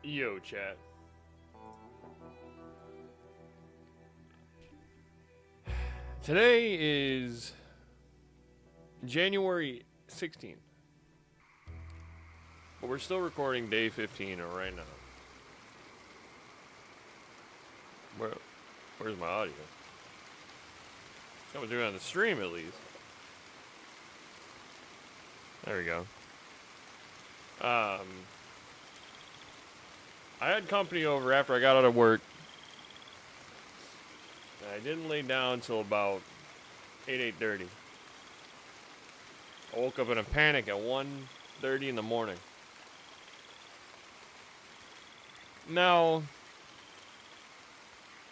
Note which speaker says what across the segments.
Speaker 1: Yo, chat. Today is January 16th. But we're still recording day 15 right now. Where's my audio? Coming through on the stream at least. There we go. I had company over after I got out of work. I didn't lay down until about 8:30. I woke up in a panic at 1:30 in the morning. Now,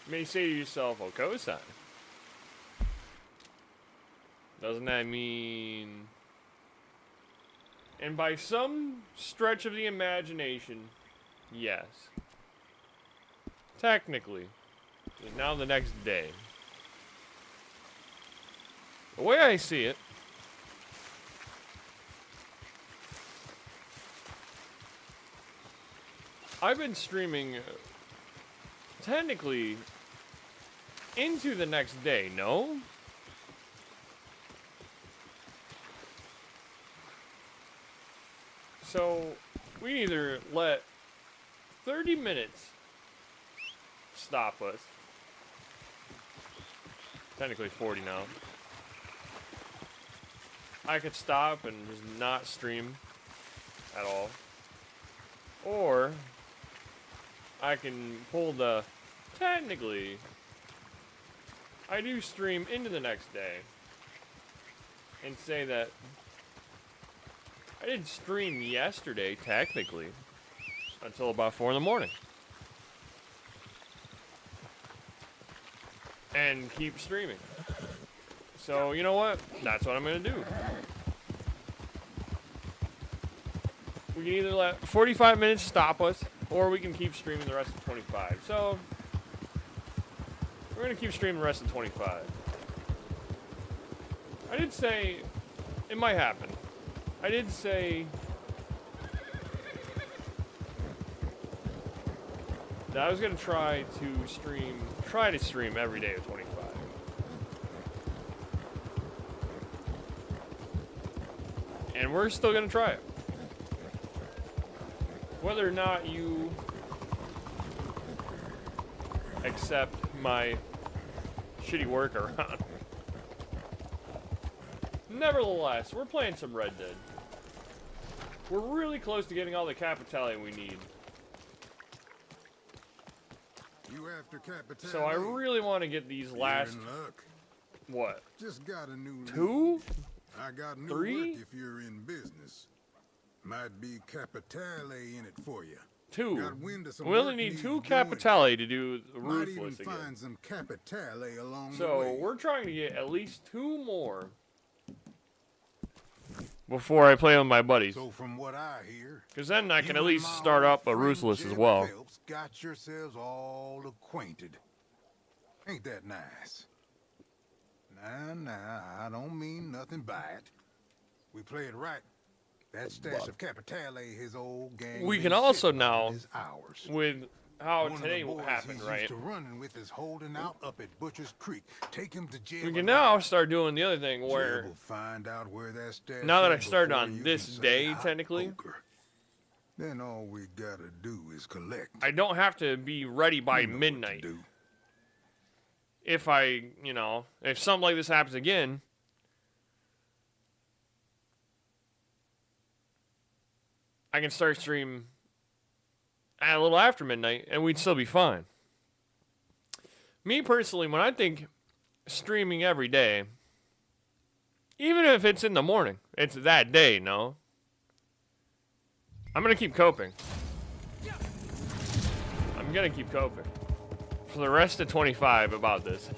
Speaker 1: you may say to yourself, oh, Cosine, doesn't that mean... And by some stretch of the imagination, yes. Technically. It's now the next day. The way I see it, I've been streaming technically into the next day, no? So, we either let 30 minutes stop us. Technically 40 now. I could stop and just not stream at all. Or, I can pull the, technically, I do stream into the next day. And say that I didn't stream yesterday, technically, until about 4 in the morning. And keep streaming. So, you know what? That's what I'm going to do. We can either let 45 minutes stop us, or we can keep streaming the rest of 25. So, we're going to keep streaming the rest of 25. I did say it might happen. I did say that I was going to try to stream every day of 25. And we're still going to try it. Whether or not you accept my shitty workaround. Nevertheless, we're playing some Red Dead. We're really close to getting all the Capitale we need.
Speaker 2: You after Capitale?
Speaker 1: So I really want to get these last...
Speaker 2: You're in luck.
Speaker 1: What?
Speaker 2: Just got a new
Speaker 1: 2?
Speaker 2: I got new
Speaker 1: 3?
Speaker 2: work if you're in business. Might be Capitale in it for you.
Speaker 1: 2.
Speaker 2: Got wind of some
Speaker 1: We only
Speaker 2: work
Speaker 1: need
Speaker 2: needs
Speaker 1: 2
Speaker 2: doing.
Speaker 1: Capitale to do the
Speaker 2: Might even
Speaker 1: Ruthless again.
Speaker 2: find some Capitale along the
Speaker 1: So
Speaker 2: way.
Speaker 1: we're trying to get at least 2 more before I play with my buddies.
Speaker 2: So from what I hear,
Speaker 1: Because then I can
Speaker 2: you
Speaker 1: at
Speaker 2: and
Speaker 1: least
Speaker 2: my
Speaker 1: start
Speaker 2: old
Speaker 1: up a
Speaker 2: friend
Speaker 1: Ruthless as
Speaker 2: Jeb
Speaker 1: well.
Speaker 2: Phelps got yourselves all acquainted. Ain't that nice? Nah, I don't mean nothing by it. We play it right. That stash of Capitale, his old gang.
Speaker 1: We
Speaker 2: been
Speaker 1: can also
Speaker 2: sitting
Speaker 1: now,
Speaker 2: on is ours.
Speaker 1: with how
Speaker 2: One of the
Speaker 1: today
Speaker 2: boys
Speaker 1: happened,
Speaker 2: he's
Speaker 1: right?
Speaker 2: used to running with is holding out up at Butcher's Creek. Take him to jail.
Speaker 1: We can now start doing the other thing
Speaker 2: Jeb
Speaker 1: where,
Speaker 2: will find out where that stash
Speaker 1: now that I
Speaker 2: is
Speaker 1: started
Speaker 2: before
Speaker 1: on
Speaker 2: you
Speaker 1: this
Speaker 2: can say
Speaker 1: day,
Speaker 2: hot
Speaker 1: technically,
Speaker 2: poker. Then all we gotta do is collect.
Speaker 1: I don't have to be ready by
Speaker 2: You know what to
Speaker 1: midnight.
Speaker 2: do.
Speaker 1: If I, you know, if something like this happens again, I can start stream at a little after midnight, and we'd still be fine. Me personally, when I think streaming every day, even if it's in the morning, it's that day, no? I'm gonna keep coping. I'm gonna keep coping. For the rest of 25 about this.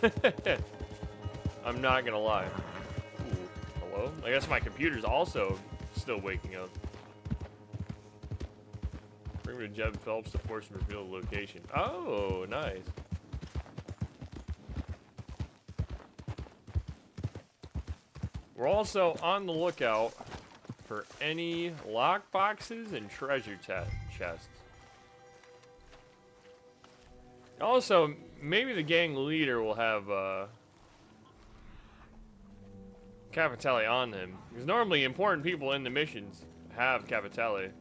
Speaker 1: I'm not gonna lie. Ooh, hello? I guess my computer's also still waking up. Bring me to Jeb Phelps to force and reveal the location. Oh, nice. We're also on the lookout for any lock boxes and treasure chests. Also, maybe the gang leader will have Cavatelli on him. Because normally important people in the missions have Cavatelli.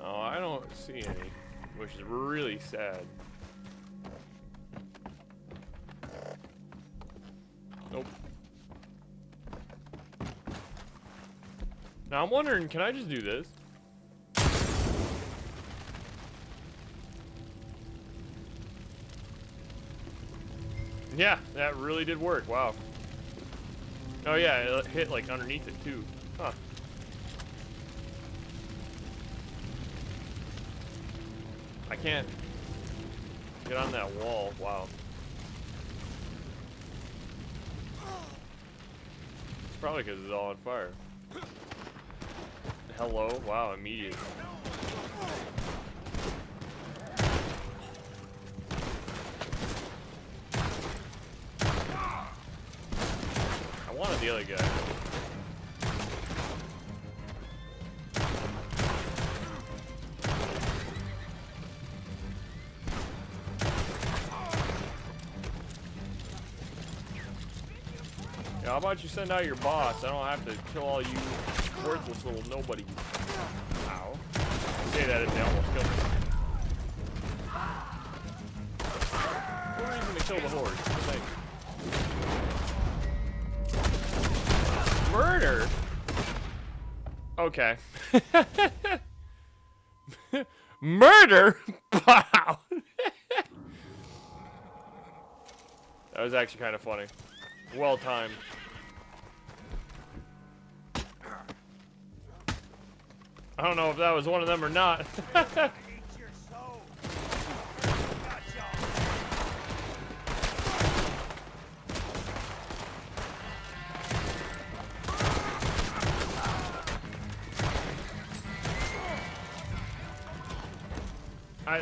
Speaker 1: Oh, I don't see any, which is really sad. Nope. Now I'm wondering, can I just do this? Yeah, that really did work. Wow. Oh yeah, it hit like underneath it too. Huh. I can't get on that wall. Wow. It's probably because it's all on fire. Hello? Wow, immediate. I wanted the other guy. How about you send out your boss? I don't have to kill all you worthless little nobody. Ow. I say that if they almost killed me. No reason to kill the horde. Like, murder? Okay. Murder? Wow. That was actually kind of funny. Well timed. I don't know if that was one of them or not.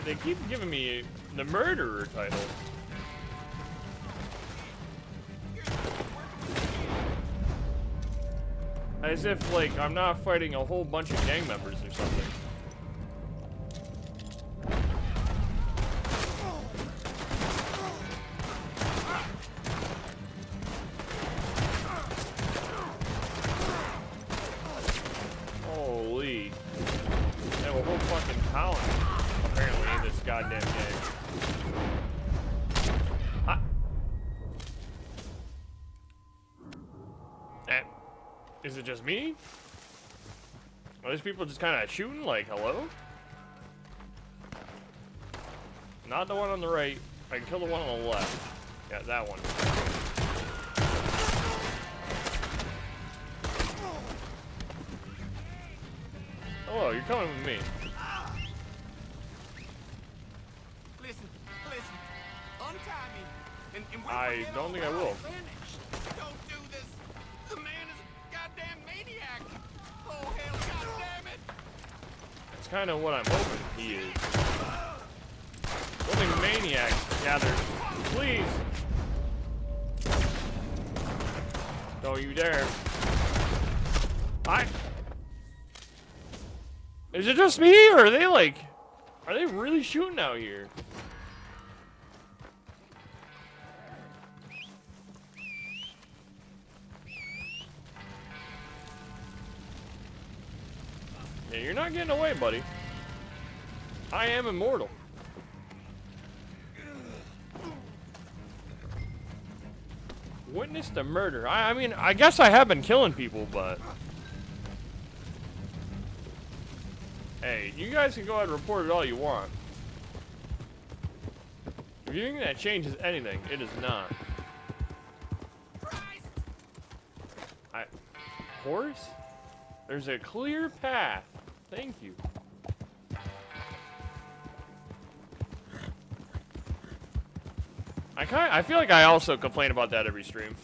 Speaker 1: They keep giving me the murderer title. As if, like, I'm not fighting a whole bunch of gang members or something. Holy. They have a whole fucking town, apparently, in this goddamn game. Is it just me? Are these people just kind of shooting like, hello? Not the one on the right. I can kill the one on the left. Yeah, that one. Hello, you're coming with me.
Speaker 3: Listen. Untie me. And
Speaker 1: I don't think I will.
Speaker 3: Don't do this. The man is a goddamn maniac. Oh, hell, goddamn it.
Speaker 1: That's kind of what I'm hoping he is. Only maniac gathered. Please. Don't you dare. Is it just me, or are they like... Are they really shooting out here? Yeah, you're not getting away, buddy. I am immortal. Witnessed a murder. I mean, I guess I have been killing people, but... Hey, you guys can go ahead and report it all you want. If you think that changes anything, it is not. Horse? There's a clear path. Thank you. I feel like I also complain about that every stream.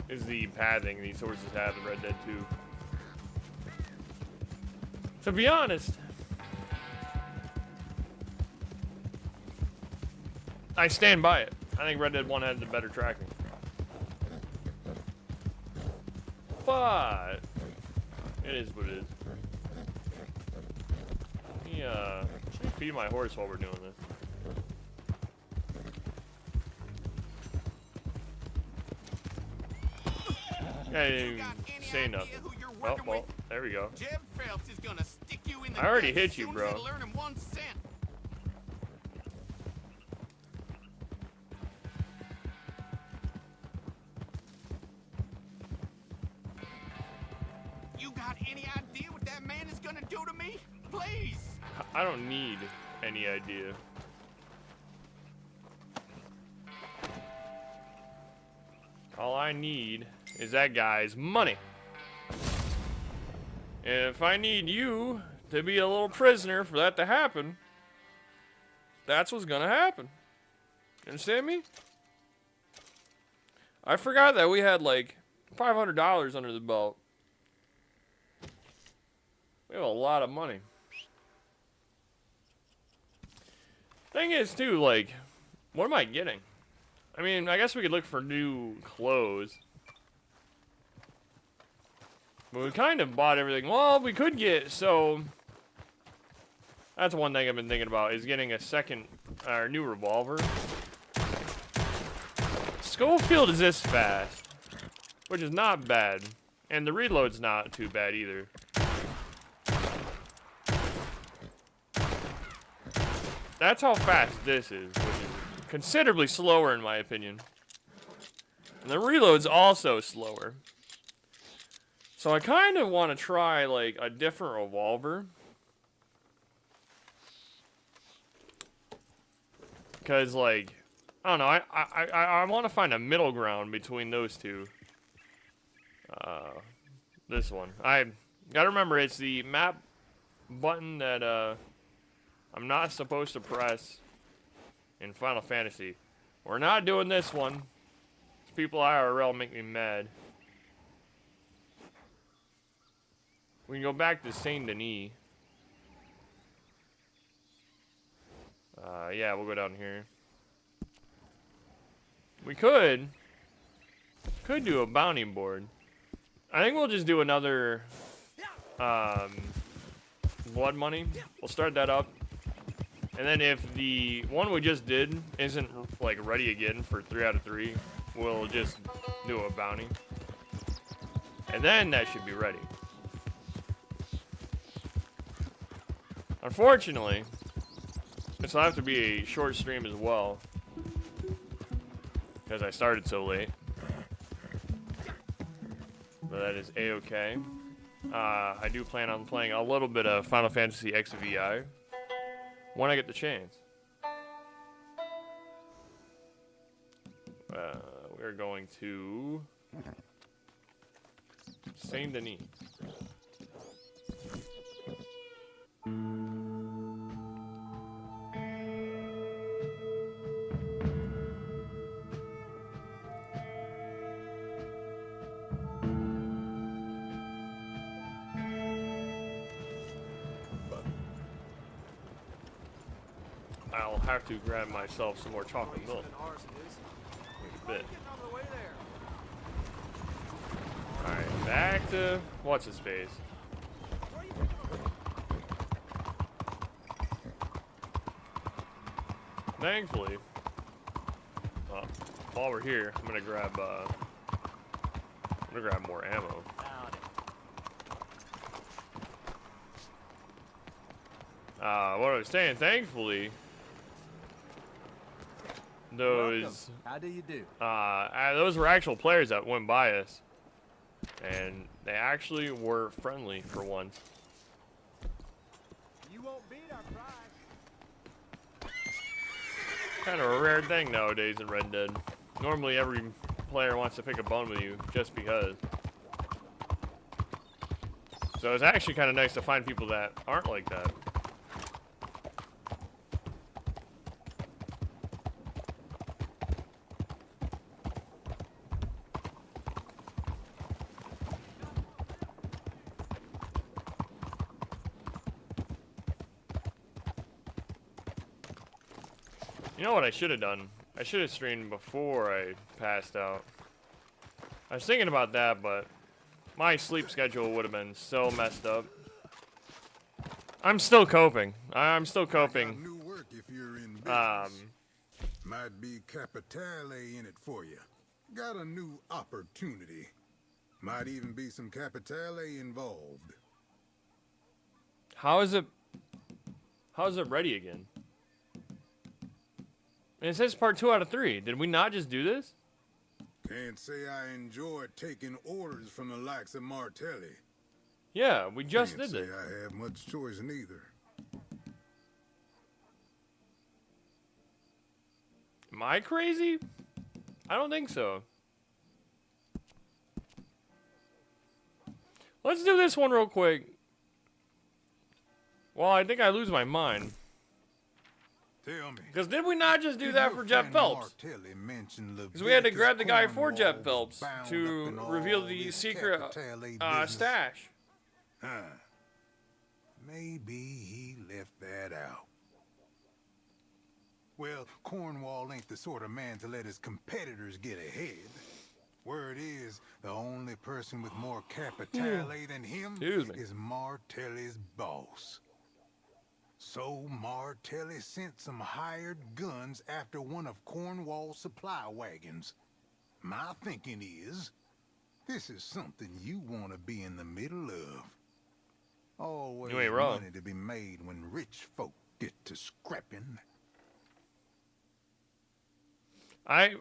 Speaker 1: Is the pathing these horses have in Red Dead 2. To be honest, I stand by it. I think Red Dead 1 had the better tracking. but it is what it is. Let me feed my horse while we're doing this. I didn't even say nothing. Oh, well, there we go.
Speaker 3: Jeb Phelps is gonna stick you in the
Speaker 1: I already
Speaker 3: deck
Speaker 1: hit
Speaker 3: as
Speaker 1: you,
Speaker 3: soon
Speaker 1: bro.
Speaker 3: as it'll earn him 1 cent. You got any idea what that man is gonna do to me? Please!
Speaker 1: I don't need any idea. All I need is that guy's money. And if I need you to be a little prisoner for that to happen, that's what's gonna happen. You understand me? I forgot that we had like $500 under the belt. We have a lot of money. Thing is, too, like, what am I getting? I mean, I guess we could look for new clothes. But we kind of bought everything. Well, we could get, so... That's one thing I've been thinking about, is getting a second, new revolver. Schofield is this fast, which is not bad. And the reload's not too bad either. That's how fast this is, which is considerably slower in my opinion. And the reload's also slower. So I kind of want to try like a different revolver. Because like, I don't know, I want to find a middle ground between those two. This one. I gotta remember it's the map button that I'm not supposed to press in Final Fantasy. We're not doing this one. People IRL make me mad. We can go back to Saint Denis. Yeah, we'll go down here. We could do a bounty board. I think we'll just do another blood money. We'll start that up. And then if the one we just did isn't like ready again for 3 out of 3, we'll just do a bounty. And then that should be ready. Unfortunately, this will have to be a short stream as well, because I started so late. But that is A-okay. I do plan on playing a little bit of Final Fantasy XVI when I get the chance. We're going to Saint Denis. I'll have to grab myself some more chocolate milk. Wait a bit. Alright, back to what's his face. Thankfully, while we're here, I'm gonna grab more ammo. What I was saying, thankfully, those
Speaker 4: how do you do?
Speaker 1: those were actual players that went by us, and they actually were friendly for once.
Speaker 4: You won't beat our prize.
Speaker 1: Kind of a rare thing nowadays in Red Dead. Normally every player wants to pick a bone with you just because. So it's actually kind of nice to find people that aren't like that. You know what I should have done? I should have streamed before I passed out. I was thinking about that, but My sleep schedule would have been so messed up. I'm still coping. I'm still
Speaker 2: Got
Speaker 1: coping.
Speaker 2: new work if you're in business. Might be capitale in it for you. Got a new opportunity. Might even be some capitale involved.
Speaker 1: How is it ready again? And it says part 2 out of 3. Did we not just do this?
Speaker 2: Can't say I enjoy taking orders from the likes of Martelli.
Speaker 1: Yeah, we just
Speaker 2: Can't
Speaker 1: did
Speaker 2: say
Speaker 1: this.
Speaker 2: I have much choice neither.
Speaker 1: Am I crazy? I don't think so. Let's do this one real quick. Well, I think I lose my mind.
Speaker 2: Tell me.
Speaker 1: Because did we not just do that for Jeff Phelps? Because we had to grab the guy for Jeff Phelps to reveal the secret stash.
Speaker 2: Huh. Maybe he left that out. Well, Cornwall ain't the sort of man to let his competitors get ahead. Word is, the only person with more capitale than him is Martelli's boss. So Martelli sent some hired guns after one of Cornwall's supply wagons. My thinking is, this is something you want to be in the middle of. Always
Speaker 1: You ain't wrong.
Speaker 2: money to be made when rich folk get to scrapping.
Speaker 1: That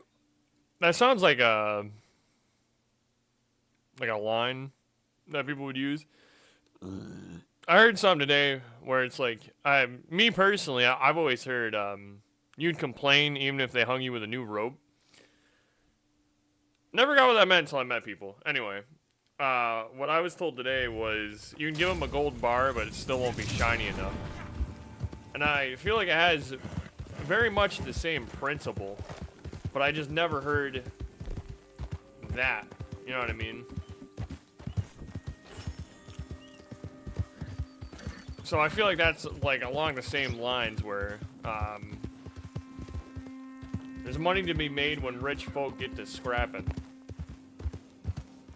Speaker 1: sounds like a line that people would use. I heard some today where it's like, me personally, I've always heard you'd complain even if they hung you with a new rope. Never got what that meant until I met people. Anyway, what I was told today was you can give them a gold bar, but it still won't be shiny enough. And I feel like it has very much the same principle, but I just never heard that. You know what I mean? So I feel like that's like along the same lines where there's money to be made when rich folk get to scrapping.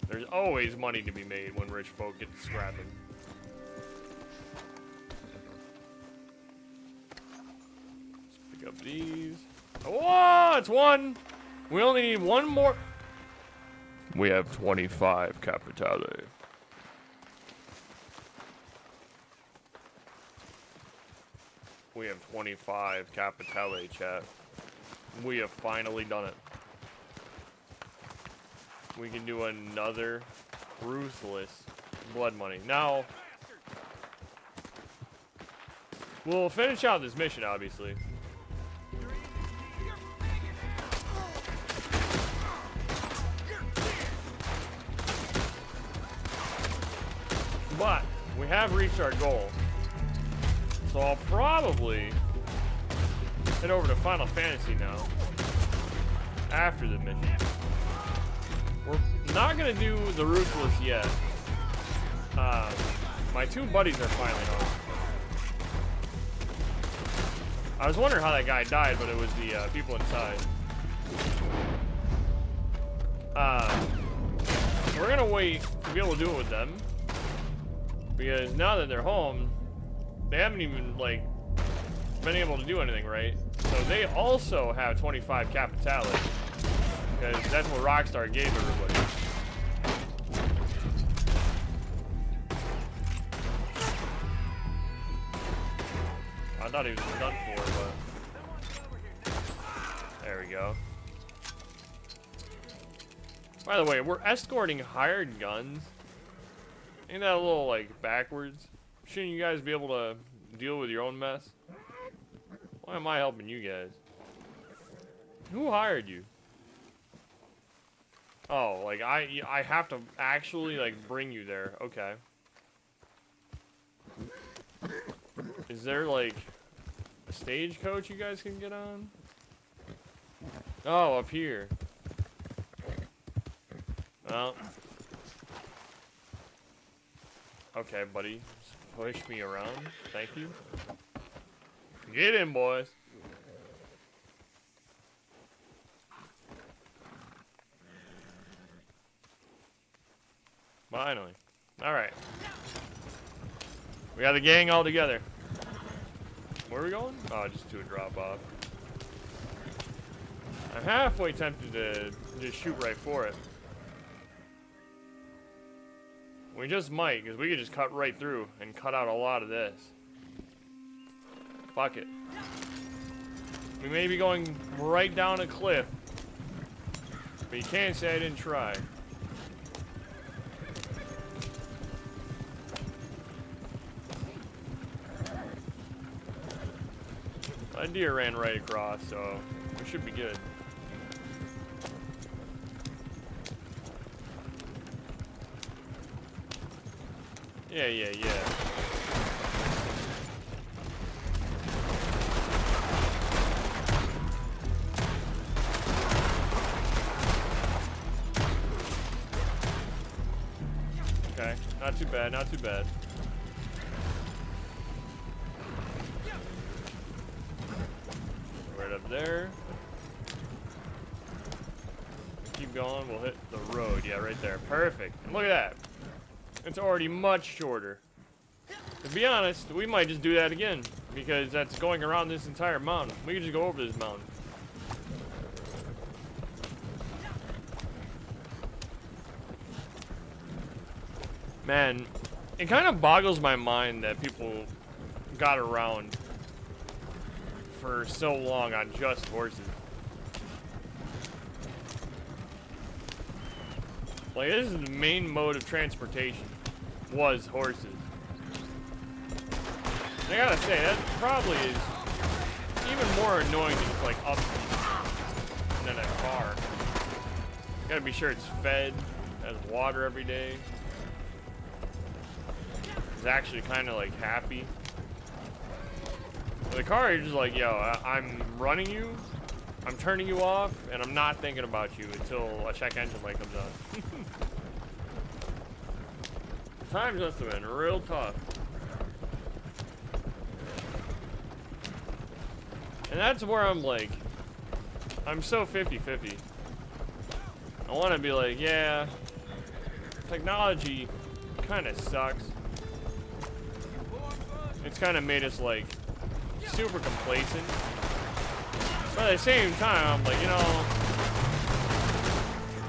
Speaker 1: There's always money to be made when rich folk get to scrapping. Let's pick up these. Oh, it's one! We only need one more. We have 25 capitale. We have 25 capitale, chat. We have finally done it. We can do another ruthless blood money. Now, we'll finish out this mission, obviously. But we have reached our goal. So I'll probably head over to Final Fantasy now after the mission. We're not gonna do the Ruthless yet. My two buddies are finally home. I was wondering how that guy died, but it was the people inside. We're gonna wait to be able to do it with them, because now that they're home, they haven't even, like, been able to do anything, right? So they also have 25 capitale, because that's what Rockstar gave everybody. I thought he was done for, but... There we go. By the way, we're escorting hired guns. Ain't that a little, like, backwards? Shouldn't you guys be able to deal with your own mess? Why am I helping you guys? Who hired you? Oh, like, I have to actually, like, bring you there. Okay. Is there, like, a stagecoach you guys can get on? Oh, up here. Well. Okay, buddy. Just push me around. Thank you. Get in, boys. Finally. Alright. We got the gang all together. Where are we going? Oh, just to a drop off. I'm halfway tempted to just shoot right for it. We just might, because we could just cut right through and cut out a lot of this. Fuck it. We may be going right down a cliff, but you can't say I didn't try. A deer ran right across, so we should be good. Yeah. Okay, not too bad, not too bad. Right up there. Keep going, we'll hit the road. Yeah, right there. Perfect. And look at that. It's already much shorter. To be honest, we might just do that again, because that's going around this entire mountain. We can just go over this mountain. Man, it kind of boggles my mind that people got around for so long on just horses. Like, this is the main mode of transportation, was horses. And I gotta say, that probably is even more annoying than just like up than a car. Gotta be sure it's fed, has water every day. It's actually kind of like happy. With a car, you're just like, yo, I'm running you, I'm turning you off, and I'm not thinking about you until a check engine light comes on. Times must have been real tough. And that's where I'm like, I'm so 50-50. I want to be like, yeah, technology kind of sucks. It's kind of made us like super complacent. But at the same time, I'm like, you know,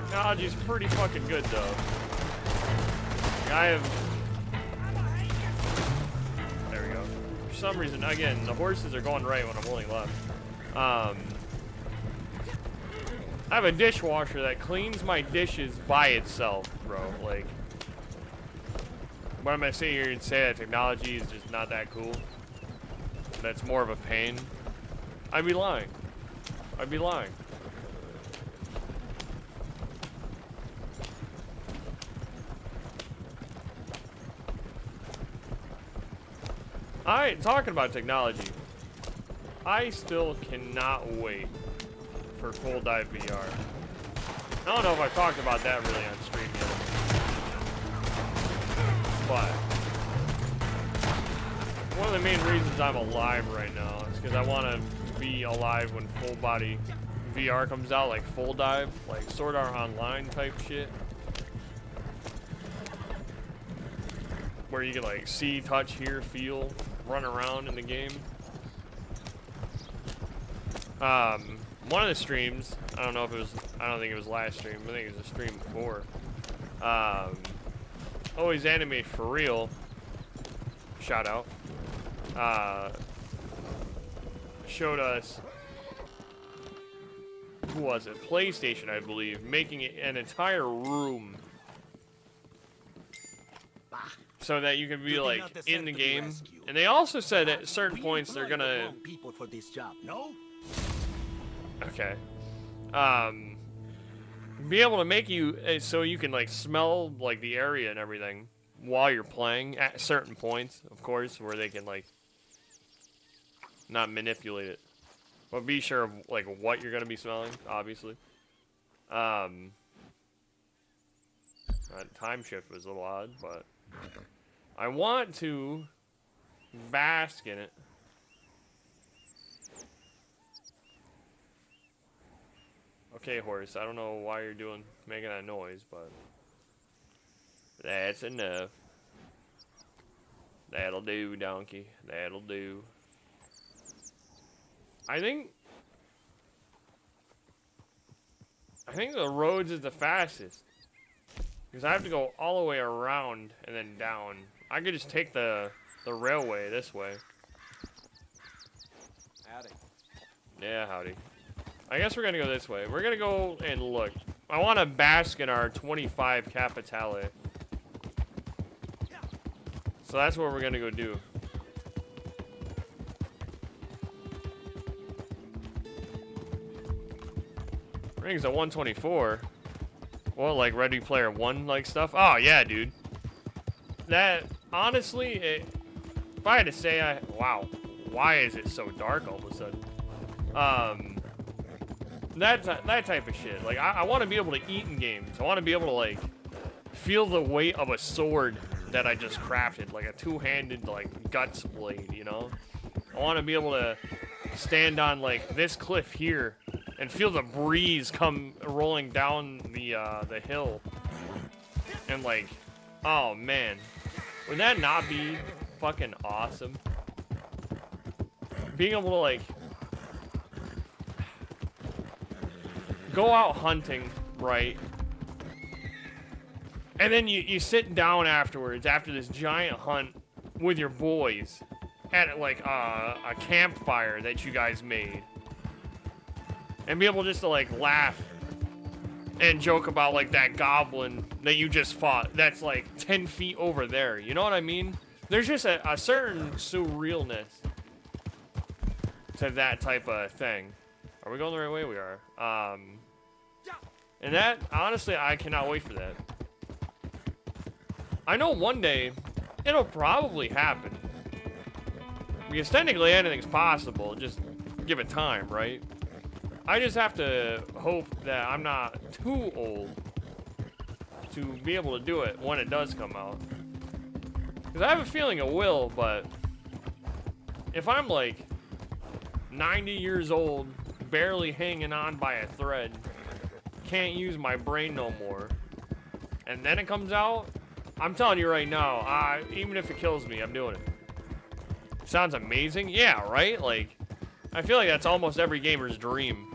Speaker 1: technology's pretty fucking good though. I have, there we go. For some reason, again, the horses are going right when I'm holding left. I have a dishwasher that cleans my dishes by itself, bro. Like, what I'm gonna sit here and say that technology is just not that cool. That's more of a pain. I'd be lying. I'd be lying. Talking about technology, I still cannot wait for full dive VR. I don't know if I've talked about that really on stream yet, but one of the main reasons I'm alive right now is because I want to be alive when full body VR comes out, like full dive, like Sword Art Online type shit. Where you can like see, touch, hear, feel, run around in the game. One of the streams, I don't know if it was, I don't think it was last stream, I think it was a stream before. Always Anime for Real, shout out, showed us, who was it, PlayStation I believe, making it an entire room so that you can be like in the game. And they also said at certain points they're gonna
Speaker 3: people for this job. No?
Speaker 1: okay, be able to make you so you can like smell like the area and everything while you're playing at certain points, of course, where they can like not manipulate it, but be sure of like what you're gonna be smelling, obviously. Time shift was a little odd, but I want to bask in it. Okay, horse, I don't know why you're making that noise, but That's enough. That'll do, donkey. That'll do. I think the roads is the fastest. Because I have to go all the way around and then down. I could just take the railway this way.
Speaker 4: Howdy.
Speaker 1: Yeah, howdy. I guess we're gonna go this way. We're gonna go and look. I want to bask in our 25 Capitale. So that's what we're gonna go do. Rings at 124. Well, like Ready Player One like stuff. Oh yeah, dude. That honestly, if I had to say, wow, why is it so dark all of a sudden? That type of shit. Like I want to be able to eat in games. I want to be able to like feel the weight of a sword that I just crafted, like a two-handed like guts blade. You know, I want to be able to stand on like this cliff here and feel the breeze come rolling down the hill, and like, oh man, would that not be fucking awesome? Being able to like go out hunting, right? And then you sit down afterwards, after this giant hunt with your boys at like a campfire that you guys made. And be able just to like laugh and joke about like that goblin that you just fought that's like 10 feet over there. You know what I mean? There's just a certain surrealness to that type of thing. Are we going the right way? We are. And that, honestly, I cannot wait for that. I know one day it'll probably happen. Because technically anything's possible. Just give it time, right? I just have to hope that I'm not too old to be able to do it when it does come out. Because I have a feeling it will, but if I'm like 90 years old, barely hanging on by a thread, can't use my brain no more, and then it comes out, I'm telling you right now, even if it kills me, I'm doing it. Sounds amazing? Yeah, right? Like, I feel like that's almost every gamer's dream.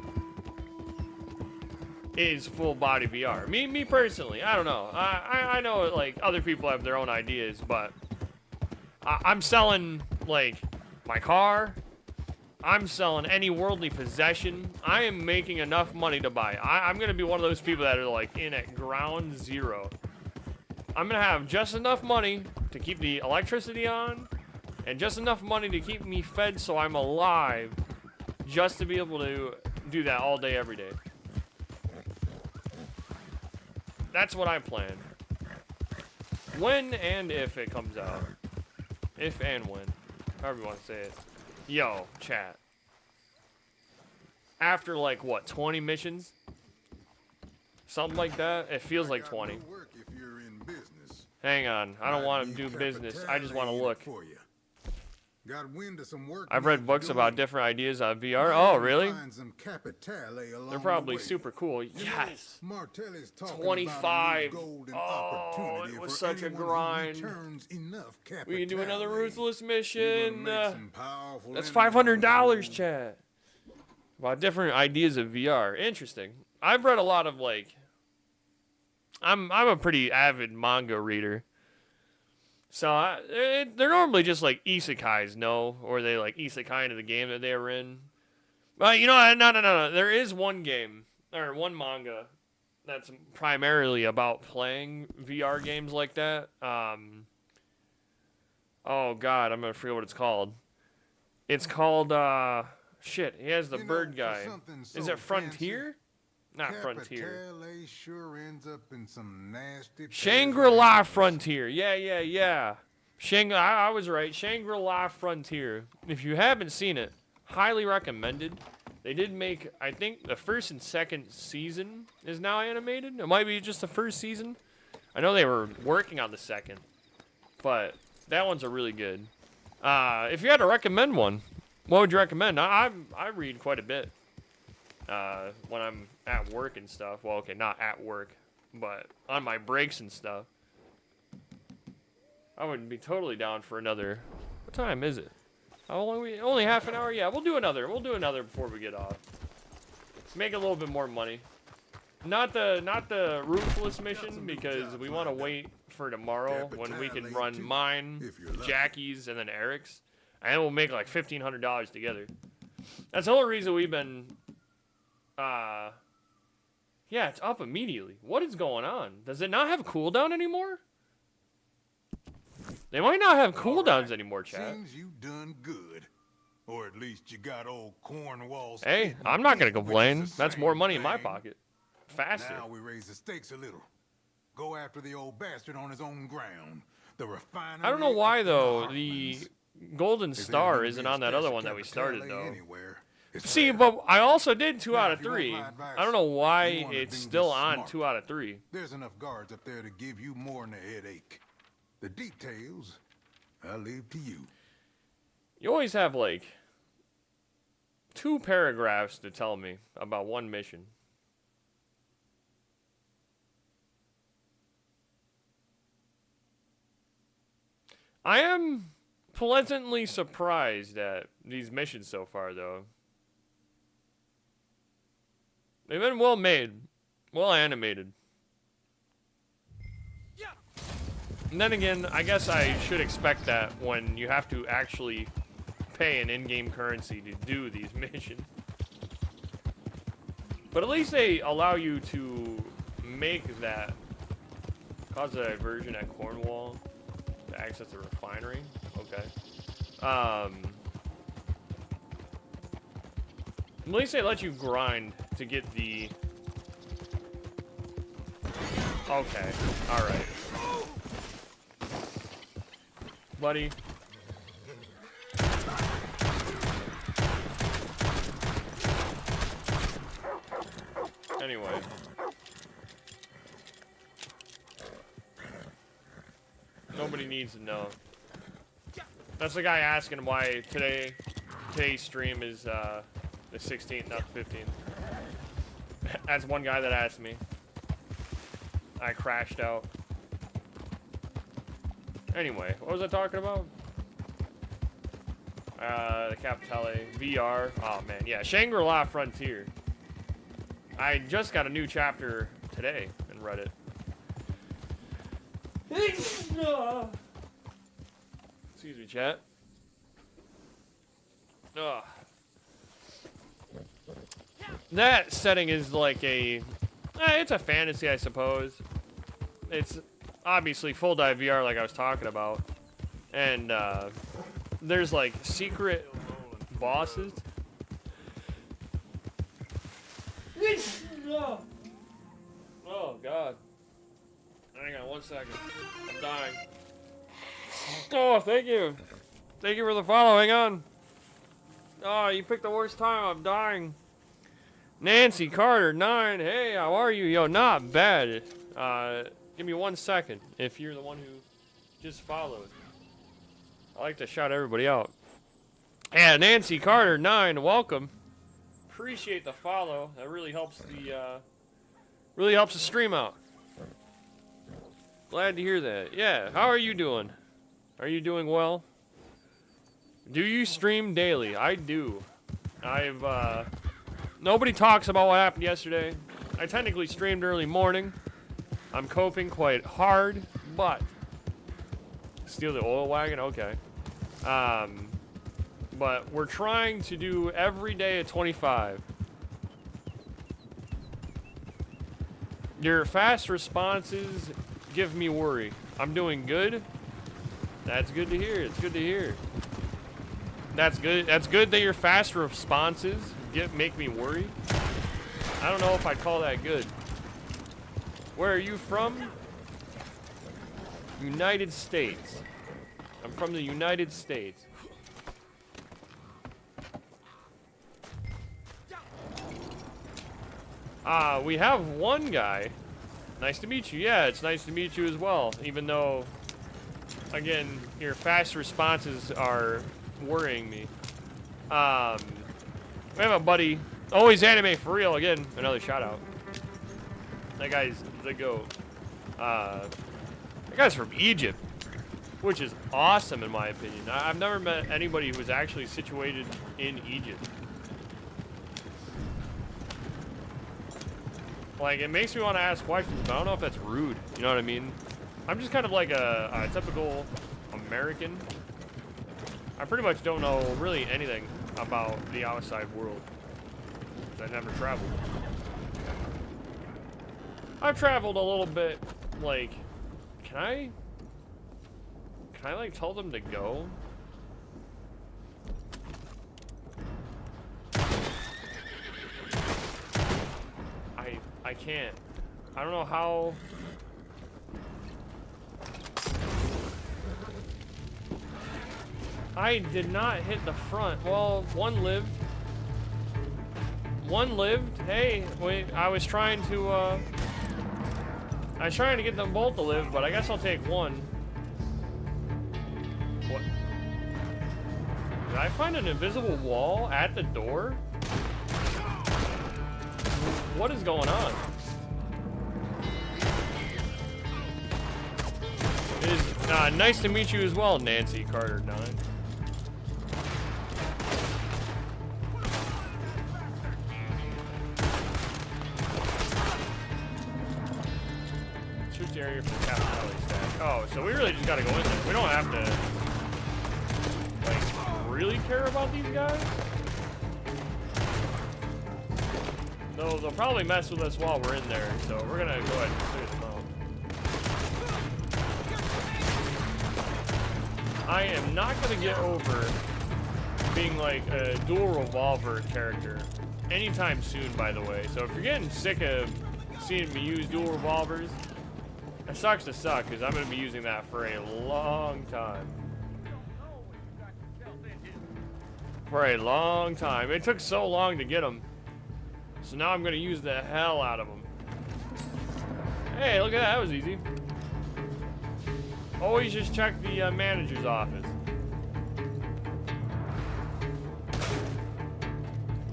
Speaker 1: Is full body VR. Me personally, I don't know. I know like other people have their own ideas, but I'm selling like my car. I'm selling any worldly possession. I am making enough money to buy. I'm gonna be one of those people that are like in at ground zero. I'm gonna have just enough money to keep the electricity on, and just enough money to keep me fed so I'm alive, just to be able to do that all day, every day. That's what I plan. When and if it comes out. If and when. However you want to say it. Yo, chat. After like, what, 20 missions? Something like that? It feels like 20. Hang on. I don't want to do business. I just want to look. I've read books about different ideas on VR. Oh, really? They're probably super cool. Yes! 25! Oh, it was such a grind. We can do another Ruthless mission. That's $500, chat. About different ideas of VR. Interesting. I've read a lot of, like... I'm a pretty avid manga reader. So, they're normally just, like, isekais, no? Or they, like, isekai into the game that they were in. But, you know, no. There is one game, or one manga, that's primarily about playing VR games like that. Oh, God, I'm gonna forget what it's called. It's called, shit, he has the bird guy. Is it Frontier? Not Frontier.
Speaker 2: Sure ends up in some nasty
Speaker 1: Shangri-La Frontier. Yeah. I was right. Shangri-La Frontier. If you haven't seen it, highly recommended. They did make, I think, the first and second season is now animated. It might be just the first season. I know they were working on the second, but that one's a really good. If you had to recommend one, what would you recommend? I read quite a bit. When I'm at work and stuff. Well, okay, not at work, but on my breaks and stuff. I would be totally down for another. What time is it? How long only half an hour? Yeah, we'll do another. We'll do another before we get off. Make a little bit more money. Not the ruthless mission, because we want to wait for tomorrow when we can run mine, Jackie's, and then Eric's, and then we'll make like $1,500 together. That's the whole reason we've been. Yeah, it's up immediately. What is going on? Does it not have cooldown anymore? They might not have cooldowns anymore, chat.
Speaker 2: Seems you done good. Or at least you got old Cornwall's.
Speaker 1: Hey, I'm not gonna complain. That's more money in my pocket. Faster.
Speaker 2: Now we raise the stakes a little. Go after the old bastard on his own ground. The refinery.
Speaker 1: I don't know why though the Golden Star isn't on that other one that we started though. See, but I also did 2 out of 3. I don't know why it's still on 2 out of 3.
Speaker 2: There's enough guards up there to give you more than a headache. The details, I'll leave to you.
Speaker 1: You always have like 2 paragraphs to tell me about one mission. I am pleasantly surprised at these missions so far, though. They've been well made, well animated. And then again, I guess I should expect that when you have to actually pay an in-game currency to do these missions. But at least they allow you to make that cause a diversion at Cornwall to access the refinery. Okay. At least they let you grind to get the... Okay. Alright. Buddy. Anyway. Nobody needs to know. That's the guy asking why today's stream is the 16th, not the 15th. That's one guy that asked me. I crashed out. Anyway, what was I talking about? The Capitale VR. Oh man, yeah, Shangri-La Frontier. I just got a new chapter today and read it. Excuse me, chat. Ugh. That setting is like a... it's a fantasy, I suppose. It's obviously full dive VR like I was talking about. And there's like secret bosses. Oh, God. Hang on 1 second. I'm dying. Oh, thank you. Thank you for the follow. Hang on. Oh, you picked the worst time. I'm dying. Nancy Carter 9. Hey, how are you? Yo, not bad. Give me 1 second if you're the one who just followed. I like to shout everybody out. Yeah, Nancy Carter 9. Welcome. Appreciate the follow. That really helps the stream out. Glad to hear that. Yeah, how are you doing? Are you doing well? Do you stream daily? I do. Nobody talks about what happened yesterday. I technically streamed early morning. I'm coping quite hard, but... Steal the oil wagon? Okay. But we're trying to do every day at 25. Your fast responses give me worry. I'm doing good. That's good to hear. It's good to hear. That's good. That's good that your fast responses make me worry. I don't know if I'd call that good. Where are you from? United States. I'm from the United States. We have one guy. Nice to meet you. Yeah, it's nice to meet you as well. Even though, again, your fast responses are worrying me. We have a buddy. Oh, he's anime for real. Again, another shout out. That guy's the GOAT. That guy's from Egypt. which is awesome in my opinion. I've never met anybody who was actually situated in Egypt. Like, it makes me want to ask questions, but I don't know if that's rude. You know what I mean? I'm just kind of like a typical American. I pretty much don't know really anything about the outside world. I never traveled. I've traveled a little bit. Like, can I like tell them to go? I can't. I don't know how. I did not hit the front. Well, one lived. One lived. Hey, wait, I was trying to get them both to live, but I guess I'll take one. What? Did I find an invisible wall at the door? What is going on? It is nice to meet you as well, Nancy Carter 9. Search the area for the Capitality stack. Oh, so we really just gotta go in there. We don't have to, like, really care about these guys? They'll probably mess with us while we're in there, so we're gonna go ahead and clear them out. I am not gonna get over being like a dual revolver character anytime soon, by the way. So if you're getting sick of seeing me use dual revolvers, it sucks to suck, because I'm gonna be using that for a long time. For a long time. It took so long to get them. So now I'm going to use the hell out of them. Hey, look at that. That was easy. Always just check the manager's office.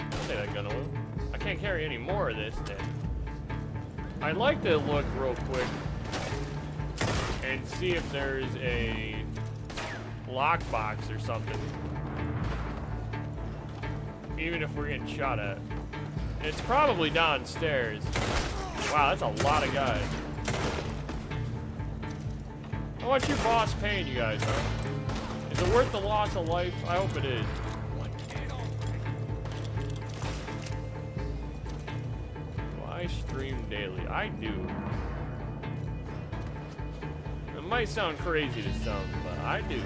Speaker 1: I'll take that gun oil. I can't carry any more of this then. I'd like to look real quick and see if there's a lockbox or something. Even if we're getting shot at. It's probably downstairs. Wow, that's a lot of guys. How much your boss paying you guys, huh? Is it worth the loss of life? I hope it is. Well, I stream daily. I do. It might sound crazy to some, but I do.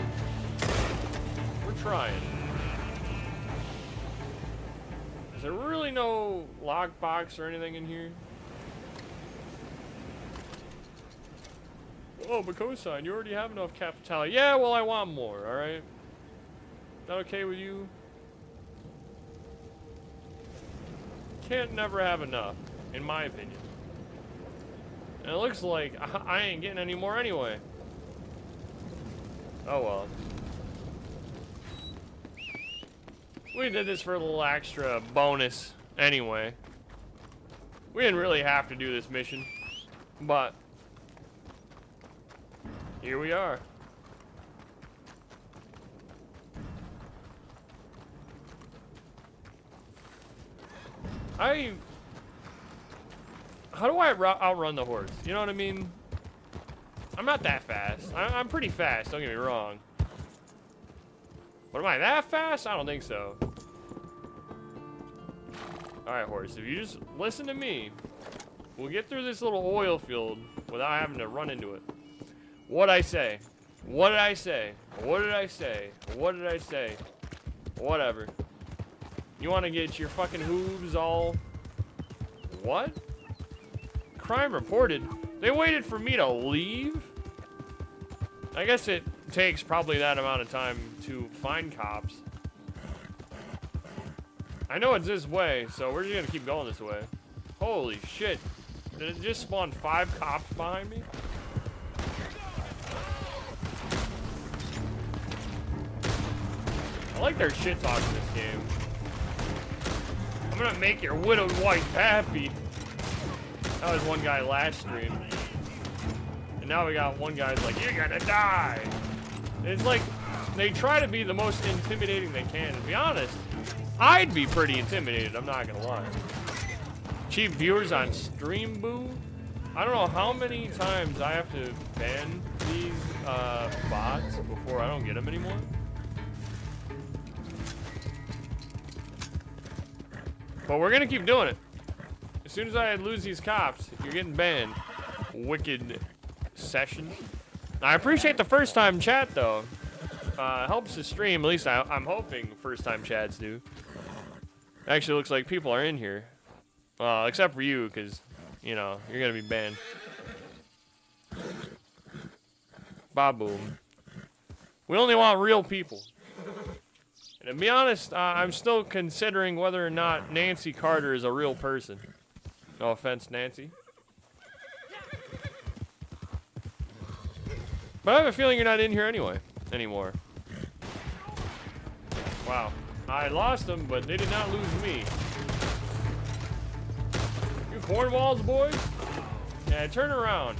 Speaker 1: We're trying. Is there really no lockbox or anything in here? Oh, but Cosine, you already have enough capital. Yeah, well, I want more, alright? Is that okay with you? Can't never have enough, in my opinion. And it looks like I ain't getting any more anyway. Oh well. We did this for a little extra bonus anyway. We didn't really have to do this mission, but here we are. How do I outrun the horse? You know what I mean? I'm not that fast. I'm pretty fast, don't get me wrong. But am I that fast? I don't think so. Alright, horse, if you just listen to me, we'll get through this little oil field without having to run into it. What'd I say? What did I say? What did I say? What did I say? Whatever. You want to get your fucking hooves all... What? Crime reported? They waited for me to leave? I guess it takes probably that amount of time to find cops. I know it's this way, so we're just gonna keep going this way. Holy shit. Did it just spawn 5 cops behind me? I like their shit talk in this game. I'm gonna make your widowed wife happy. That was one guy last stream. And now we got one guy's like, you're gonna die. It's like they try to be the most intimidating they can. To be honest, I'd be pretty intimidated, I'm not gonna lie. Cheap viewers on Stream Boo. I don't know how many times I have to ban these bots before I don't get them anymore. But we're gonna keep doing it. As soon as I lose these cops, you're getting banned. Wicked session. I appreciate the first time chat though. Helps the stream, at least I'm hoping first time chats do. Actually looks like people are in here. Except for you, because, you know, you're gonna be banned. Ba-boom. We only want real people. And to be honest, I'm still considering whether or not Nancy Carter is a real person. No offense, Nancy. But I have a feeling you're not in here anymore. Wow. I lost them, but they did not lose me. You cornballs, boys? Yeah, turn around.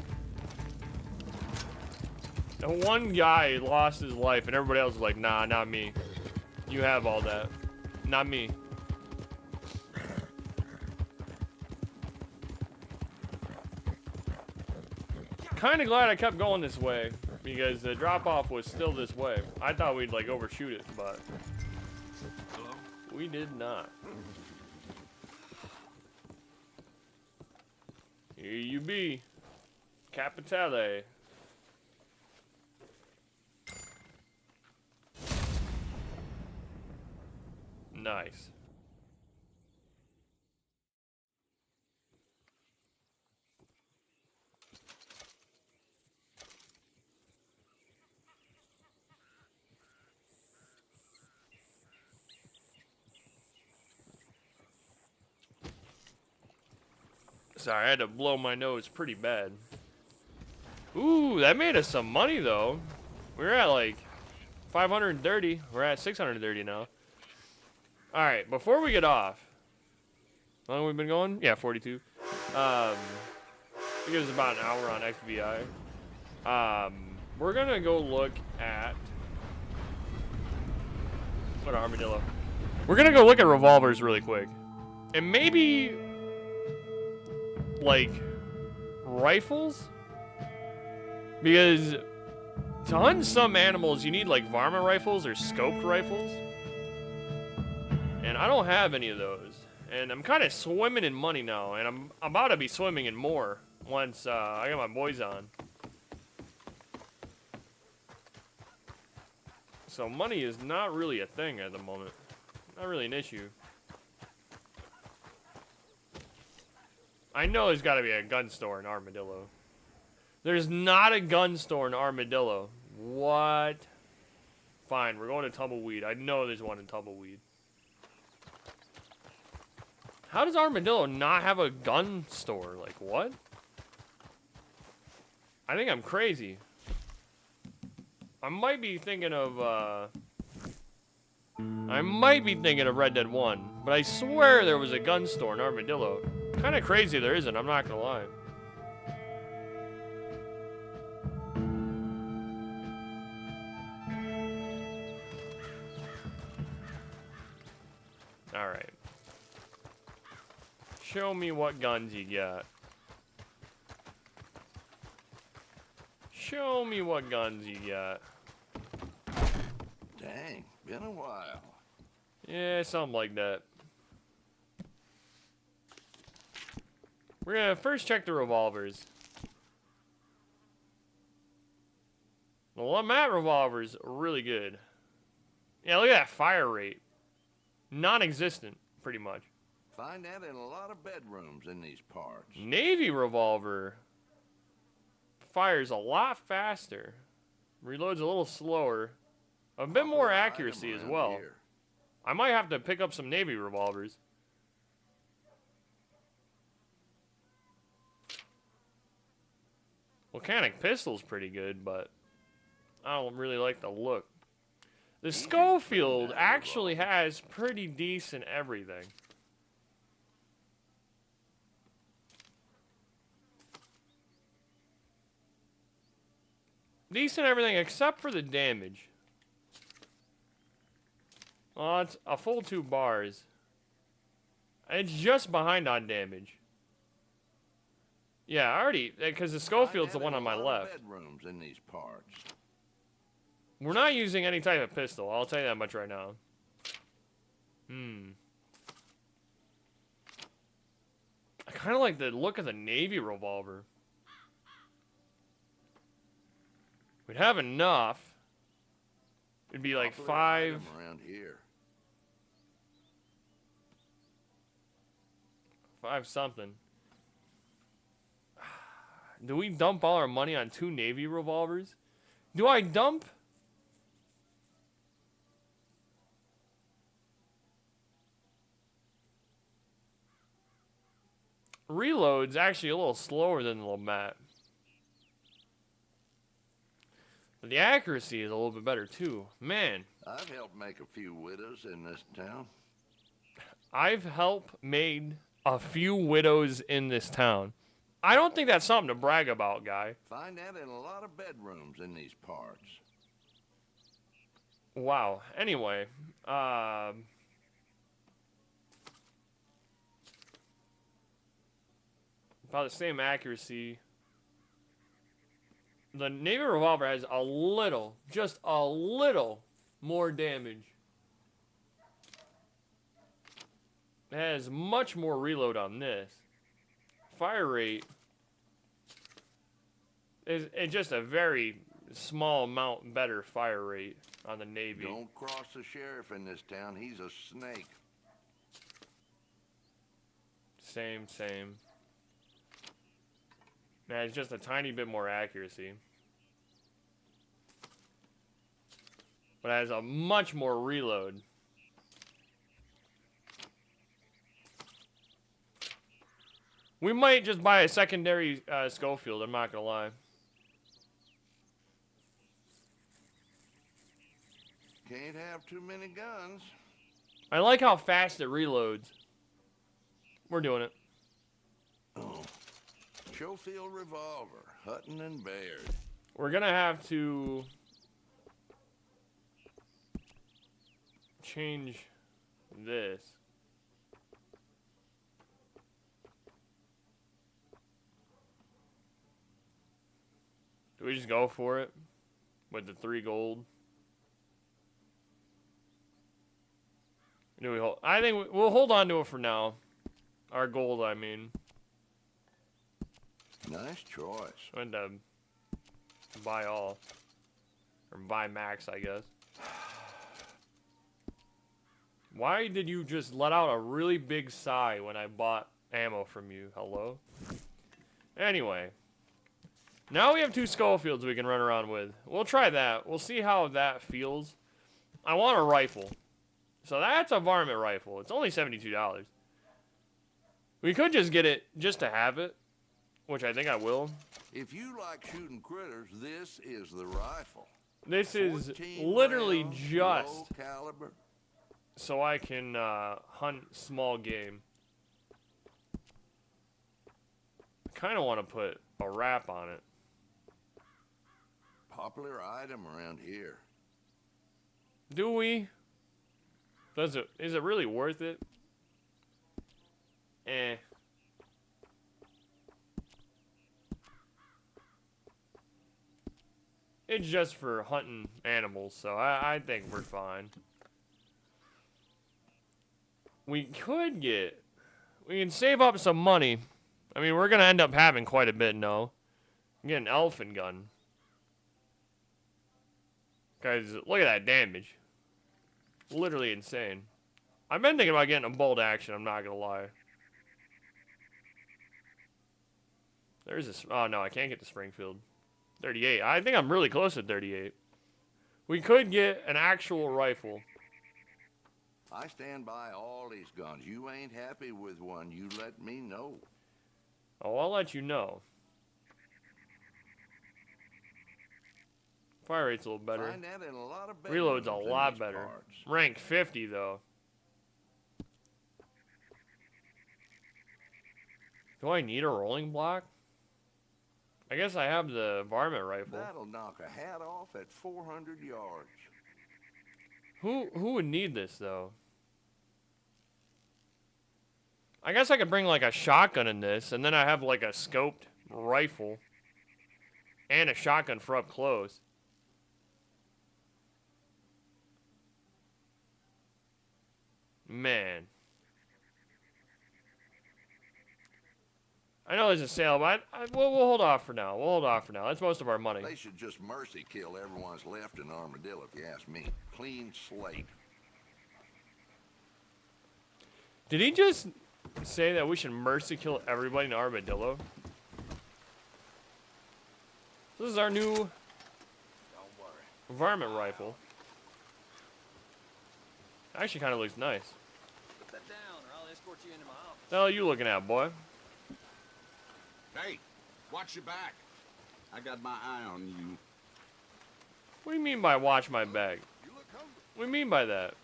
Speaker 1: The one guy lost his life, and everybody else was like, nah, not me. You have all that. Not me. Kinda glad I kept going this way, because the drop-off was still this way. I thought we'd, like, overshoot it, but we did not. Here you be. Capitale. Nice. Sorry, I had to blow my nose pretty bad. Ooh, that made us some money, though. We were at, like, 530. We're at 630 now. Alright, before we get off. How long have we been going? Yeah, 42. I think it was about an hour on XVI. We're gonna go look at... What armadillo? We're gonna go look at revolvers really quick. And maybe... like rifles, because to hunt some animals you need like varmint rifles or scoped rifles, and I don't have any of those, and I'm kind of swimming in money now, and I'm about to be swimming in more once I got my boys on. So money is not really a thing at the moment, not really an issue. I know there's got to be a gun store in Armadillo. There's not a gun store in Armadillo. What? Fine, we're going to Tumbleweed. I know there's one in Tumbleweed. How does Armadillo not have a gun store? Like, what? I think I'm crazy. I might be thinking of, Red Dead 1, but I swear there was a gun store in Armadillo. Kind of crazy there isn't, I'm not gonna lie. Alright. Show me what guns you got. Show me what guns you got.
Speaker 5: Dang, been a while.
Speaker 1: Yeah, something like that. We're gonna first check the revolvers. The Lamont revolver's really good. Yeah, look at that fire rate. Non-existent, pretty much.
Speaker 5: Find that in a lot of bedrooms in these parts.
Speaker 1: Navy revolver fires a lot faster. Reloads a little slower. A bit more accuracy as well.
Speaker 5: Here.
Speaker 1: I might have to pick up some Navy revolvers. Volcanic pistol's pretty good, but I don't really like the look. The Schofield actually has pretty decent everything. decent everything except for the damage. Oh, it's a full 2 bars. It's just behind on damage. Yeah, I already, because the Schofield's the one on my left.
Speaker 5: Bedrooms in these parts.
Speaker 1: We're not using any type of pistol. I'll tell you that much right now. I kind of like the look of the Navy revolver. We'd have enough. It'd be like
Speaker 5: Popular
Speaker 1: 5.
Speaker 5: item around here.
Speaker 1: 5 something. Do we dump all our money on 2 Navy revolvers? Do I dump? Reload's actually a little slower than the Lamette. But the accuracy is a little bit better too. Man,
Speaker 5: I've helped make a few widows in this town.
Speaker 1: I've helped made a few widows in this town. I don't think that's something to brag about, guy.
Speaker 5: Find that in a lot of bedrooms in these parts.
Speaker 1: Wow. Anyway, about the same accuracy. The Navy revolver has a little, just a little more damage. It has much more reload on this. Fire rate is just a very small amount better fire rate on the Navy.
Speaker 5: Don't cross the sheriff in this town. He's a snake.
Speaker 1: Same. Man, it's just a tiny bit more accuracy. But it has a much more reload. We might just buy a secondary Schofield, I'm not gonna lie.
Speaker 5: Can't have too many guns.
Speaker 1: I like how fast it reloads. We're doing it.
Speaker 5: Oh. Schofield revolver, Hutton and Baird.
Speaker 1: We're gonna have to change this. Do we just go for it with the 3 gold? Do we hold? I think we'll hold on to it for now. Our gold, I mean.
Speaker 5: Nice choice.
Speaker 1: And buy all. Or buy max, I guess. Why did you just let out a really big sigh when I bought ammo from you? Hello? Anyway. Now we have 2 Schofields we can run around with. We'll try that. We'll see how that feels. I want a rifle. So that's a varmint rifle. It's only $72. We could just get it just to have it. Which I think I will.
Speaker 5: If you like shooting critters, this is the rifle.
Speaker 1: This is
Speaker 5: 14
Speaker 1: literally
Speaker 5: rounds,
Speaker 1: just
Speaker 5: low caliber.
Speaker 1: so I can hunt small game. I kind of want to put a wrap on it.
Speaker 5: Popular item around here.
Speaker 1: Do we? Is it really worth it? Eh. It's just for hunting animals, so I think we're fine. We can save up some money. I mean, we're going to end up having quite a bit, no. Get an elephant gun. Guys, look at that damage. Literally insane. I've been thinking about getting a bolt action, I'm not going to lie. There's this. Oh, no, I can't get to Springfield. 38. I think I'm really close to 38. We could get an actual rifle.
Speaker 5: I stand by all these guns. You ain't happy with one, you let me know.
Speaker 1: Oh, I'll let you know. Fire rate's a little better.
Speaker 5: Find that in a lot of
Speaker 1: Reload's a
Speaker 5: bedrooms in
Speaker 1: lot
Speaker 5: these
Speaker 1: better.
Speaker 5: parts.
Speaker 1: Rank 50, though. Do I need a rolling block? I guess I have the varmint rifle.
Speaker 5: That'll knock a hat off at 400 yards.
Speaker 1: Who would need this though? I guess I could bring like a shotgun in this, and then I have like a scoped rifle and a shotgun for up close. Man. I know there's a sale, but we'll hold off for now. We'll hold off for now. That's most of our money.
Speaker 5: They should just mercy kill everyone's left in Armadillo, if you ask me. Clean slate.
Speaker 1: Did he just say that we should mercy kill everybody in Armadillo? This is our new
Speaker 3: Don't worry.
Speaker 1: varmint rifle. Actually kind of looks nice.
Speaker 3: Put that down, or I'll escort you into my office.
Speaker 1: The hell are you looking at, boy?
Speaker 6: Hey, watch your back. I got my eye on you.
Speaker 1: What do you mean by watch my back?
Speaker 6: You look hungry.
Speaker 1: What do you mean by that?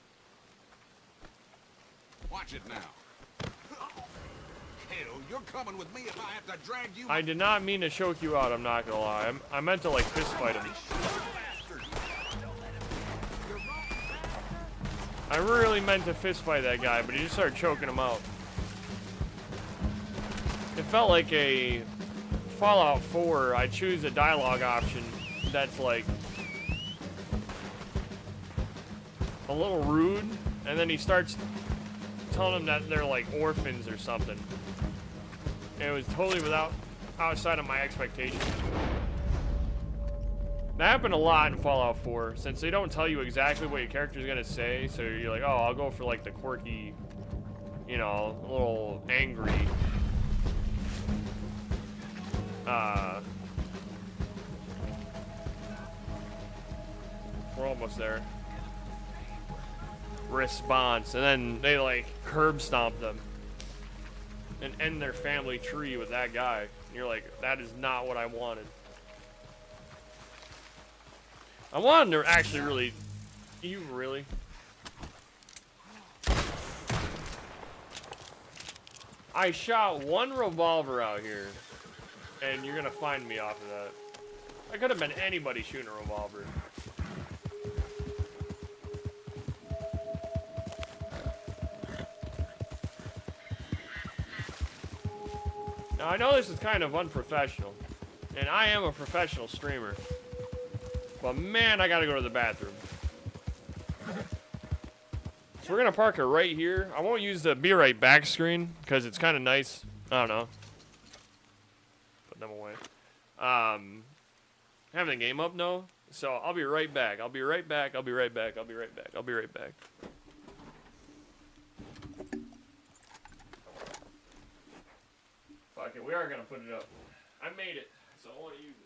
Speaker 6: Watch it now. Hell, you're coming with me if I have to drag you.
Speaker 1: I did not mean to choke you out, I'm not gonna lie. I meant to like fist fight him. I really meant to fist fight that guy, but he just started choking him out. It felt like a Fallout 4. I choose a dialogue option that's like a little rude, and then he starts telling them that they're like orphans or something. And it was totally outside of my expectations. That happened a lot in Fallout 4, since they don't tell you exactly what your character's gonna say, so you're like, oh, I'll go for like the quirky, you know, a little angry, we're almost there. Response, and then they like curb stomp them and end their family tree with that guy. And you're like, that is not what I wanted. I wanted to actually really... You really? I shot one revolver out here, and you're gonna find me off of that. I could have been anybody shooting a revolver. Now, I know this is kind of unprofessional, and I am a professional streamer. But man, I gotta go to the bathroom. So we're gonna park it right here. I won't use the be right back screen because it's kind of nice. I don't know. Put them away. Having the game up, no. So I'll be right back. I'll be right back. I'll be right back. I'll be right back. I'll be right back. Fuck it, we are gonna put it up. I made it, so I want to use it.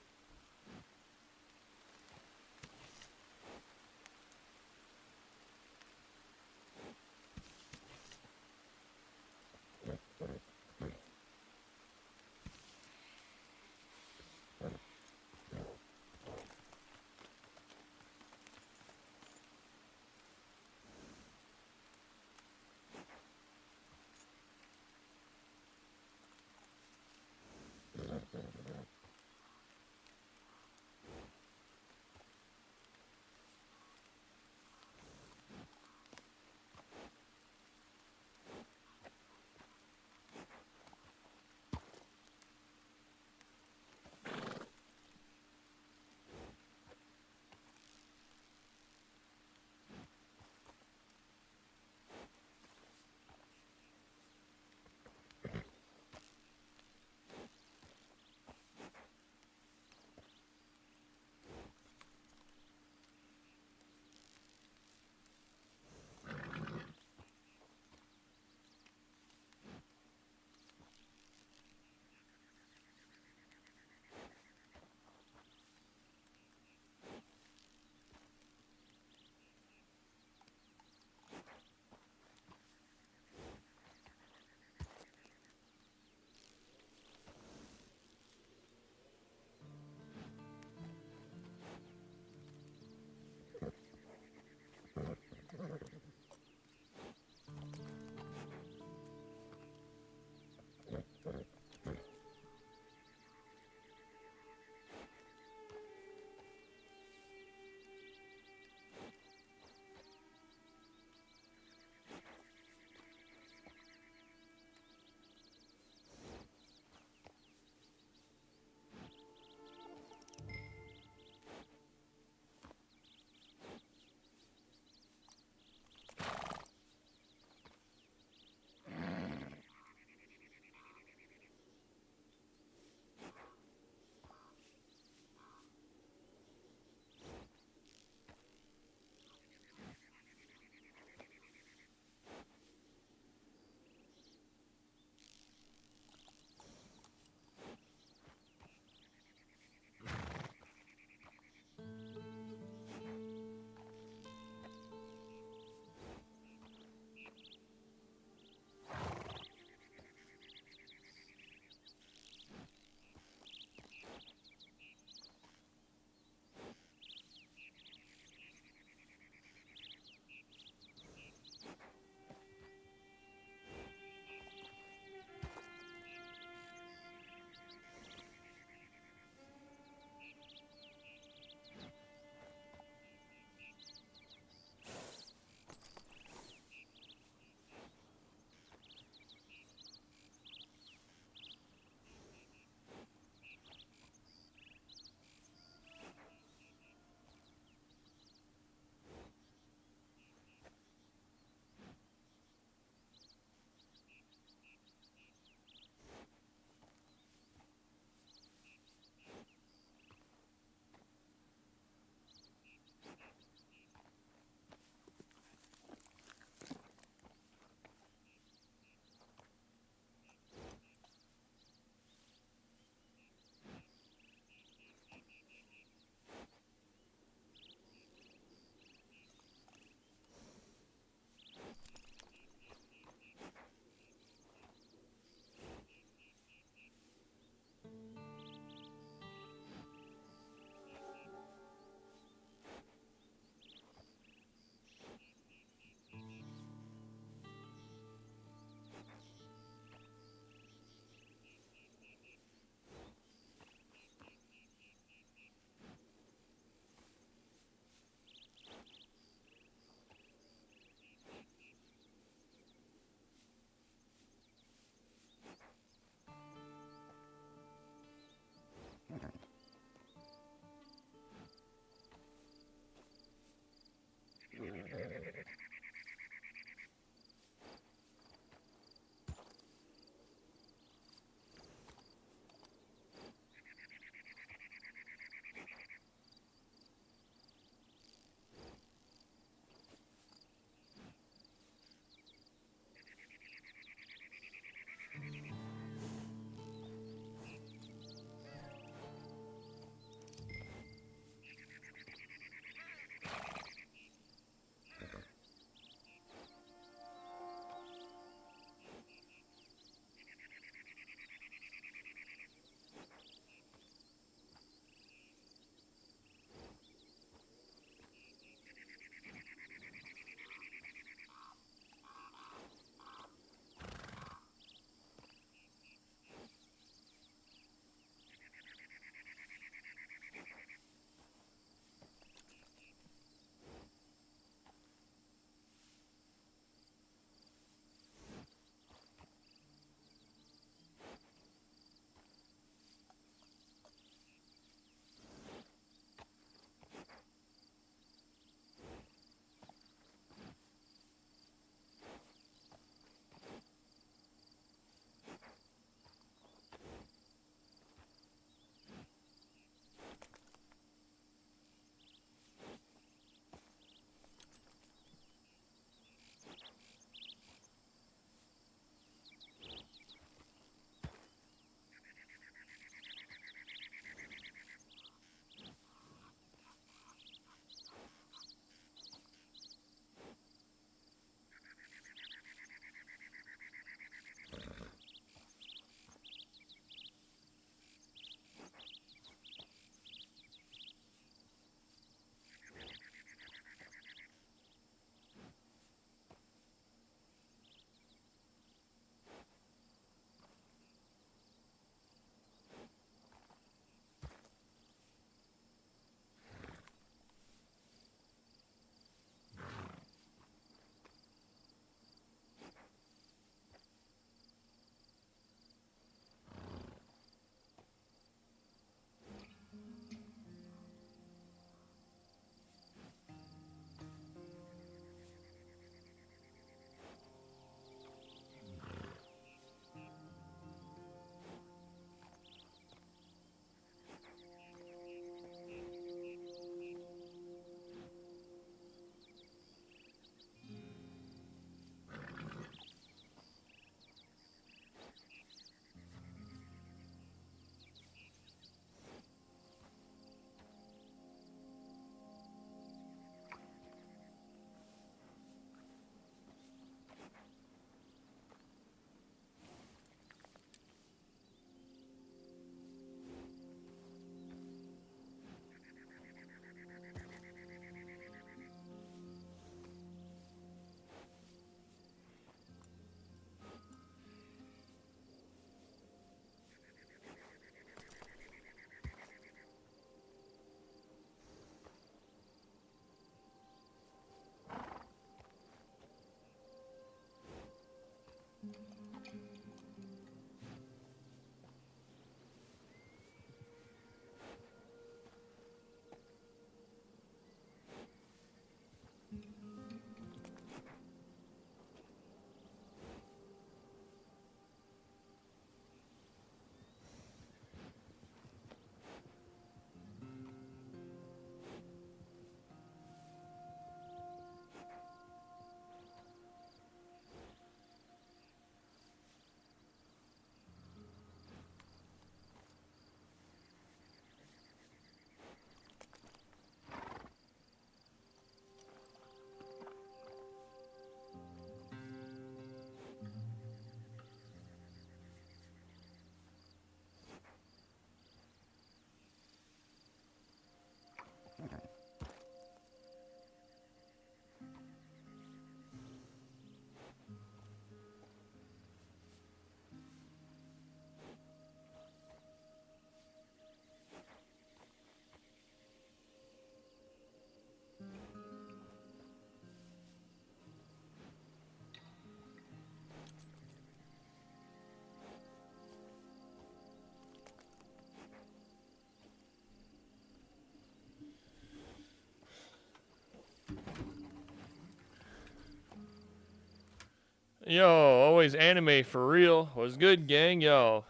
Speaker 1: Yo, always anime for real. Was good, gang? Yo,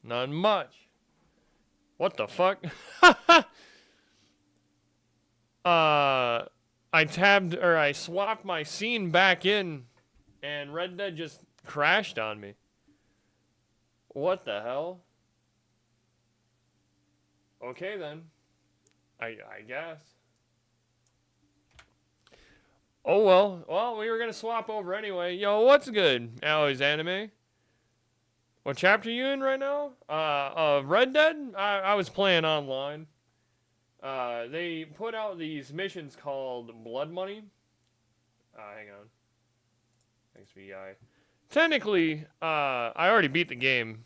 Speaker 1: not much. What the fuck? I swapped my scene back in, and Red Dead just crashed on me. What the hell? Okay then. I guess. Oh well. Well, we were gonna swap over anyway. Yo, what's good, Always Anime? What chapter you in right now? Red Dead? I was playing online. They put out these missions called Blood Money. Hang on. Thanks, VI. Technically, I already beat the game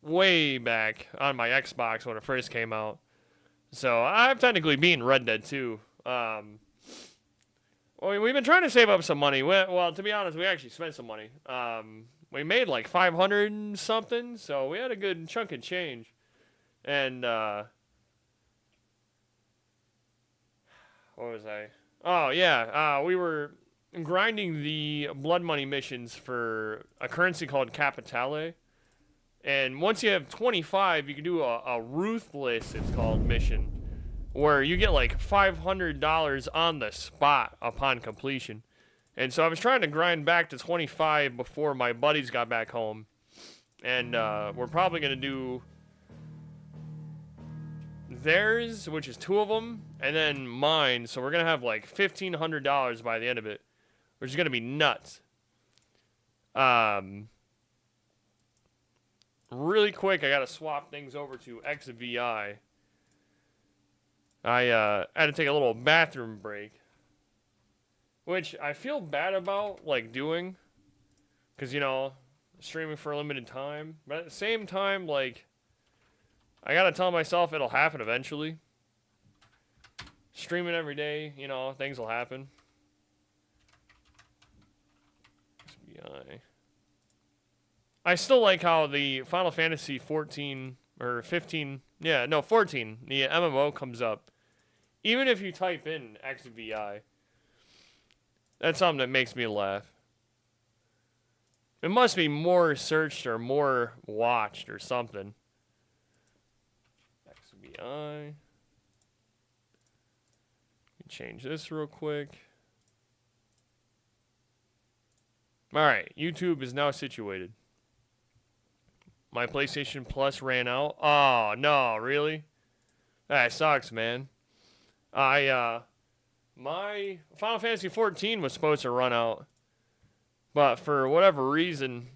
Speaker 1: way back on my Xbox when it first came out. So, I've technically beaten Red Dead 2. We've been trying to save up some money. Well, to be honest, we actually spent some money. We made like 500 and something, so we had a good chunk of change. And, what was I? Oh, yeah, we were grinding the Blood Money missions for a currency called Capitale. And once you have 25, you can do a Ruthless, it's called, mission, where you get like $500 on the spot upon completion. And so I was trying to grind back to 25 before my buddies got back home. And we're probably going to do theirs, which is 2 of them, and then mine. So we're going to have like $1,500 by the end of it, which is going to be nuts. Really quick, I got to swap things over to XVI. I had to take a little bathroom break, which I feel bad about, like, doing, because, you know, streaming for a limited time, but at the same time, like, I gotta tell myself it'll happen eventually. Streaming every day, you know, things will happen. XVI. I still like how the Final Fantasy 14, or 15, yeah, no, 14, the MMO comes up. Even if you type in XVI. That's something that makes me laugh. It must be more searched or more watched or something. XVI. Change this real quick. Alright, YouTube is now situated. My PlayStation Plus ran out. Oh, no, really? That sucks, man. My Final Fantasy 14 was supposed to run out, but for whatever reason,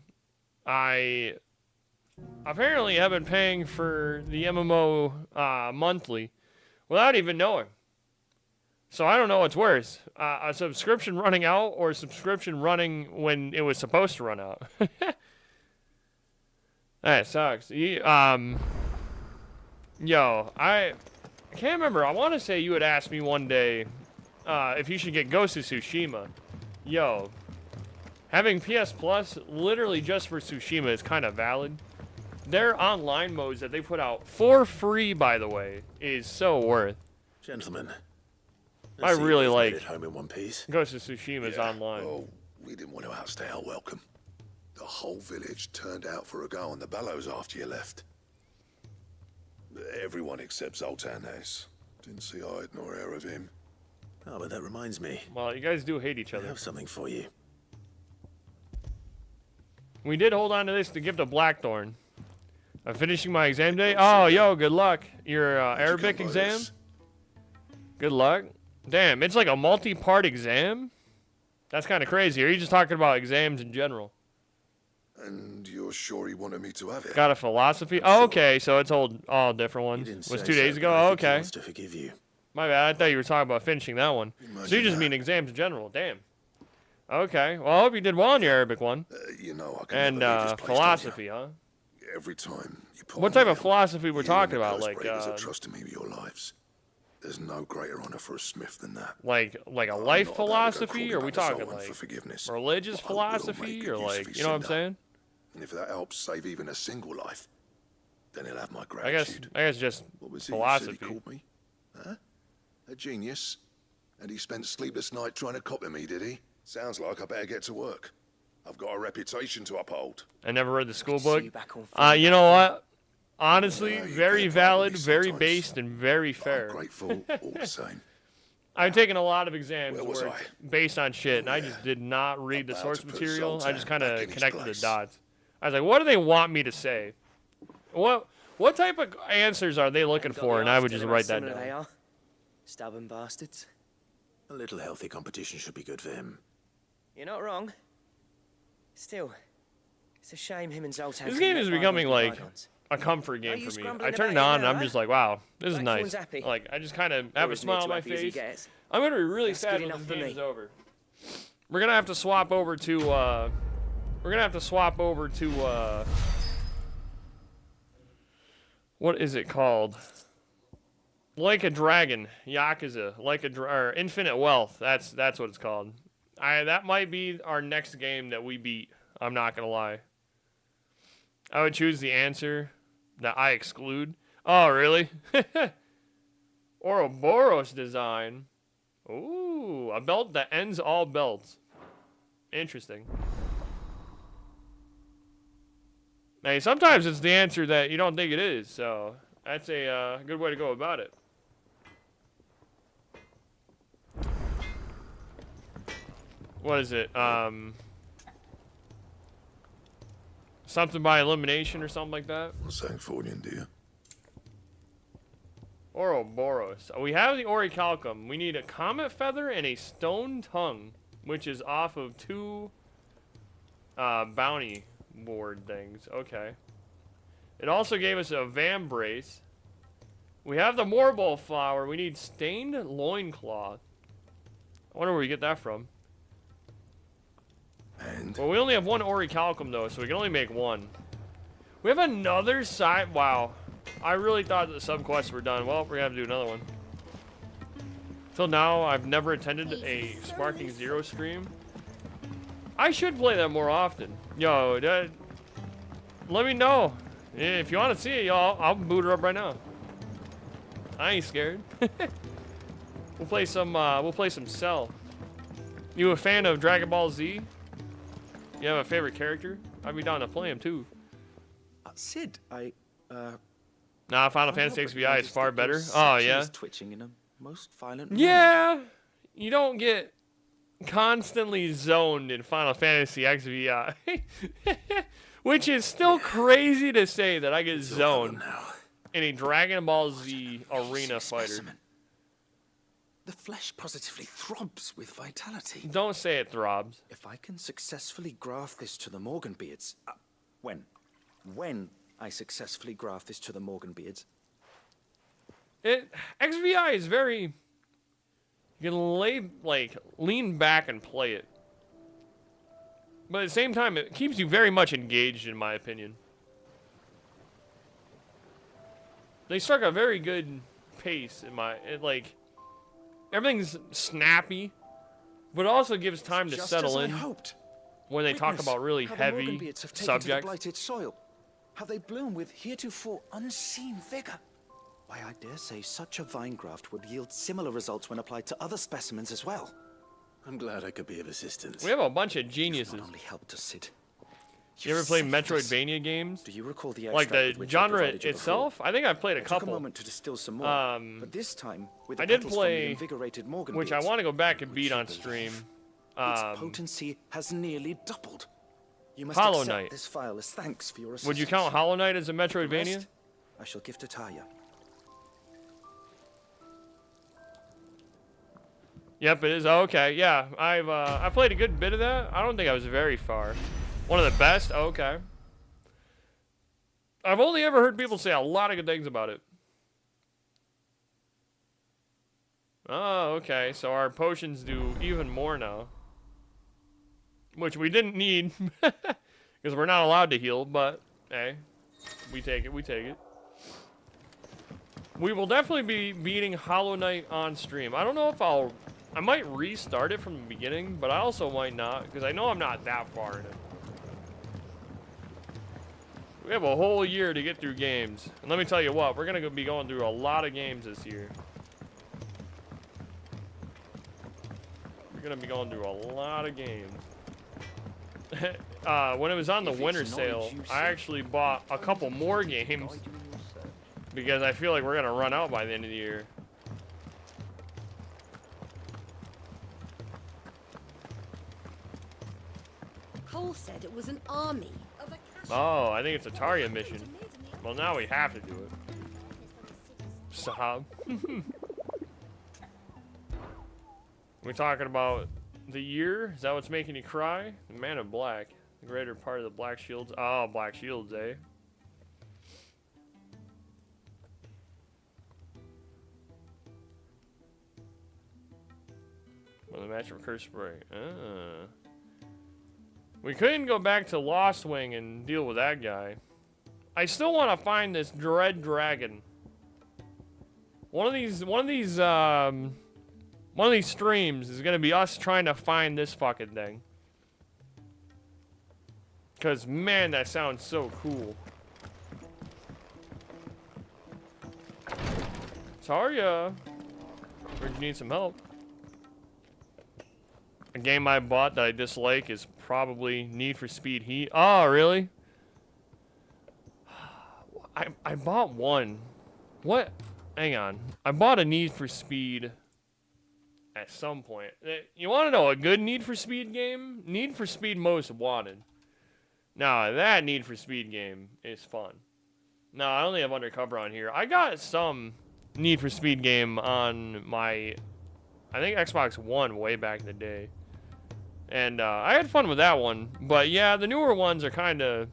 Speaker 1: I apparently have been paying for the MMO monthly without even knowing. So I don't know what's worse, a subscription running out or a subscription running when it was supposed to run out. That sucks. Yo, I can't remember. I want to say you had asked me one day if you should get Ghost of Tsushima. Yo, having PS Plus literally just for Tsushima is kind of valid. Their online modes that they put out for free, by the way, is so worth.
Speaker 7: Gentlemen,
Speaker 1: I really like
Speaker 7: it home in one piece.
Speaker 1: Ghost of Tsushima's online.
Speaker 7: Oh, we didn't want to outstay our welcome. The whole village turned out for a go on the bellows after you left. Everyone except Zoltan has. Didn't see hide nor hair of him. Oh, but that reminds me.
Speaker 1: Well, you guys do hate each
Speaker 7: I
Speaker 1: other.
Speaker 7: have something for you.
Speaker 1: We did hold on to this to give to Blackthorn. I'm finishing my exam day. Oh, yo, good luck. Your Arabic exam? Good luck. Damn, it's like a multi-part exam? That's kind of crazy. Or are you just talking about exams in general?
Speaker 7: And you're sure he wanted me to have it?
Speaker 1: Got a philosophy? Oh, okay, so it's all different ones. Was 2 days ago? Oh, okay.
Speaker 7: To forgive you.
Speaker 1: My bad. I thought you were talking about finishing that one. So you just mean exams in general. Damn. Okay. Well, I hope you did well on your Arabic one.
Speaker 7: You know, I can
Speaker 1: And
Speaker 7: never leave this place,
Speaker 1: philosophy, huh?
Speaker 7: don't you? Every time you put
Speaker 1: What
Speaker 7: me
Speaker 1: type of
Speaker 7: on,
Speaker 1: philosophy we're
Speaker 7: you
Speaker 1: talking
Speaker 7: and the
Speaker 1: about?
Speaker 7: close
Speaker 1: Like,
Speaker 7: breakers are trusting me with your lives. There's no greater honor for a smith than that.
Speaker 1: like a
Speaker 7: I'm
Speaker 1: life
Speaker 7: not about to go
Speaker 1: philosophy,
Speaker 7: crawling
Speaker 1: or are we
Speaker 7: back to
Speaker 1: talking
Speaker 7: someone
Speaker 1: like
Speaker 7: for forgiveness,
Speaker 1: religious
Speaker 7: but I will make
Speaker 1: philosophy,
Speaker 7: good
Speaker 1: or
Speaker 7: use of
Speaker 1: like,
Speaker 7: his
Speaker 1: you know what I'm
Speaker 7: cinder.
Speaker 1: saying?
Speaker 7: And if that helps save even a single life, then he'll have my
Speaker 1: I guess
Speaker 7: gratitude.
Speaker 1: just
Speaker 7: What was it
Speaker 1: philosophy.
Speaker 7: you said he called me? Huh? A genius? And he spent sleepless night trying to copy me, did he? Sounds like I better get to work. I've got a reputation to uphold.
Speaker 1: I never read the school
Speaker 8: See
Speaker 1: book.
Speaker 8: you back on film.
Speaker 1: You know what? Honestly,
Speaker 7: Yeah, you
Speaker 1: very
Speaker 7: get
Speaker 1: valid,
Speaker 7: probably
Speaker 1: very
Speaker 7: sometimes,
Speaker 1: based, and very
Speaker 7: But
Speaker 1: fair.
Speaker 7: I'm grateful all the same.
Speaker 1: I've taken a lot of exams
Speaker 7: Where was
Speaker 1: where
Speaker 7: I?
Speaker 1: it's based on shit, and I
Speaker 7: Yeah.
Speaker 1: just did not read the
Speaker 7: About
Speaker 1: source
Speaker 7: to put
Speaker 1: material. I just
Speaker 7: Zoltan
Speaker 1: kind
Speaker 7: back
Speaker 1: of
Speaker 7: in his
Speaker 1: connected the
Speaker 7: place.
Speaker 1: dots. I was like, what do they want me to say? What type of answers are they looking
Speaker 8: Got
Speaker 1: for?
Speaker 8: the
Speaker 1: And I
Speaker 8: arse
Speaker 1: would just
Speaker 8: telling how
Speaker 1: write that
Speaker 8: similar They
Speaker 1: down.
Speaker 8: are. Stubborn bastards.
Speaker 9: A little healthy competition should be good for him.
Speaker 8: You're not wrong. Still, it's a shame him and Zoltan.
Speaker 1: This
Speaker 8: couldn't
Speaker 1: game
Speaker 8: let
Speaker 1: is
Speaker 8: bygones
Speaker 1: becoming
Speaker 8: be
Speaker 1: like
Speaker 8: bygones.
Speaker 1: a comfort game
Speaker 8: you
Speaker 1: for me.
Speaker 8: scrambling
Speaker 1: I turn it
Speaker 8: about
Speaker 1: on
Speaker 8: here
Speaker 1: and I'm
Speaker 8: now,
Speaker 1: just like, wow, this is
Speaker 8: Blackthorn's
Speaker 1: nice.
Speaker 8: happy.
Speaker 1: Like, I just kind of have
Speaker 8: Or
Speaker 1: a
Speaker 8: as
Speaker 1: smile
Speaker 8: near
Speaker 1: on
Speaker 8: to
Speaker 1: my
Speaker 8: happy as he
Speaker 1: face.
Speaker 8: gets.
Speaker 1: I'm gonna be really
Speaker 8: That's
Speaker 1: sad
Speaker 8: good
Speaker 1: when
Speaker 8: enough
Speaker 1: this
Speaker 8: for
Speaker 1: game
Speaker 8: me.
Speaker 1: is over. We're gonna have to swap over to what is it called? Like a Dragon, Yakuza, or Infinite Wealth. That's what it's called. That might be our next game that we beat. I'm not gonna lie. I would choose the answer that I exclude. Oh, really? Ouroboros design. Ooh, a belt that ends all belts. Interesting. Hey, sometimes it's the answer that you don't think it is, so that's a good way to go about it. What is it? Something by elimination or something like that?
Speaker 7: What's saying Fornian, do you?
Speaker 1: Ouroboros. We have the Orichalcum. We need a comet feather and a stone tongue, which is off of 2 bounty board things. Okay. It also gave us a vambrace. We have the Morbol flower. We need stained loincloth. I wonder where we get that from.
Speaker 7: And
Speaker 1: Well, we only have 1 Orichalcum though, so we can only make 1. We have another side. Wow. I really thought that the subquests were done. Well, we're gonna have to do another one. Till now, I've never attended a Sparking Zero stream. I should play that more often. Yo, let me know. If you want to see it, y'all, I'll boot her up right now. I ain't scared. We'll play some Cell. You a fan of Dragon Ball Z? You have a favorite character? I'd be down to play him too.
Speaker 9: Sid,
Speaker 1: Nah, Final Fantasy XVI is far better. Oh, yeah?
Speaker 9: Twitching in a most violent
Speaker 1: Yeah, you don't get constantly zoned in Final Fantasy XVI. Which is still crazy to say that I get zoned in a Dragon Ball Z arena fighter.
Speaker 9: Specimen. The flesh positively throbs with vitality.
Speaker 1: Don't say it throbs.
Speaker 9: If I can successfully graft this to the Morganbeards, when I successfully graft this to the Morganbeards,
Speaker 1: XVI is very. You can lean back and play it. But at the same time, it keeps you very much engaged, in my opinion. They struck a very good pace everything's snappy, but it also gives time to
Speaker 9: just
Speaker 1: settle
Speaker 9: as
Speaker 1: in
Speaker 9: I hoped.
Speaker 1: when they talk
Speaker 9: Witness
Speaker 1: about really
Speaker 9: how the
Speaker 1: heavy
Speaker 9: Morganbeards have taken to the
Speaker 1: subjects.
Speaker 9: blighted soil, how they bloom with heretofore unseen vigor. Why, I dare say such a vine graft would yield similar results when applied to other specimens as well.
Speaker 10: I'm glad I could be of assistance.
Speaker 1: We have a bunch of geniuses.
Speaker 9: Not only helped us, Sid.
Speaker 1: You ever played
Speaker 9: saved us.
Speaker 1: Metroidvania games?
Speaker 9: Do you recall the
Speaker 1: Like
Speaker 9: extract
Speaker 1: the
Speaker 9: with which I
Speaker 1: genre
Speaker 9: provided you
Speaker 1: itself?
Speaker 9: before?
Speaker 1: I think I've played a
Speaker 9: It took a
Speaker 1: couple.
Speaker 9: moment to distill some more, but this time with
Speaker 1: I
Speaker 9: the
Speaker 1: did
Speaker 9: petals from the
Speaker 1: play,
Speaker 9: invigorated Morganbeards,
Speaker 1: which I want to go back and beat
Speaker 9: you
Speaker 1: on
Speaker 9: believe
Speaker 1: stream.
Speaker 9: its potency has nearly doubled. You must
Speaker 1: Hollow
Speaker 9: accept
Speaker 1: Knight.
Speaker 9: this file as thanks for your assistance.
Speaker 1: Would you count Hollow Knight as a
Speaker 9: The
Speaker 1: Metroidvania?
Speaker 9: rest, I shall give to Talia.
Speaker 1: Yep, it is. Oh, okay, yeah. I played a good bit of that. I don't think I was very far. One of the best? Oh, okay. I've only ever heard people say a lot of good things about it. Oh, okay. So our potions do even more now. Which we didn't need. Because we're not allowed to heal, but hey. We take it, we take it. We will definitely be beating Hollow Knight on stream. I don't know if I might restart it from the beginning, but I also might not, because I know I'm not that far in it. We have a whole year to get through games. And let me tell you what, we're going to be going through a lot of games this year. We're going to be going through a lot of games. when it was on the winter sale, I actually bought a couple more games because I feel like we're gonna run out by the end of the year.
Speaker 11: Cole said it was an army of a
Speaker 1: Oh, I think it's a Tarya mission. Well, now we have to do it. Stop. We're talking about the year? Is that what's making you cry? The Man of Black. The greater part of the Black Shields. Oh, Black Shields, eh? Well, the match for Curse Spray. We couldn't go back to Lost Wing and deal with that guy. I still want to find this Dread Dragon. One of these streams is gonna be us trying to find this fucking thing. Cause man, that sounds so cool. Tarya, where'd you need some help? A game I bought that I dislike is probably Need for Speed Heat. Oh, really? I bought one. What? Hang on. I bought a Need for Speed at some point. You want to know a good Need for Speed game? Need for Speed Most Wanted. Now, that Need for Speed game is fun. No, I only have Undercover on here. I got some Need for Speed game on my, I think, Xbox One way back in the day. And I had fun with that one. But yeah, the newer ones are kind of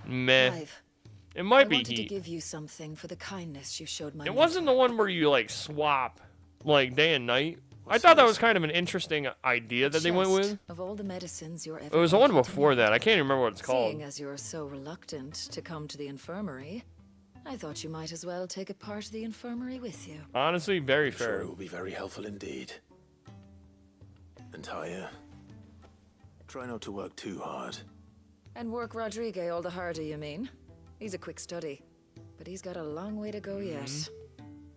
Speaker 1: meh.
Speaker 12: Clive,
Speaker 1: It might
Speaker 12: I
Speaker 1: be
Speaker 12: wanted
Speaker 1: Heat.
Speaker 12: to give you something for the kindness you showed my
Speaker 1: It wasn't the one where you like swap like day and night. I thought that was kind of an interesting idea that they went with.
Speaker 12: Of all the medicines you're ever
Speaker 1: It was the one
Speaker 12: likely to
Speaker 1: before
Speaker 12: need.
Speaker 1: that. I can't even remember what it's called.
Speaker 12: Seeing as you're so reluctant to come to the infirmary, I thought you might as well take a part of the infirmary with you.
Speaker 1: Honestly, very
Speaker 10: I'm sure
Speaker 1: fair.
Speaker 10: it will be very helpful indeed. And Taya, try not to work too hard.
Speaker 12: And work Rodrigue all the harder, you mean? He's a quick study, but he's got a long way to go yet.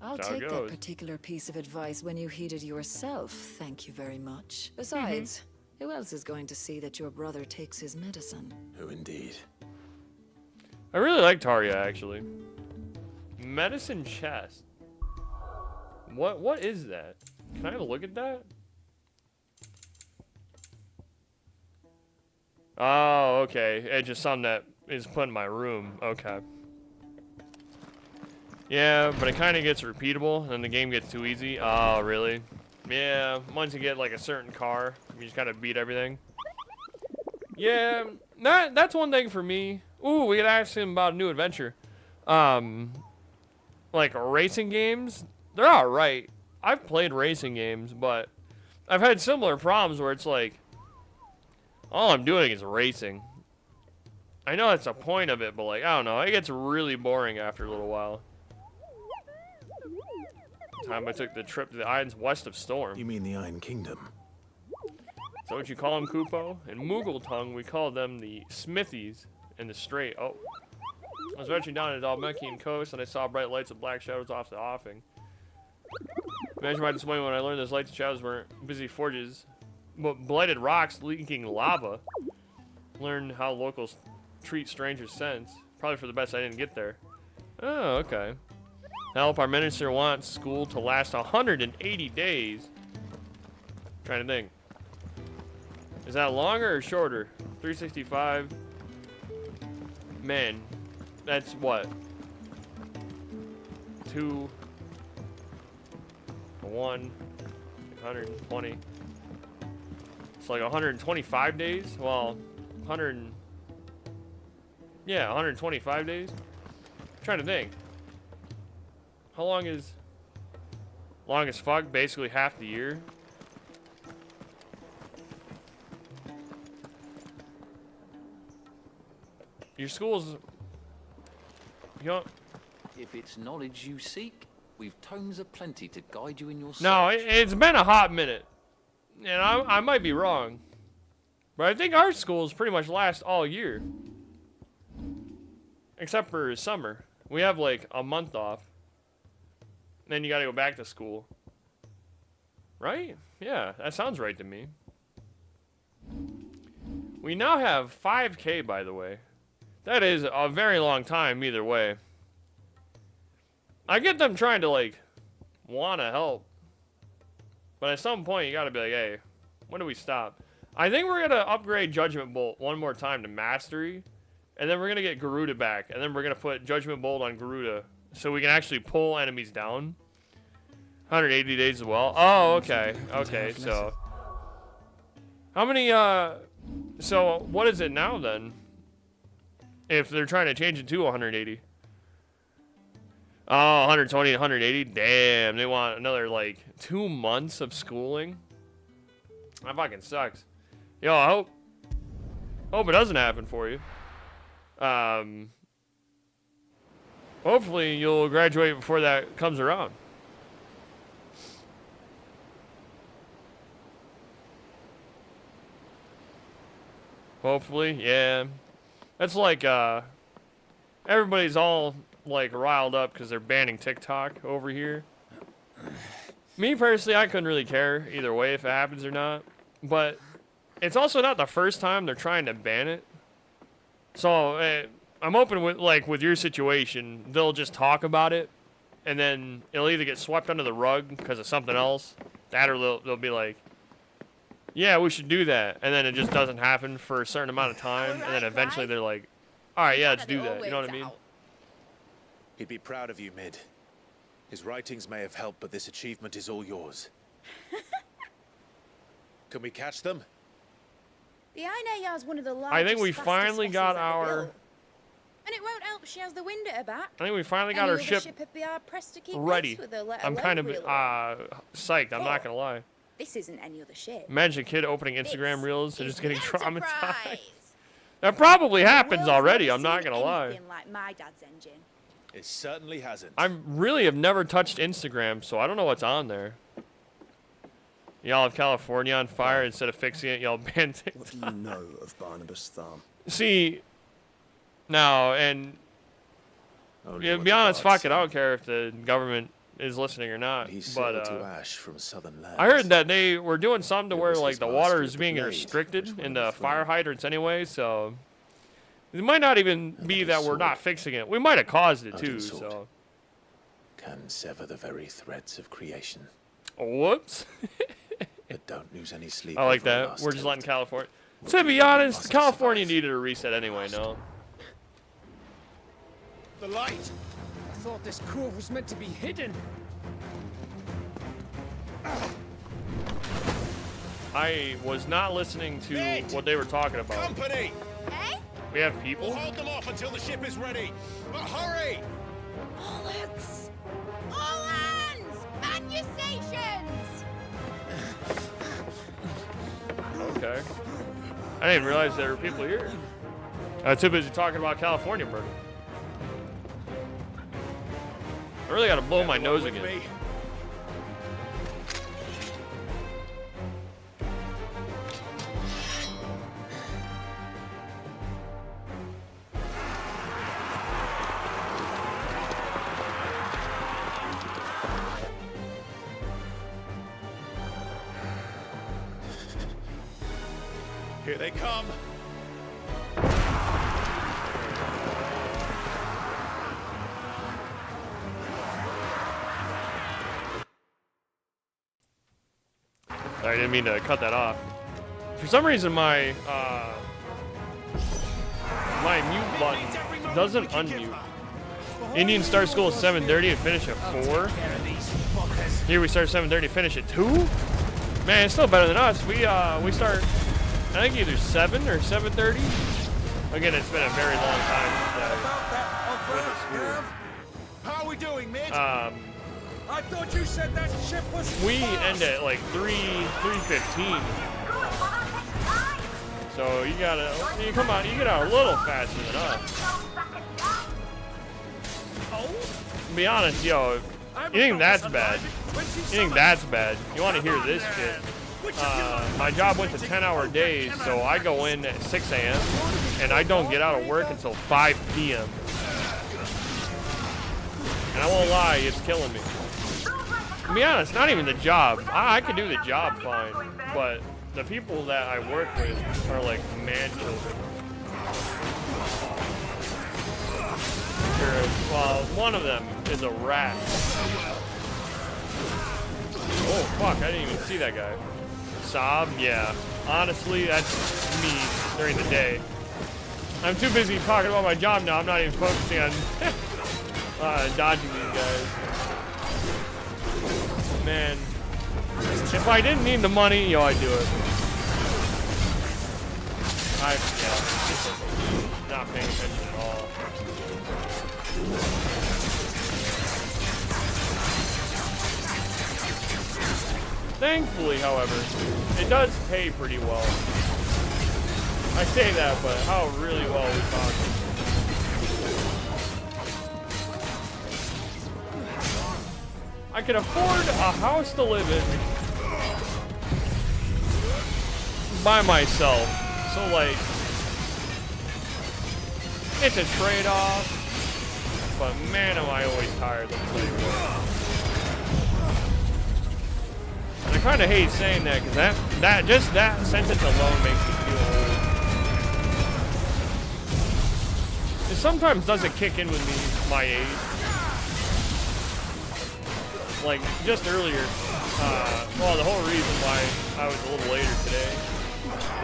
Speaker 12: I'll
Speaker 1: That's how it
Speaker 12: take that
Speaker 1: goes.
Speaker 12: particular piece of advice when you heed it yourself, thank you very much. Besides, who else is going to see that your brother takes his medicine?
Speaker 10: Who indeed?
Speaker 1: I really like Tarya actually. Medicine chest. What is that? Can I have a look at that? Oh, okay. It's just something that is put in my room. Okay. Yeah, but it kind of gets repeatable, and the game gets too easy. Oh, really? Yeah, once you get like a certain car, you just gotta beat everything. Yeah, that's one thing for me. Ooh, we could ask him about a new adventure. Like racing games, they're alright. I've played racing games, but I've had similar problems where it's like, all I'm doing is racing. I know that's the point of it, but like, I don't know, it gets really boring after a little while. The time I took the trip to the islands west of Storm.
Speaker 10: You mean the Iron Kingdom?
Speaker 1: Is that what you call them, Kupo? In Moogle tongue, we call them the Smithies in the Strait. Oh. I was venturing down the Dalmatian coast, and I saw bright lights and black shadows off the offing. Imagine my disappointment when I learned those lights and shadows weren't busy forges, but blighted rocks leaking lava. Learn how locals treat strangers' scents. Probably for the best I didn't get there. Oh, okay. Help, our minister wants school to last 180 days. Trying to think. Is that longer or shorter? 365. Man, that's what? 2, 1, 120. It's like 125 days. Well, 125 days. I'm trying to think. How long is? Long as fuck. Basically half the year. Your school's, you know.
Speaker 13: If it's knowledge you seek, we've tomes aplenty to guide you in your search.
Speaker 1: No, it's been a hot minute, and I might be wrong, but I think our schools pretty much last all year, except for summer. We have like a month off, then you got to go back to school. Right? Yeah, that sounds right to me. We now have 5K, by the way. That is a very long time either way. I get them trying to, like, want to help. But at some point, you got to be like, hey, when do we stop? I think we're going to upgrade Judgment Bolt one more time to Mastery. And then we're going to get Garuda back. And then we're going to put Judgment Bolt on Garuda. So we can actually pull enemies down. 180 days as well. Oh, okay. Okay, so. How many, so what is it now then? If they're trying to change it to 180. Oh, 120 to 180? Damn, they want another, like, 2 months of schooling? That fucking sucks. Yo, I hope it doesn't happen for you. Hopefully you'll graduate before that comes around. Hopefully, yeah. That's like, everybody's all, like, riled up because they're banning TikTok over here. Me, personally, I couldn't really care either way if it happens or not. But it's also not the first time they're trying to ban it. So, I'm hoping with your situation, they'll just talk about it. And then it'll either get swept under the rug because of something else. That or they'll be like, yeah, we should do that. And then it just doesn't happen for a certain amount of time. And then eventually they're like, all right, yeah, let's do that. You know what I mean?
Speaker 9: He'd be proud of you, Mid. His writings may have helped, but this achievement is all yours. Can we catch them?
Speaker 14: The Aina is one of the largest.
Speaker 1: I think we finally got our.
Speaker 14: And it won't help she has the wind at her back.
Speaker 1: I think we finally got our ship ready. I'm kind of psyched. I'm not gonna lie.
Speaker 14: This isn't any other ship.
Speaker 1: Imagine a kid opening Instagram reels and just getting traumatized. That probably happens already. I'm not gonna lie.
Speaker 14: Like my dad's engine.
Speaker 9: It certainly hasn't.
Speaker 1: I really have never touched Instagram, so I don't know what's on there. Y'all have California on fire instead of fixing it. Y'all ban TikTok.
Speaker 10: What do you know of Barnabas Thumb?
Speaker 1: See, now and to be honest, fuck it. I don't care if the government is listening or not. But
Speaker 10: to ash from southern lands.
Speaker 1: I heard that they were doing something to where like the water is being restricted in the fire hydrants anyway, so it might not even be that we're not fixing it. We might have caused it too, so.
Speaker 10: Can sever the very threads of creation.
Speaker 1: Whoops.
Speaker 10: But don't lose any sleep.
Speaker 1: I like that. We're just letting California. To be honest, California needed a reset anyway, no?
Speaker 6: The light!
Speaker 4: I thought this cove was meant to be hidden.
Speaker 1: I was not listening to what they were talking about.
Speaker 6: Company!
Speaker 14: Hey?
Speaker 1: We have people?
Speaker 6: We'll hold them off until the ship is ready. But hurry!
Speaker 14: Bollocks! All hands! Man your stations!
Speaker 1: Okay. I didn't realize there were people here. I was too busy talking about California murder. I really gotta blow my nose again.
Speaker 6: Here they come.
Speaker 1: Sorry, I didn't mean to cut that off. For some reason, my mute button doesn't unmute. Indians start school at 7:30 and finish at 4. Here we start 7:30, finish at 2. Man, it's still better than us. We start, I think either 7 or 7:30. Again, it's been a very long time since
Speaker 6: How are we doing, Midge?
Speaker 4: I thought you said that ship was.
Speaker 1: We end at like 3:15. So you come out, you get out a little faster than us. To be honest, yo, you think that's bad? You think that's bad? You want to hear this shit? My job went to 10-hour days, so I go in at 6 a.m. and I don't get out of work until 5 p.m. And I won't lie, it's killing me. To be honest, not even the job. I could do the job fine, but the people that I work with are like man children. Well, one of them is a rat. Oh fuck, I didn't even see that guy. Sob, yeah. Honestly, that's me during the day. I'm too busy talking about my job now. I'm not even focusing on dodging these guys. Man, if I didn't need the money, yo, I'd do it. Yeah, not paying attention at all. Thankfully, however, it does pay pretty well. I say that, but how really well we talking? I can afford a house to live in by myself. So, like, it's a trade-off. But man, am I always tired, let me tell you what. And I kind of hate saying that, because just that sentence alone makes me feel old. It sometimes doesn't kick in with me, my age. Like, just earlier, well, the whole reason why I was a little later today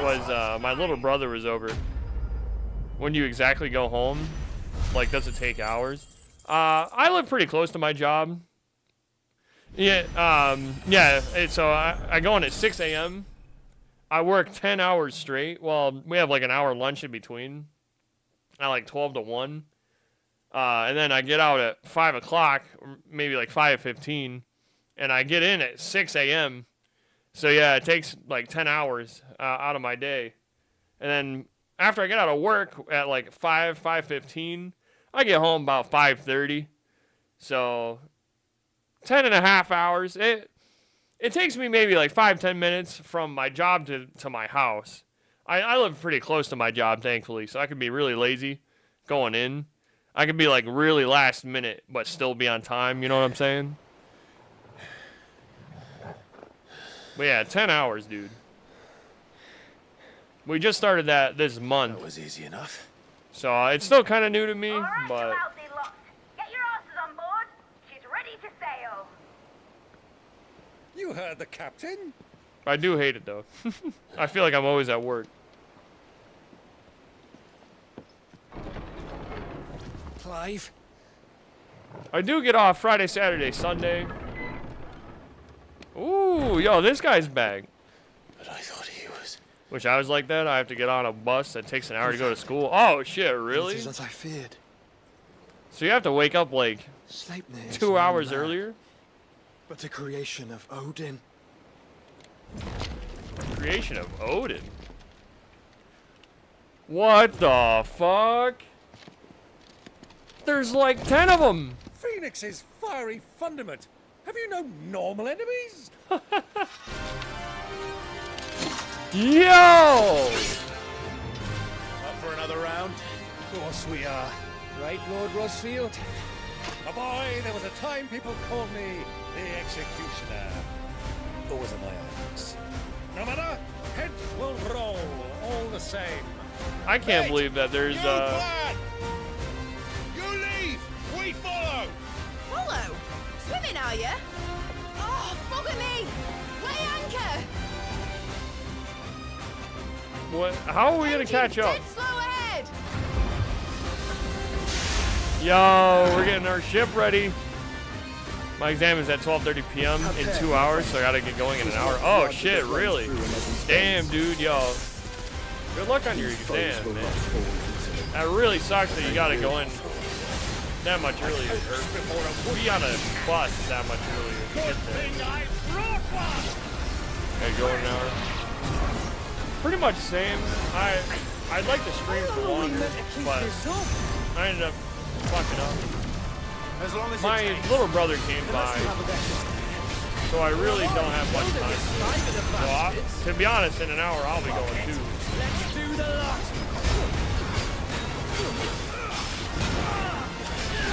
Speaker 1: was my little brother was over. When do you exactly go home? Like, does it take hours? I live pretty close to my job. Yeah, so I go in at 6 a.m. I work 10 hours straight. Well, we have like an hour lunch in between. At like 12 to 1. And then I get out at 5 o'clock, maybe like 5:15. And I get in at 6 a.m. So yeah, it takes like 10 hours out of my day. And then after I get out of work at like 5:15, I get home about 5:30. So 10.5 hours. It takes me maybe like 5-10 minutes from my job to my house. I live pretty close to my job, thankfully, so I can be really lazy going in. I can be like really last minute, but still be on time. You know what I'm saying? But yeah, 10 hours, dude. We just started that this month.
Speaker 10: That was easy enough.
Speaker 1: So it's still kind of new to me, but...
Speaker 14: Get your asses on board. She's ready to sail.
Speaker 4: You heard the captain.
Speaker 1: I do hate it, though. I feel like I'm always at work.
Speaker 4: Clive?
Speaker 1: I do get off Friday, Saturday, Sunday. Ooh, yo, this guy's back.
Speaker 10: But I thought he was...
Speaker 1: Wish I was like that. I have to get on a bus that takes an hour to go to school. Oh, shit, really?
Speaker 9: It is as I feared.
Speaker 1: So you have to wake up, like,
Speaker 9: Sleipnir is
Speaker 1: 2
Speaker 9: no
Speaker 1: hours
Speaker 9: man,
Speaker 1: earlier?
Speaker 9: But a creation of Odin.
Speaker 1: Creation of Odin? What the fuck? There's like 10 of them.
Speaker 4: Phoenix's fiery fundament. Have you no normal enemies?
Speaker 1: Yo!
Speaker 4: Up for another round? Of course we are. Right, Lord Rosfield? A boy, there was a time people called me the Executioner. Those are my eyes. No matter, heads will roll all the same.
Speaker 1: I can't believe that there's
Speaker 3: You leave! We follow!
Speaker 14: Follow? Swimming, are you? Oh, bugger me! Weigh anchor!
Speaker 1: What? How are we gonna catch up?
Speaker 14: Dead slow ahead!
Speaker 1: Yo, we're getting our ship ready. My exam is at 12:30 p.m. in 2 hours, so I gotta get going in an hour. Oh shit, really? Damn, dude, yo. Good luck on your exam, man. That really sucks that you gotta go in that much earlier, or be on a bus that much earlier to get there. Okay, go in an hour. Pretty much same. I'd like to stream for longer, but I ended up fucking up. My little brother came by, so I really don't have much time. So to be honest, in an hour I'll be going too.
Speaker 4: Let's do the lot.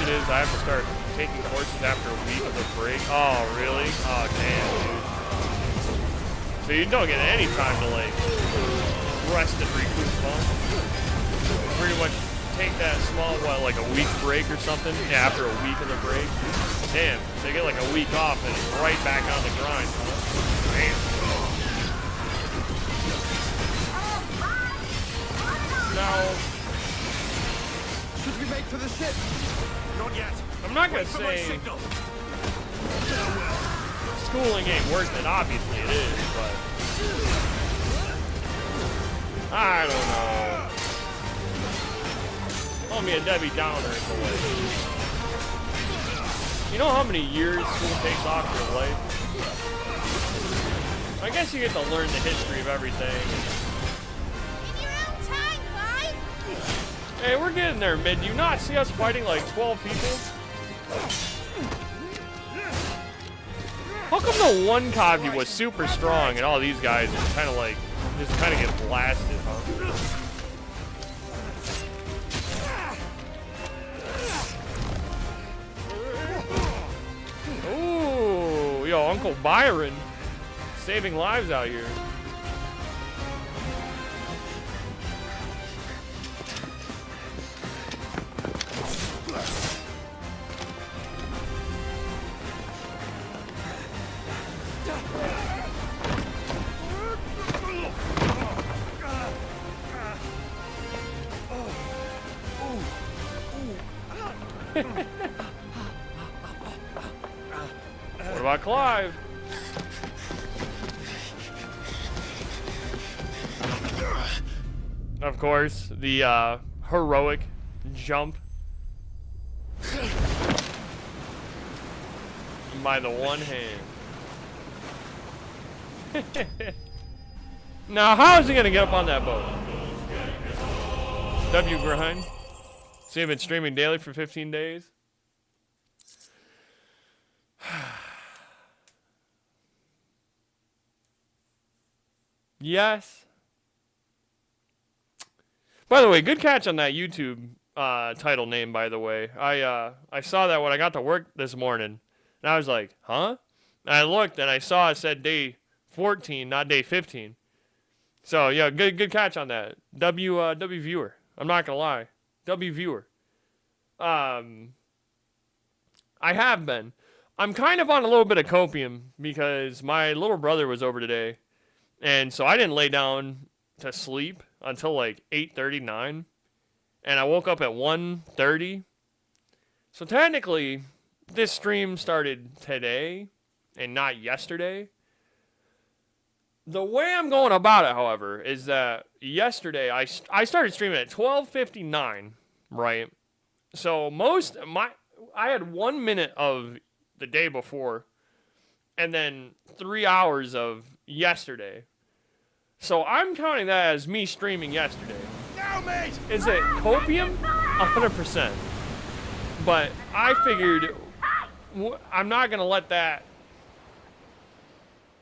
Speaker 1: It is. I have to start taking courses after a week of a break. Oh, really? Oh, damn, dude. So you don't get any time to like rest and recoup, huh? Pretty much take that small, what, like a week break or something? Yeah, after a week of the break. Damn, so you get like a week off and it's right back on the grind, huh? Damn. Now,
Speaker 3: should we make for the ship? Not yet.
Speaker 1: I'm not gonna say schooling ain't worth it. Obviously it is, but I don't know. Call me a Debbie Downer in the way. You know how many years school takes off your life? I guess you get to learn the history of everything.
Speaker 14: In your own time, Clyde.
Speaker 1: Hey, we're getting there, mid. Do you not see us fighting like 12 people? How come the one Kavi was super strong and all these guys are kind of like, just kind of get blasted, huh? Ooh, yo, Uncle Byron saving lives out here. What about Clive? Of course, the heroic jump by the one hand. Now, how is he gonna get up on that boat? W grind. So you've been streaming daily for 15 days? Yes. By the way, good catch on that YouTube title name, by the way. I saw that when I got to work this morning, and I was like, huh? And I looked, and I saw it said day 14, not day 15. So, yeah, good catch on that. W viewer. I'm not going to lie. W viewer. I have been. I'm kind of on a little bit of copium because my little brother was over today. And so I didn't lay down to sleep until like 8:39. And I woke up at 1:30. So technically, this stream started today and not yesterday. The way I'm going about it, however, is that yesterday I started streaming at 12:59, right? So I had 1 minute of the day before and then 3 hours of yesterday. So I'm counting that as me streaming yesterday.
Speaker 3: Now, mate!
Speaker 1: Is it copium? 100%. But I figured I'm not going to let that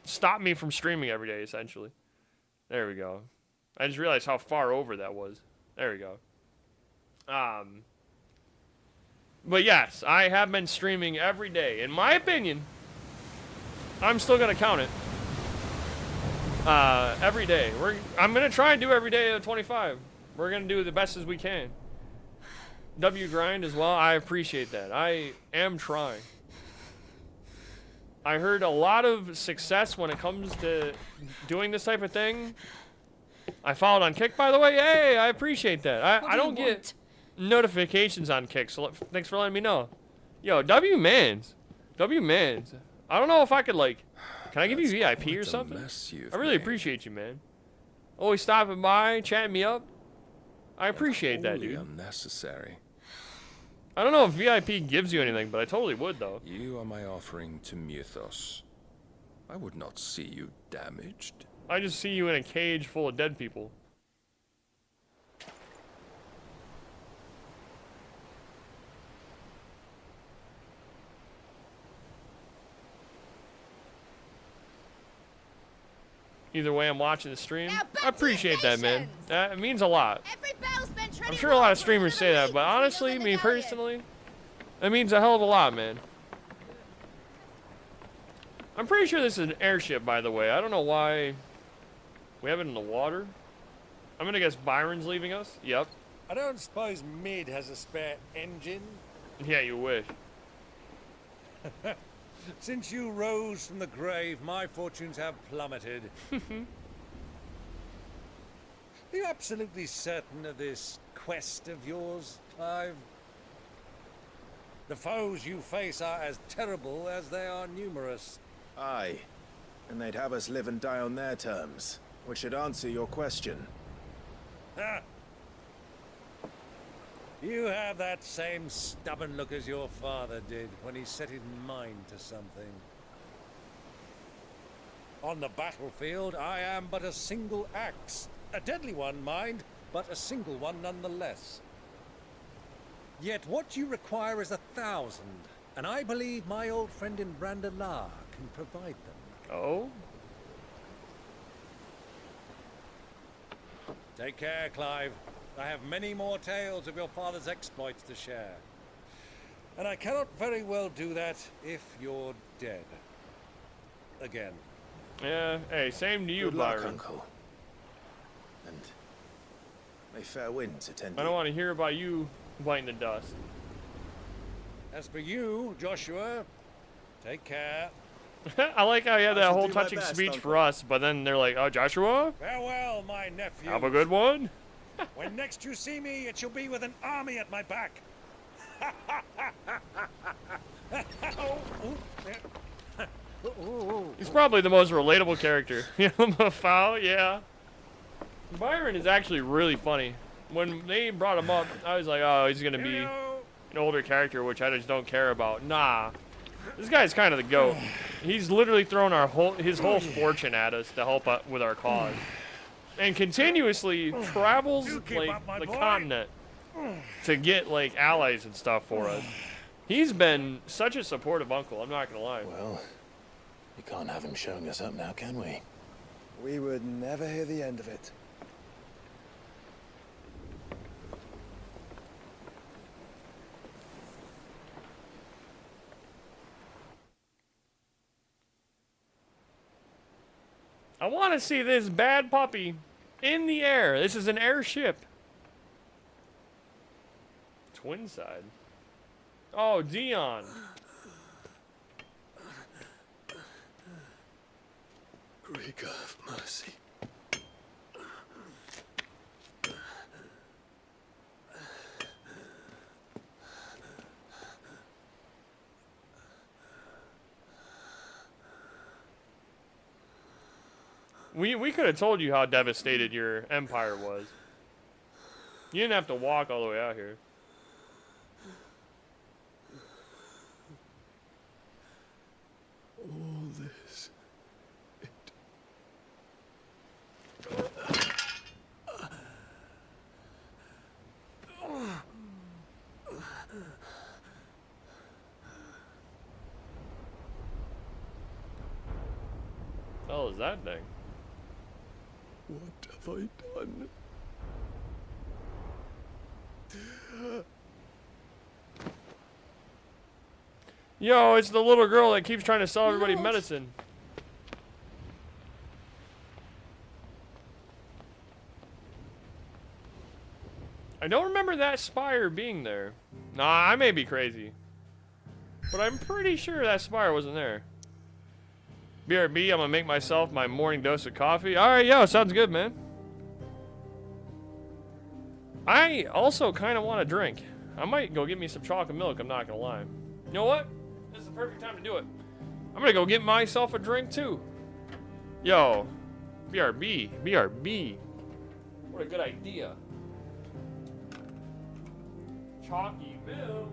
Speaker 1: stop me from streaming every day, essentially. There we go. I just realized how far over that was. There we go. But yes, I have been streaming every day. In my opinion, I'm still going to count it. Every day. I'm going to try and do every day at 25. We're going to do the best as we can. W grind as well. I appreciate that. I am trying. I heard a lot of success when it comes to doing this type of thing. I followed on Kick, by the way. Hey, I appreciate that. I don't get notifications on Kick, so thanks for letting me know. Yo, W Mans. W Mans. I don't know if I could, like, can I give you VIP or something? I really appreciate you, man. Always stopping by, chatting me up. I appreciate that, dude.
Speaker 15: Unnecessary.
Speaker 1: I don't know if VIP gives you anything, but I totally would, though.
Speaker 15: You are my offering to Mythos. I would not see you damaged.
Speaker 1: I just see you in a cage full of dead people. Either way, I'm watching the stream. I appreciate that, man. It means a lot. I'm sure a lot of streamers say that, but honestly, me personally, it means a hell of a lot, man. I'm pretty sure this is an airship, by the way. I don't know why we have it in the water. I'm gonna guess Byron's leaving us. Yep.
Speaker 4: I don't suppose Mid has a spare engine?
Speaker 1: Yeah, you wish.
Speaker 4: Since you rose from the grave, my fortunes have plummeted. Are you absolutely certain of this quest of yours, Clive? The foes you face are as terrible as they are numerous.
Speaker 9: Aye. And they'd have us live and die on their terms, which should answer your question.
Speaker 4: Ha! You have that same stubborn look as your father did when he set his mind to something. On the battlefield, I am but a single axe. A deadly one, mind, but a single one nonetheless. Yet what you require is 1,000, and I believe my old friend in Brandalar can provide them.
Speaker 1: Oh?
Speaker 4: Take care, Clive. I have many more tales of your father's exploits to share. And I cannot very well do that if you're dead. Again.
Speaker 1: Yeah, hey, same to you,
Speaker 9: Good luck,
Speaker 1: Byron.
Speaker 9: Uncle. And may fair winds attend
Speaker 1: I don't want to hear about you biting the dust.
Speaker 4: As for you, Joshua, take care.
Speaker 1: I like how he had
Speaker 9: I
Speaker 1: that
Speaker 9: shall
Speaker 1: whole
Speaker 9: do my
Speaker 1: touching
Speaker 9: best,
Speaker 1: speech
Speaker 9: Uncle.
Speaker 1: for us, but then they're like, oh, Joshua,
Speaker 4: Farewell, my nephew.
Speaker 1: have a good one.
Speaker 4: When next you see me, it shall be with an army at my back.
Speaker 1: He's probably the most relatable character. Foul, yeah. Byron is actually really funny. When they brought him up, I was like, oh, he's gonna be an older character, which I just don't care about. Nah, this guy's kind of the GOAT. He's literally thrown his whole fortune at us to help with our cause, and continuously travels like the continent to get like allies and stuff for us. He's been such a supportive uncle. I'm not gonna lie.
Speaker 10: Well, we can't have him showing us up now, can we?
Speaker 16: We would never hear the end of it.
Speaker 1: I want to see this bad puppy in the air. This is an airship. Twin side. Oh, Dion.
Speaker 7: Greek of mercy.
Speaker 1: We could have told you how devastated your empire was. You didn't have to walk all the way out here.
Speaker 7: All this.
Speaker 1: What the hell is that thing?
Speaker 7: What have I done?
Speaker 1: Yo, it's the little girl that keeps trying to sell everybody medicine. I don't remember that spire being there. Nah, I may be crazy. But I'm pretty sure that spire wasn't there. BRB, I'm gonna make myself my morning dose of coffee. Alright, yo, sounds good, man. I also kind of want a drink. I might go get me some chocolate milk, I'm not gonna lie. You know what? This is the perfect time to do it. I'm gonna go get myself a drink, too. Yo, BRB. What a good idea. Chalky milk.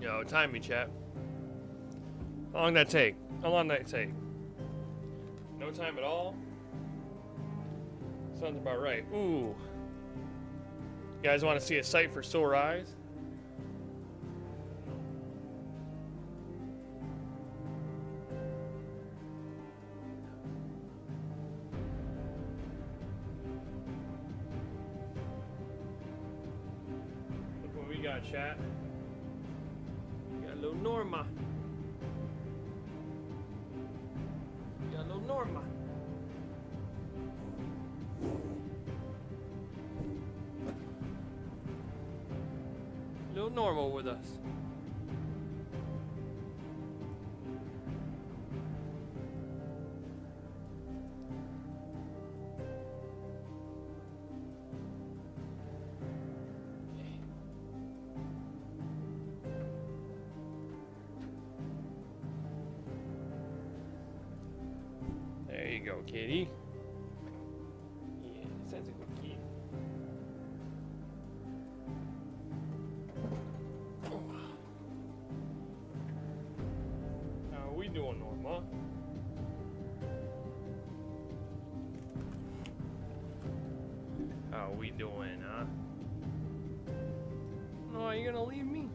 Speaker 1: No, time me, chat. How long that take? How long that take? No time at all? Sounds about right. Ooh. You guys want to see a sight for sore eyes? Look what we got, chat. We got a little Norma. We got a little Norma. Little Normal with us. There you go, kitty. Yeah, sounds like a kitty. How we doing, Norma? How we doing, huh? No, you gonna leave me?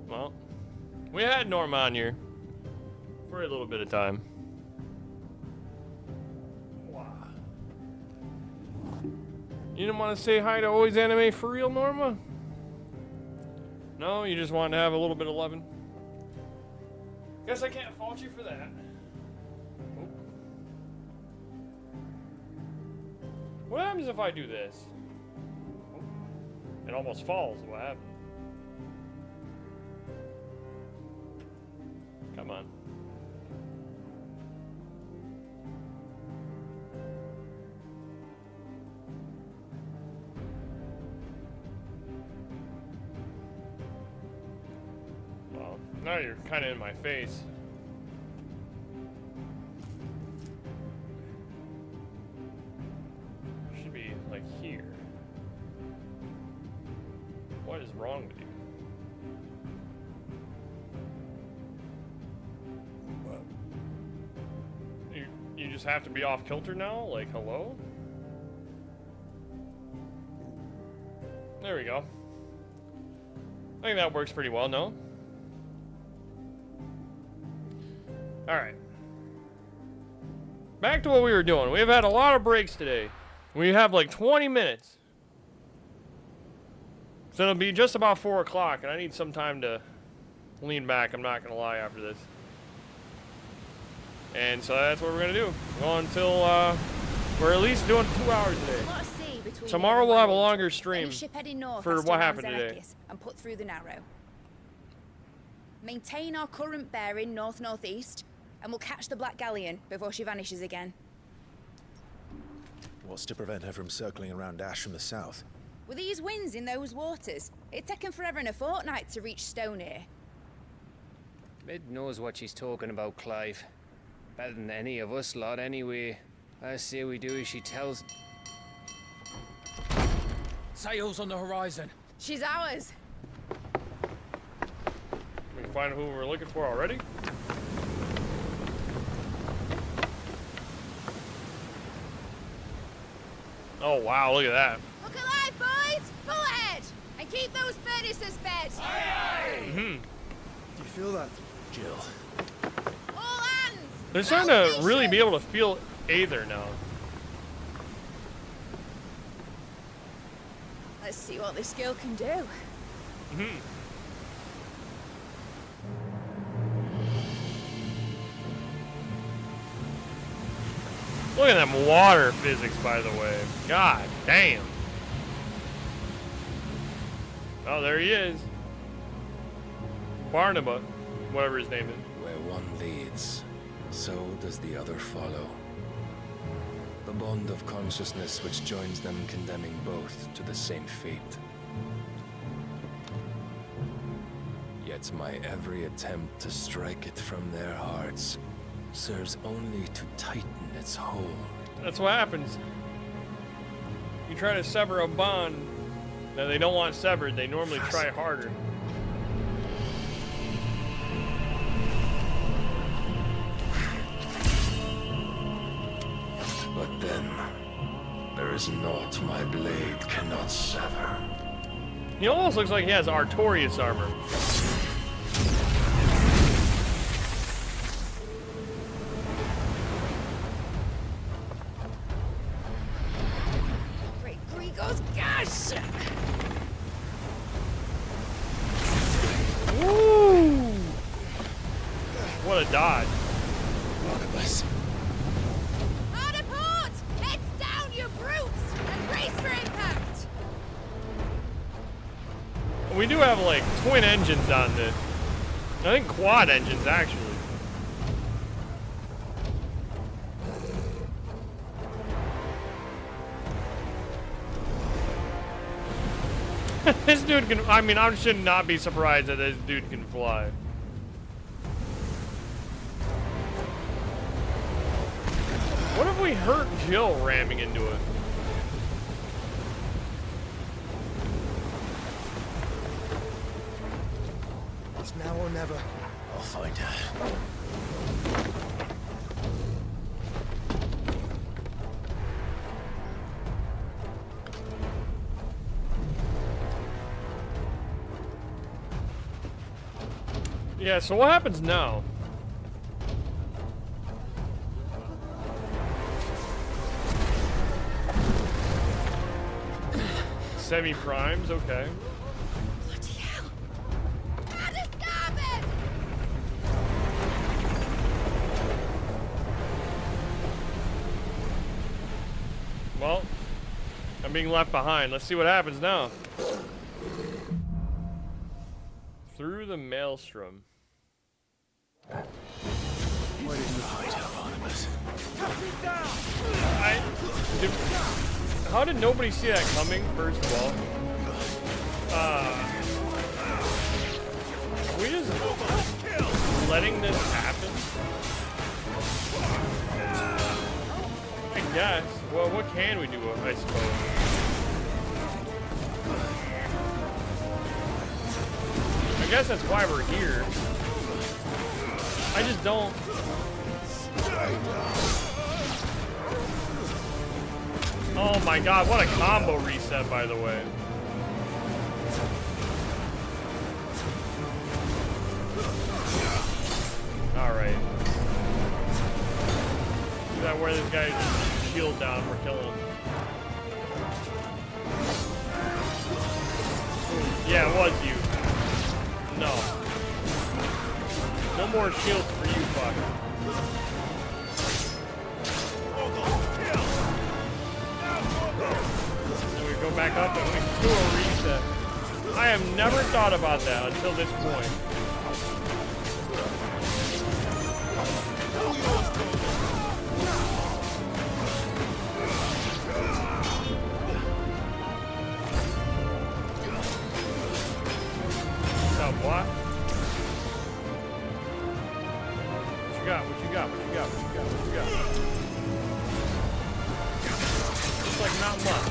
Speaker 1: Well, we had Norma on here for a little bit of time. Wow. You didn't want to say hi to Always Anime for real, Norma? No, you just wanted to have a little bit of loving. Guess I can't fault you for that. Oh. What happens if I do this? Oh. It almost falls. What happened? Come on. Well, now you're kind of in my face. Should be like here. What is wrong with you? You just have to be off kilter now? Like, hello? There we go. I think that works pretty well, no? Alright. Back to what we were doing. We've had a lot of breaks today. We have like 20 minutes. So it'll be just about 4 o'clock, and I need some time to lean back, I'm not going to lie, after this. And so that's what we're going to do. Go until we're at least doing 2 hours a day. Tomorrow we'll have a longer stream for what happened today.
Speaker 14: And put through the narrow. Maintain our current bearing north-northeast, and we'll catch the Black Galleon before she vanishes again.
Speaker 16: What's to prevent her from circling around Ash from the south?
Speaker 14: With these winds in those waters, it'd taken forever and a fortnight to reach Stonehere.
Speaker 17: Mid knows what she's talking about, Clive. Better than any of us lot, anyway. I say we do as she tells.
Speaker 18: Sails on the horizon.
Speaker 14: She's ours.
Speaker 1: We can find who we're looking for already. Oh wow, look at that.
Speaker 14: Look alive, boys! Full ahead! And keep those furnaces fed!
Speaker 16: Aye, aye. Do you feel that, Jill?
Speaker 14: All hands!
Speaker 1: They're starting to really be able to feel Aether now.
Speaker 14: Let's see what this girl can do.
Speaker 1: Look at them water physics, by the way. God damn. Oh, there he is. Barnaba, whatever his name is.
Speaker 15: Where one leads, so does the other follow. The bond of consciousness which joins them, condemning both to the same fate. Yet my every attempt to strike it from their hearts serves only to tighten its hold.
Speaker 1: That's what happens. You try to sever a bond that they don't want severed, they normally try harder.
Speaker 15: is naught my blade cannot sever.
Speaker 1: He almost looks like he has Artorias armor.
Speaker 14: Great Grigos, gosh!
Speaker 1: Woo! What a dodge.
Speaker 4: Barnabas.
Speaker 14: Hard a port! Heads down, you brutes! And brace for impact!
Speaker 1: We do have like twin engines on this. I think quad engines actually. This dude can, I mean, I should not be surprised that this dude can fly. What if we hurt Jill ramming into it?
Speaker 16: It's now or never.
Speaker 10: I'll find her.
Speaker 1: Yeah, so what happens now? Semi-primes, okay.
Speaker 14: Bloody hell! How to stop it!
Speaker 1: Well, I'm being left behind. Let's see what happens now. Through the maelstrom.
Speaker 10: Where did you hide her, Barnabas?
Speaker 1: How did nobody see that coming, first of all? Are we just letting this happen? I guess. Well, what can we do, I suppose? I guess that's why we're here. I just don't... Oh my god, what a combo reset, by the way. Alright. Is that where this guy's shield down? We're killing him. Yeah, it was you. No. No more shields for you, fuck. Then we go back up and we do a reset. I have never thought about that until this point. What's up, what? What you got? What you got? What you got? What you got? What you got? Looks like not much.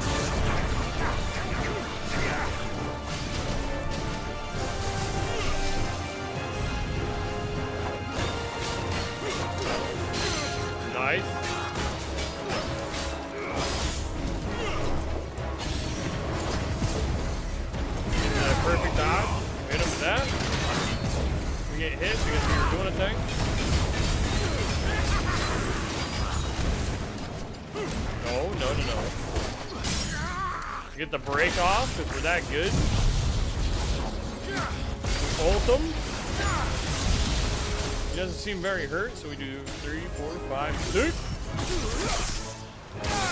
Speaker 1: Nice. Is that a perfect dodge? Hit him with that. We get hit because we were doing a thing. No. Get the break off because we're that good. Ult him. He doesn't seem very hurt, so we do 3, 4, 5, 6.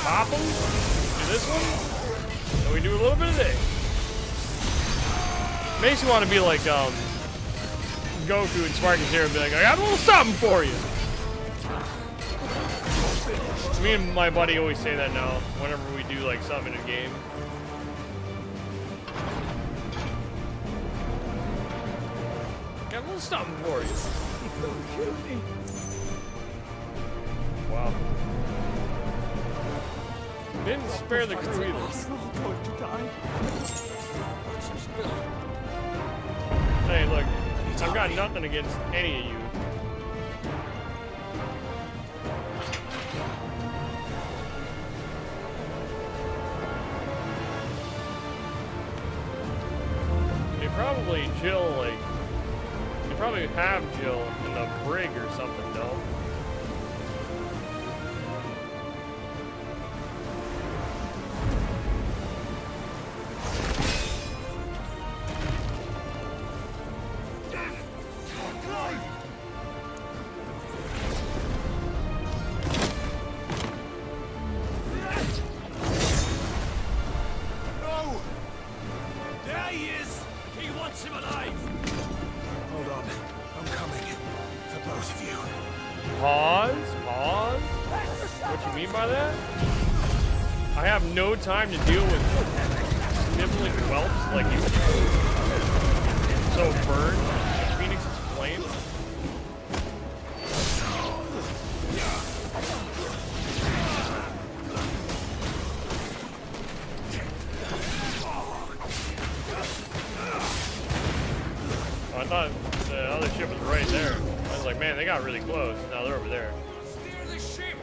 Speaker 1: Pop him. Do this one. And we do a little bit of this. Makes you want to be like Goku and Sparky Zero and be like, I got a little something for you. Me and my buddy always say that now whenever we do like something in a game. Got a little something for you.
Speaker 16: Don't kill me.
Speaker 1: Wow. Didn't spare the crew either.
Speaker 16: We're all going to die.
Speaker 1: Hey, look, I've got nothing against any of you. probably Jill, like, you probably have Jill in the brig or something, no?
Speaker 6: No! There he is! He wants him alive! Hold on. I'm coming. For both of you.
Speaker 1: Pause? Pause? What you mean by that? I have no time to deal with nibbling whelps like you. So burned. Phoenix's flame. I thought the other ship was right there. I was like, man, they got really close. Now they're over there.
Speaker 6: Steer the ship!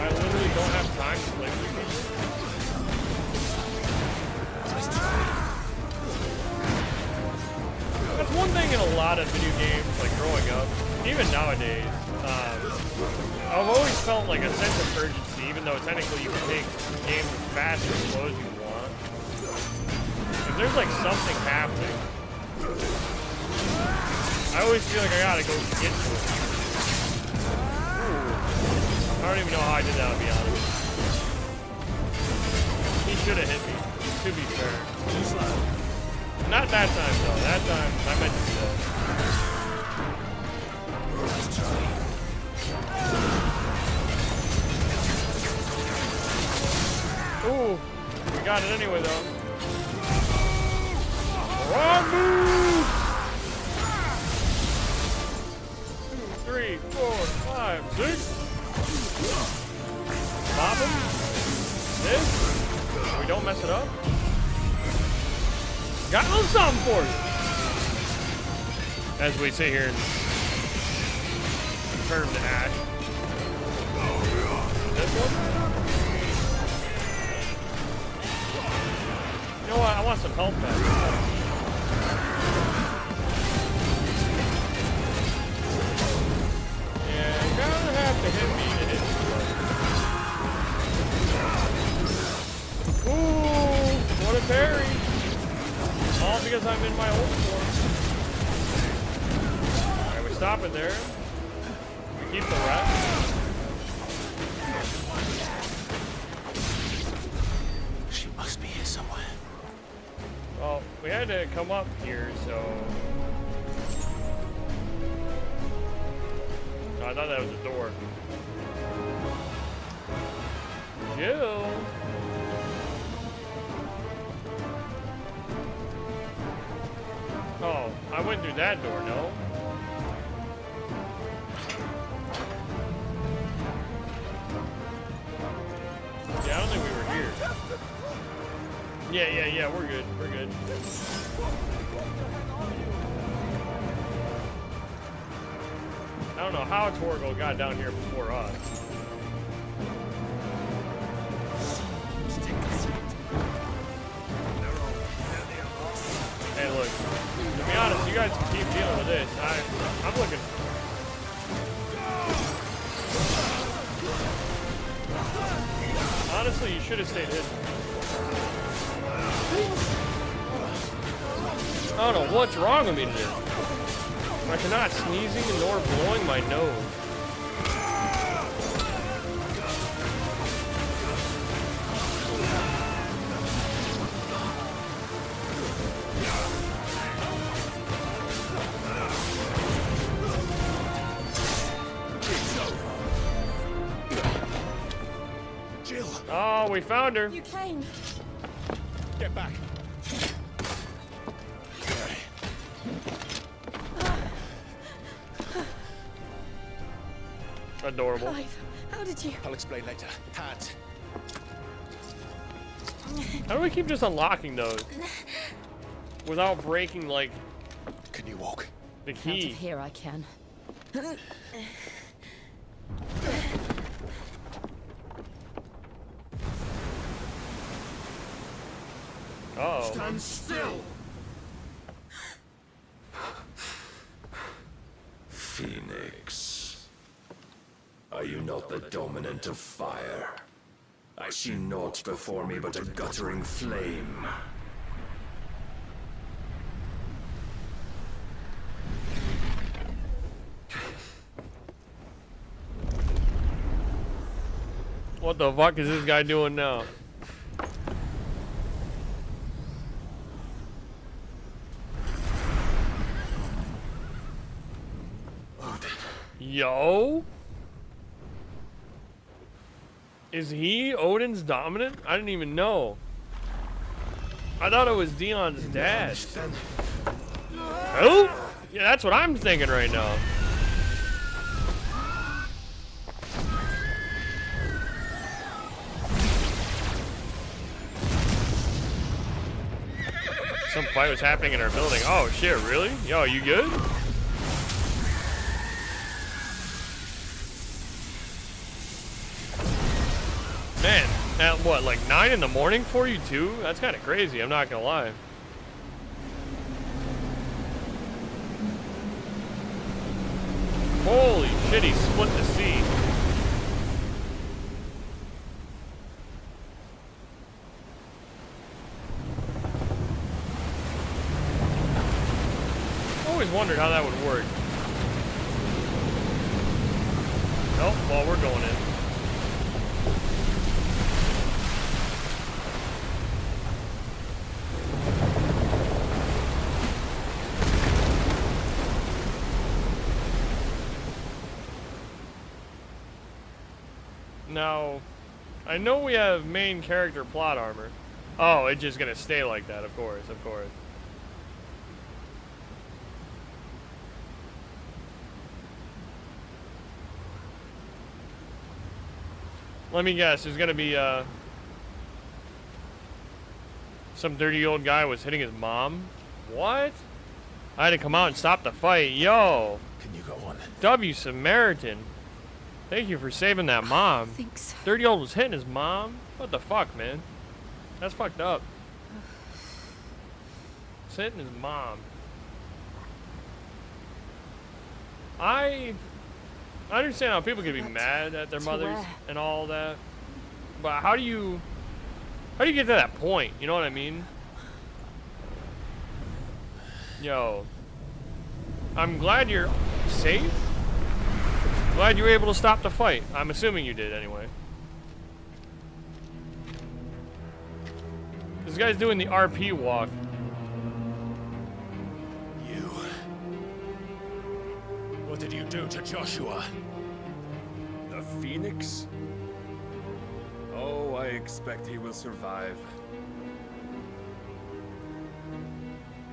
Speaker 1: I literally don't have time to play with you. That's one thing in a lot of video games, like growing up, even nowadays. I've always felt like a sense of urgency, even though technically you can take games as fast or slow as you want. If there's like something happening, I always feel like I gotta go get to it. I don't even know how I did that, to be honest. He should have hit me, to be fair. Not that time, though. That time, I meant to do that. Ooh, we got it anyway, though. Wrong move! 2, 3, 4, 5, 6. Pop him. This. We don't mess it up. Got a little something for you. As we sit here and turn him to ash. This one. You know what? I want some health back. Yeah, you're gonna have to hit me to hit you. Ooh, what a parry. All because I'm in my old form. Alright, we stop it there. We keep the rest.
Speaker 9: She must be here somewhere.
Speaker 1: Well, we had to come up here, so... Oh, I thought that was a door. Jill! Oh, I went through that door, no? Yeah, I don't think we were here. Yeah, we're good. We're good. I don't know how Torgal got down here before us. Hey, look. To be honest, you guys can keep dealing with this. I'm looking. Honestly, you should have stayed hidden. I don't know what's wrong with me today. I cannot sneezing nor blowing my nose.
Speaker 6: Jill!
Speaker 1: Oh, we found her.
Speaker 11: You came.
Speaker 6: Get back.
Speaker 1: Adorable.
Speaker 11: Clive, how did you?
Speaker 6: I'll explain later. Hands.
Speaker 1: How do we keep just unlocking those without breaking, like,
Speaker 6: Can you walk?
Speaker 1: the
Speaker 12: Out
Speaker 1: key?
Speaker 12: of here I can.
Speaker 1: Uh-oh.
Speaker 6: Stand still!
Speaker 15: Phoenix. Are you not the dominant of fire? I see naught before me but a guttering flame.
Speaker 1: What the fuck is this guy doing now? Yo? Is he Odin's dominant? I didn't even know. I thought it was Dion's dad. Who? Yeah, that's what I'm thinking right now. Some fight was happening in our building. Oh shit, really? Yo, you good? Man, at what, like 9 in the morning for you too? That's kind of crazy, I'm not gonna lie. Holy shit, he split the sea. Always wondered how that would work. Nope, well, we're going in. Now, I know we have main character plot armor. Oh, it's just gonna stay like that, of course, of course. Let me guess, there's gonna be, some dirty old guy was hitting his mom? What? I had to come out and stop the fight. Yo!
Speaker 6: Can you go on?
Speaker 1: W Samaritan. Thank you for saving that mom.
Speaker 11: Thanks.
Speaker 1: Dirty old was hitting his mom? What the fuck, man? That's fucked up. He's hitting his mom. I understand how people can be mad at their mothers and all that. But how do you get to that point? You know what I mean? Yo. I'm glad you're safe. Glad you were able to stop the fight. I'm assuming you did anyway. This guy's doing the RP walk.
Speaker 6: You. What did you do to Joshua?
Speaker 19: The Phoenix? Oh, I expect he will survive.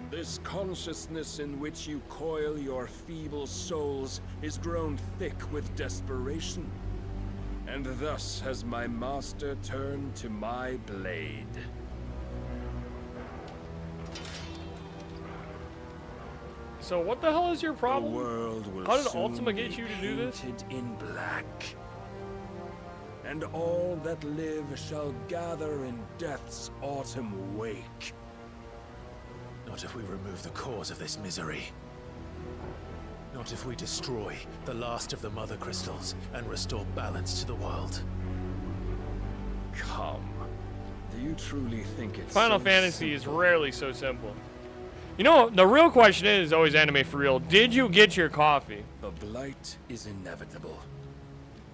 Speaker 19: This consciousness in which you coil your feeble souls is grown thick with desperation. And thus has my master turned to my blade.
Speaker 1: So what the hell is your problem?
Speaker 19: The world will
Speaker 1: How did
Speaker 19: soon
Speaker 1: Ultima get
Speaker 19: be
Speaker 1: you to do this?
Speaker 19: painted in black. And all that live shall gather in death's autumn wake.
Speaker 6: Not if we remove the cause of this misery. Not if we destroy the last of the Mother Crystals and restore balance to the world.
Speaker 19: Come. Do you truly think it's
Speaker 1: Final
Speaker 19: so
Speaker 1: Fantasy is
Speaker 19: simple?
Speaker 1: rarely so simple. You know, the real question is always anime for real. Did you get your coffee?
Speaker 19: The blight is inevitable.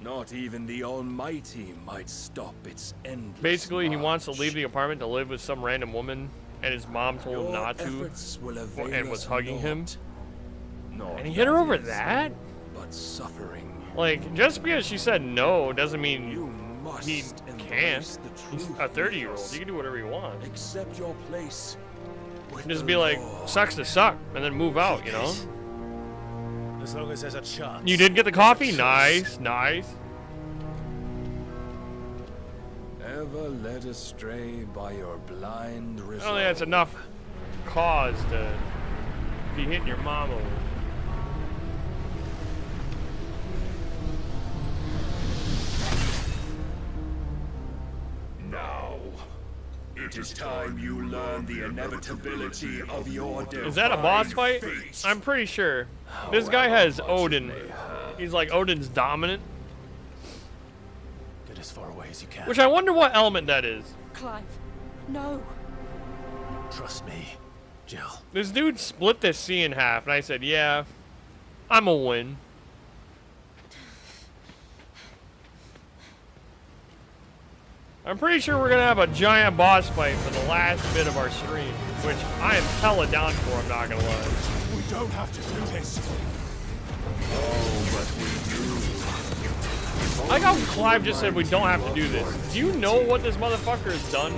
Speaker 19: Not even the Almighty might stop its endless
Speaker 1: Basically, he wants to
Speaker 19: march.
Speaker 1: leave the apartment to live with some random woman, and his mom told him
Speaker 19: Your
Speaker 1: not to,
Speaker 19: efforts will avail
Speaker 1: and was
Speaker 19: us
Speaker 1: hugging him.
Speaker 19: naught. Nor
Speaker 1: And he hit her over
Speaker 19: is,
Speaker 1: that?
Speaker 19: But suffering.
Speaker 1: Like, just because she said no doesn't mean
Speaker 19: must
Speaker 1: he can't. He's a 30-year-old. He can do whatever he wants.
Speaker 19: Accept your place.
Speaker 1: Just be like, sucks to suck, and then move out, you know?
Speaker 6: As long as there's a chance.
Speaker 1: You did get the coffee? Nice, nice.
Speaker 19: Ever led astray by your blind
Speaker 1: I
Speaker 19: resolve.
Speaker 1: don't think that's enough cause to be hitting your mom over.
Speaker 7: Now, it
Speaker 19: it is time you learn the inevitability of your death.
Speaker 1: Is that a boss fight? I'm pretty sure. This guy has Odin. He's like Odin's dominant.
Speaker 6: Get as far away as you can.
Speaker 1: Which I wonder what element that is.
Speaker 11: Clive, no.
Speaker 6: Trust me, Jill.
Speaker 1: This dude split this sea in half, and I said, yeah, I'm a win. I'm pretty sure we're gonna have a giant boss fight for the last bit of our stream, which I am hella down for, I'm not gonna lie.
Speaker 4: We don't have to do this.
Speaker 19: Oh, but we do.
Speaker 1: I like how Clive just said we don't have to do this. Do you know what this motherfucker has done,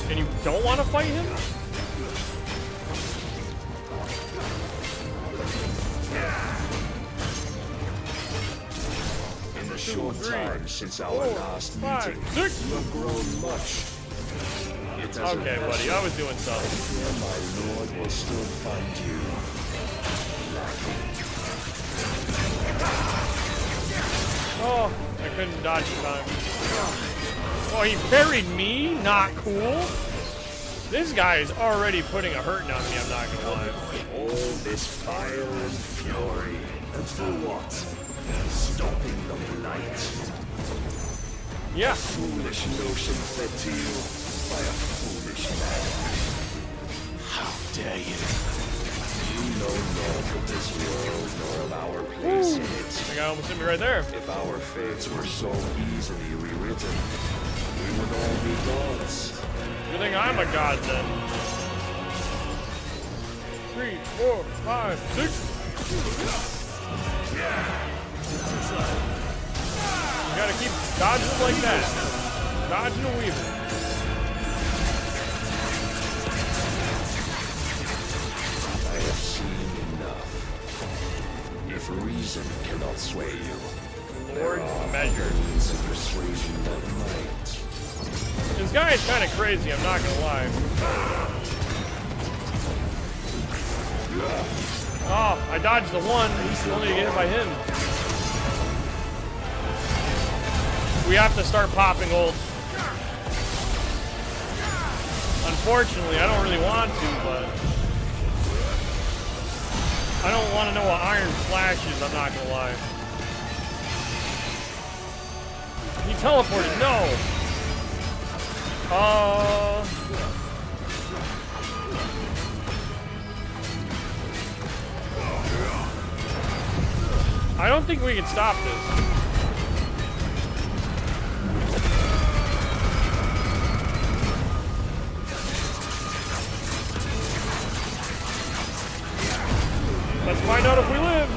Speaker 1: and you don't want to fight him?
Speaker 19: In the short time since our last meeting, you have grown much.
Speaker 1: Okay, buddy, I was doing something.
Speaker 19: My lord will still find you
Speaker 1: Oh, I couldn't dodge in time. Oh, he buried me? Not cool. This guy is already putting a hurting on me, I'm not gonna lie.
Speaker 19: all this fire and fury. And for what? Stopping the blight.
Speaker 1: Yeah.
Speaker 19: A foolish notion fed to you by a foolish man.
Speaker 6: How dare you?
Speaker 19: You know naught of this world nor of our place in it.
Speaker 1: The guy almost hit me right there.
Speaker 19: If our fates were so easily rewritten, we would all be gods.
Speaker 1: You think I'm a god then? 3, 4, 5, 6. You gotta keep dodging like that. Dodging and weaving.
Speaker 19: I have seen enough. If reason cannot sway you,
Speaker 1: Lord measure.
Speaker 19: means of persuasion that might.
Speaker 1: This guy is kind of crazy, I'm not gonna lie. Oh, I dodged the one. He's only to get hit by him. We have to start popping ult. Unfortunately, I don't really want to, but I don't want to know what Iron Flash is, I'm not gonna lie. He teleported, no! I don't think we can stop this. Let's find out if we live.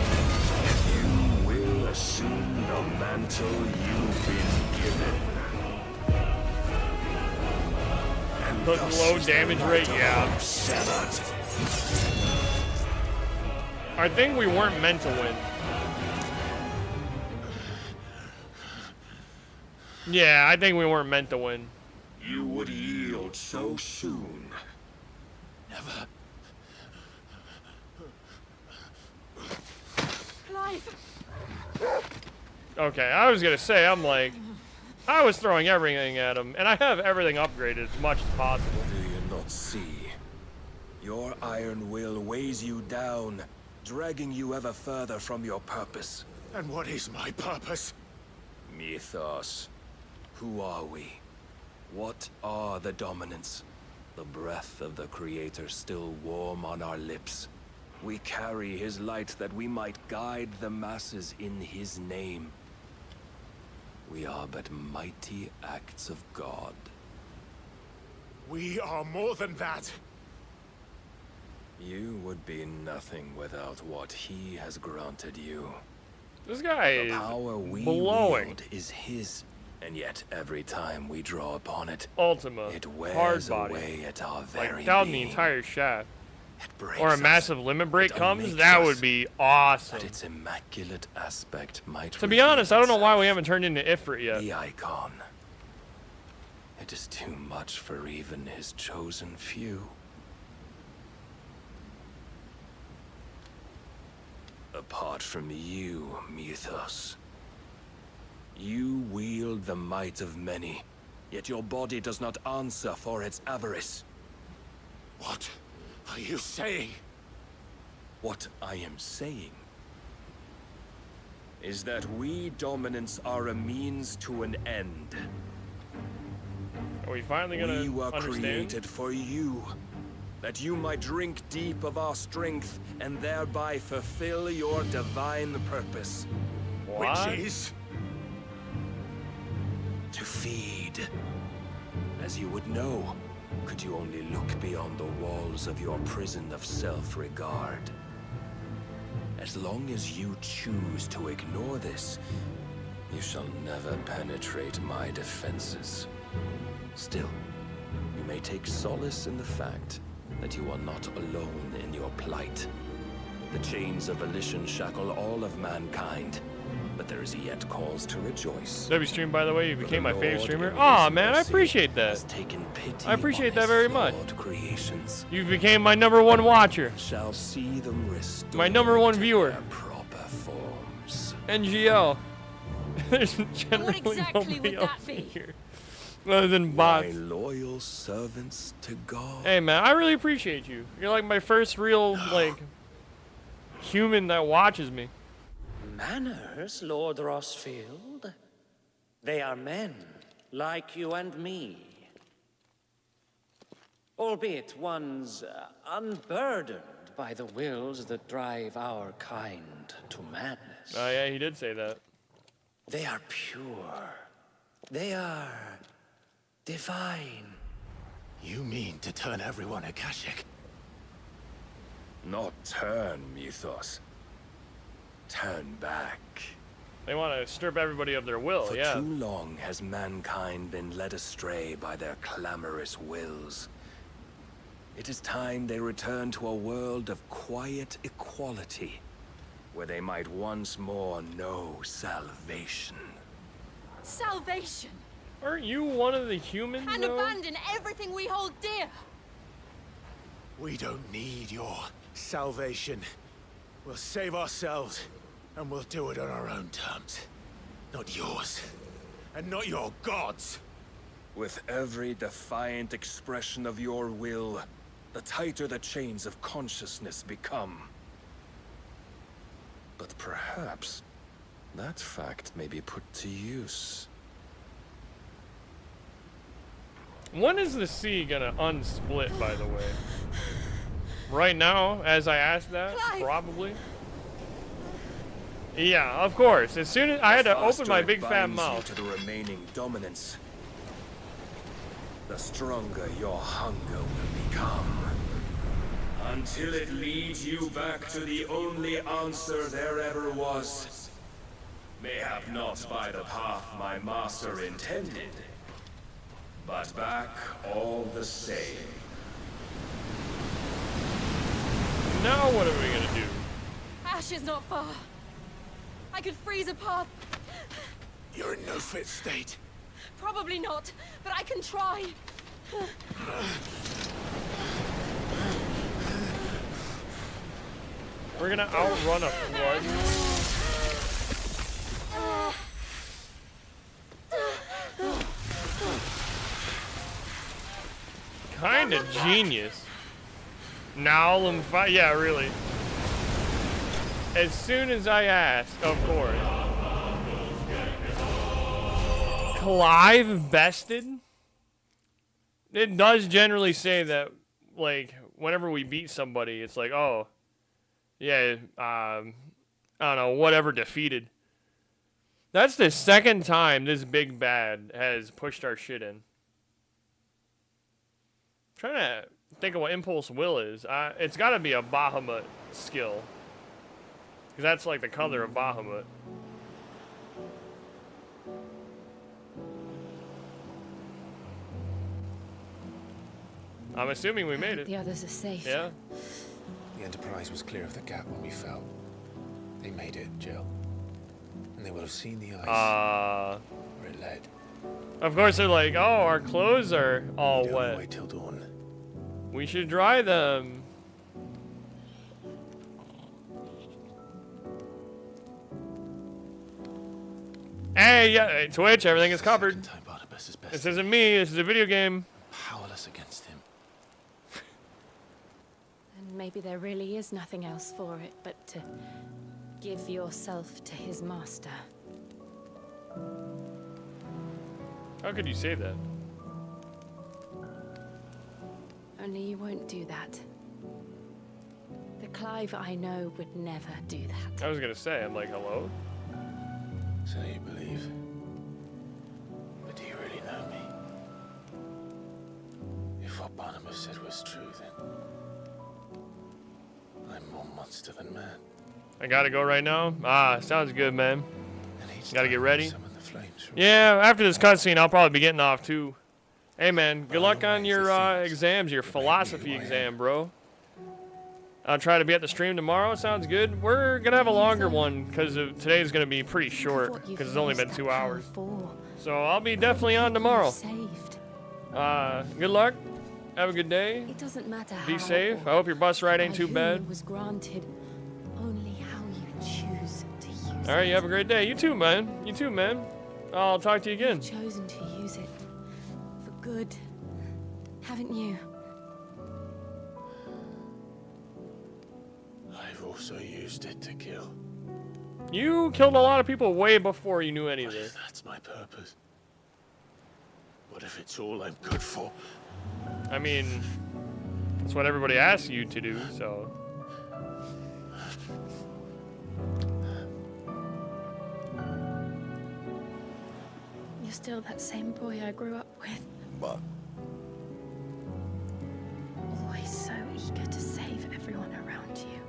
Speaker 19: You will assume the mantle you've been given.
Speaker 1: The low damage rate, yeah. I think we weren't meant to win. Yeah, I think we weren't meant to win.
Speaker 19: You would yield so soon.
Speaker 6: Never.
Speaker 11: Clive!
Speaker 1: Okay, I was gonna say, I'm like, I was throwing everything at him, and I have everything upgraded as much as possible.
Speaker 19: Do you not see? Your iron will weighs you down, dragging you ever further from your purpose.
Speaker 4: And what is my purpose?
Speaker 19: Mythos. Who are we? What are the dominants? The breath of the Creator still warm on our lips. We carry his light that we might guide the masses in his name. We are but mighty acts of God.
Speaker 4: We are more than that.
Speaker 19: You would be nothing without what he has granted you.
Speaker 1: This guy
Speaker 19: The
Speaker 1: is
Speaker 19: power we
Speaker 1: blowing.
Speaker 19: wield is his, and yet every time we draw upon it,
Speaker 1: Ultima,
Speaker 19: it
Speaker 1: hard
Speaker 19: wears
Speaker 1: body.
Speaker 19: away at our very
Speaker 1: Like down the
Speaker 19: being.
Speaker 1: entire shaft.
Speaker 19: Breaks
Speaker 1: Or a
Speaker 19: us.
Speaker 1: massive limit break
Speaker 19: It
Speaker 1: comes,
Speaker 19: unmakes
Speaker 1: that
Speaker 19: us.
Speaker 1: would be awesome.
Speaker 19: But its immaculate aspect might
Speaker 1: To be honest, I don't know why we haven't turned into Ifrit yet.
Speaker 19: the icon. It is too much for even his chosen few. Apart from you, Mythos, you wield the might of many, yet your body does not answer for its avarice.
Speaker 6: What are you saying?
Speaker 19: What I am saying is that we dominants are a means to an end.
Speaker 1: Are we finally gonna
Speaker 19: We were
Speaker 1: understand?
Speaker 19: created for you, that you might drink deep of our strength and thereby fulfill your divine purpose.
Speaker 1: What?
Speaker 19: Which is to feed. As you would know, could you only look beyond the walls of your prison of self-regard. As long as you choose to ignore this, you shall never penetrate my defenses. Still, you may take solace in the fact that you are not alone in your plight. The chains of volition shackle all of mankind, but there is yet cause to rejoice.
Speaker 1: W stream, by the way, you became my favorite
Speaker 19: Lord
Speaker 1: streamer.
Speaker 19: in
Speaker 1: Aw,
Speaker 19: his
Speaker 1: man, I
Speaker 19: mercy
Speaker 1: appreciate that.
Speaker 19: has taken pity
Speaker 1: I appreciate
Speaker 19: on
Speaker 1: that
Speaker 19: his
Speaker 1: very much.
Speaker 19: flawed creations.
Speaker 1: You became my #1 watcher.
Speaker 19: Shall see them restored
Speaker 1: My #1
Speaker 19: to
Speaker 1: viewer.
Speaker 19: their proper forms.
Speaker 1: NGL. There's generally
Speaker 11: exactly
Speaker 1: nobody
Speaker 11: would
Speaker 1: else
Speaker 11: that be?
Speaker 1: here other than bots.
Speaker 19: My loyal servants to God.
Speaker 1: Hey, man, I really appreciate you. You're like my first real, like, human that watches me.
Speaker 20: Manners, Lord Rosfield? They are men, like you and me. Albeit ones unburdened by the wills that drive our kind to madness.
Speaker 1: Oh, yeah, he did say that.
Speaker 20: They are pure. They are divine.
Speaker 6: You mean to turn everyone Akashic?
Speaker 19: Not turn, Mythos. Turn back.
Speaker 1: They want to strip everybody of their will,
Speaker 19: For
Speaker 1: yeah.
Speaker 19: too long has mankind been led astray by their clamorous wills. It is time they return to a world of quiet equality, where they might once more know salvation.
Speaker 11: Salvation.
Speaker 1: Aren't you one of the humans,
Speaker 11: And
Speaker 1: though?
Speaker 11: abandon everything we hold dear.
Speaker 6: We don't need your salvation. We'll save ourselves, and we'll do it on our own terms. Not yours, and not your gods.
Speaker 19: With every defiant expression of your will, the tighter the chains of consciousness become. But perhaps that fact may be put to use.
Speaker 1: When is the sea gonna unsplit, by the way? Right now, as I asked that,
Speaker 11: Clive!
Speaker 1: probably. Yeah, of course. As soon as I had to open my big fat mouth.
Speaker 19: To the remaining dominance, the stronger your hunger will become. Until it leads you back to the only answer there ever was. Mayhap not by the path my master intended, but back all the same.
Speaker 1: Now what are we gonna do?
Speaker 11: Ash is not far. I could freeze a path.
Speaker 6: You're in no fit state.
Speaker 11: Probably not, but I can try.
Speaker 1: We're gonna outrun a flood. Kinda genius. Now I'm yeah, really. As soon as I ask, of course. Clive bested? It does generally say that, like, whenever we beat somebody, it's like, oh, yeah, I don't know, whatever defeated. That's the second time this big bad has pushed our shit in. I'm trying to think of what Impulse Will is. It's got to be a Bahamut skill. Because that's like the color of Bahamut. I'm assuming we made it.
Speaker 11: The others are safe.
Speaker 1: Yeah.
Speaker 10: The Enterprise was clear of the gap when we fell. They made it, Jill. And they will have seen the ice where it led.
Speaker 1: Of course they're like, oh, our clothes are all
Speaker 10: We'd
Speaker 1: wet.
Speaker 10: wait till dawn.
Speaker 1: We should dry them. Hey, yeah, Twitch, everything is covered.
Speaker 10: Time Barnabas is best
Speaker 1: This isn't me. This is a video game.
Speaker 6: Powerless against him.
Speaker 11: And maybe there really is nothing else for it but to give yourself to his master.
Speaker 1: How could you say that?
Speaker 11: Only you won't do that. The Clive I know would never do that.
Speaker 1: I was gonna say, I'm like, hello?
Speaker 6: So you believe? But do you really know me? If what Barnabas said was true, then I'm more monster than man.
Speaker 1: I gotta go right now? Ah, sounds good, man. Gotta get ready. Yeah, after this cutscene, I'll probably be getting off too. Hey, man, good luck on your exams, your philosophy exam, bro. I'll try to be at the stream tomorrow. Sounds good. We're gonna have a longer one because today's gonna be pretty short because it's only been 2 hours. So I'll be definitely on tomorrow. Good luck. Have a good day.
Speaker 11: It doesn't matter
Speaker 1: Be
Speaker 11: how
Speaker 1: safe.
Speaker 11: or
Speaker 1: I hope your bus ride ain't
Speaker 11: by
Speaker 1: too
Speaker 11: whom
Speaker 1: bad.
Speaker 11: it was granted, only how you choose to use
Speaker 1: All right, you have a great day. You too, man. You too, man. I'll talk to you again.
Speaker 11: You've chosen to use it for good, haven't you?
Speaker 6: I've also used it to kill.
Speaker 1: You killed a lot of people way before you knew any of this.
Speaker 6: That's my purpose. What if it's all I'm good for?
Speaker 1: I mean, that's what everybody asks you to do, so.
Speaker 11: You're still that same boy I grew up with.
Speaker 7: But
Speaker 11: Always so eager to save everyone around you,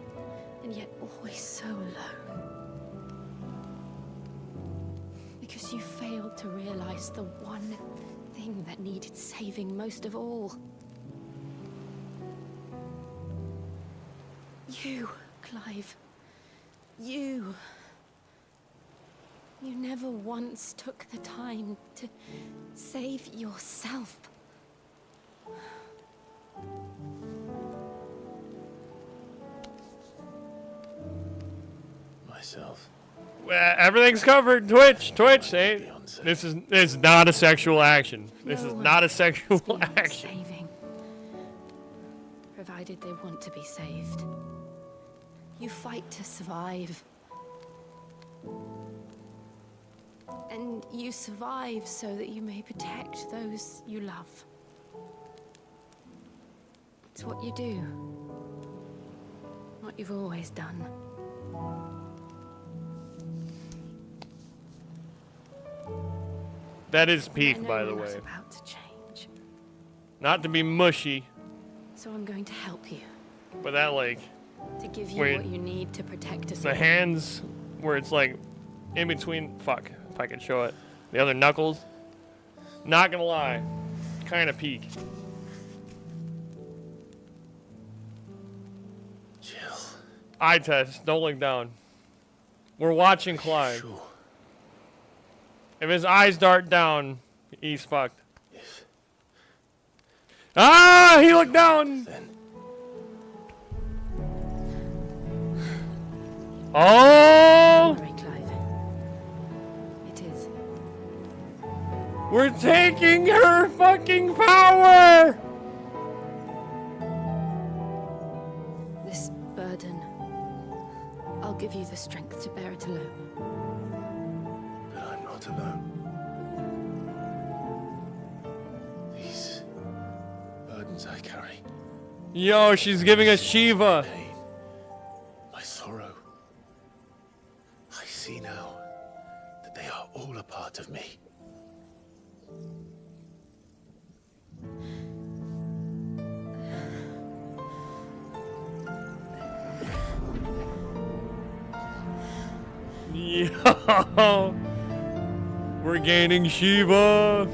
Speaker 11: and yet always so alone. Because you failed to realize the one thing that needed saving most of all. You, Clive. You. You never once took the time to save yourself.
Speaker 6: Myself.
Speaker 1: Well, everything's covered. Twitch. Hey, this is not a sexual action. This is not a sexual action.
Speaker 11: Saving. Provided they want to be saved. You fight to survive. And you survive so that you may protect those you love. It's what you do. What you've always done.
Speaker 1: That is peak, by the way.
Speaker 11: It's about to change.
Speaker 1: Not to be mushy,
Speaker 11: So I'm going to help you.
Speaker 1: but that like
Speaker 11: To give you
Speaker 1: Wait.
Speaker 11: what you need to protect us
Speaker 1: the
Speaker 11: all.
Speaker 1: hands where it's like in between. Fuck, if I could show it. The other knuckles. Not gonna lie, kind of peak.
Speaker 6: Jill.
Speaker 1: Eye test. Don't look down. We're watching Clive.
Speaker 6: Sure.
Speaker 1: If his eyes dart down, he's fucked. Ah! He looked down. Oh!
Speaker 11: Sorry, Clive. It is.
Speaker 1: We're taking her fucking power!
Speaker 11: This burden. I'll give you the strength to bear it alone.
Speaker 6: But I'm not alone. These burdens I carry.
Speaker 1: Yo, she's giving us Shiva.
Speaker 6: My sorrow. I see now that they are all a part of me.
Speaker 1: Yo! We're gaining Shiva.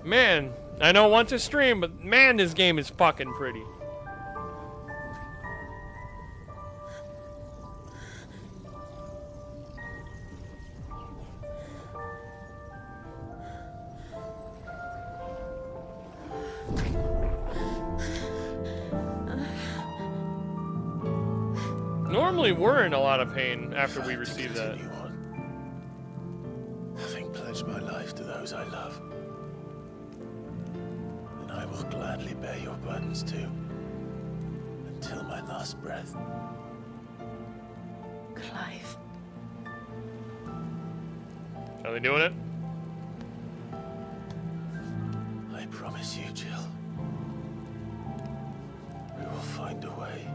Speaker 1: Man, I know once a stream, but man, this game is fucking pretty. Normally, we're in a lot of pain after we receive that.
Speaker 6: happens to. Until my last breath.
Speaker 11: Clive.
Speaker 1: Are they doing it?
Speaker 6: I promise you, Jill. We will find a way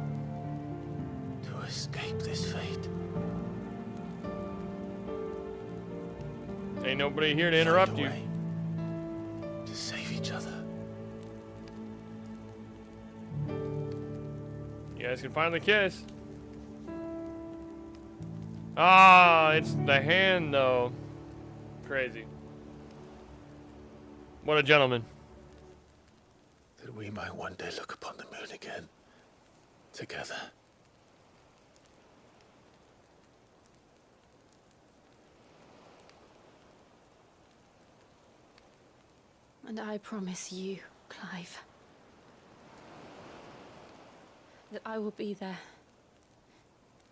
Speaker 6: to escape this fate.
Speaker 1: Ain't nobody here to interrupt you.
Speaker 6: To save each other.
Speaker 1: You guys can finally kiss. Ah, it's the hand though. Crazy. What a gentleman.
Speaker 6: That we might one day look upon the moon again. Together.
Speaker 11: And I promise you, Clive, that I will be there,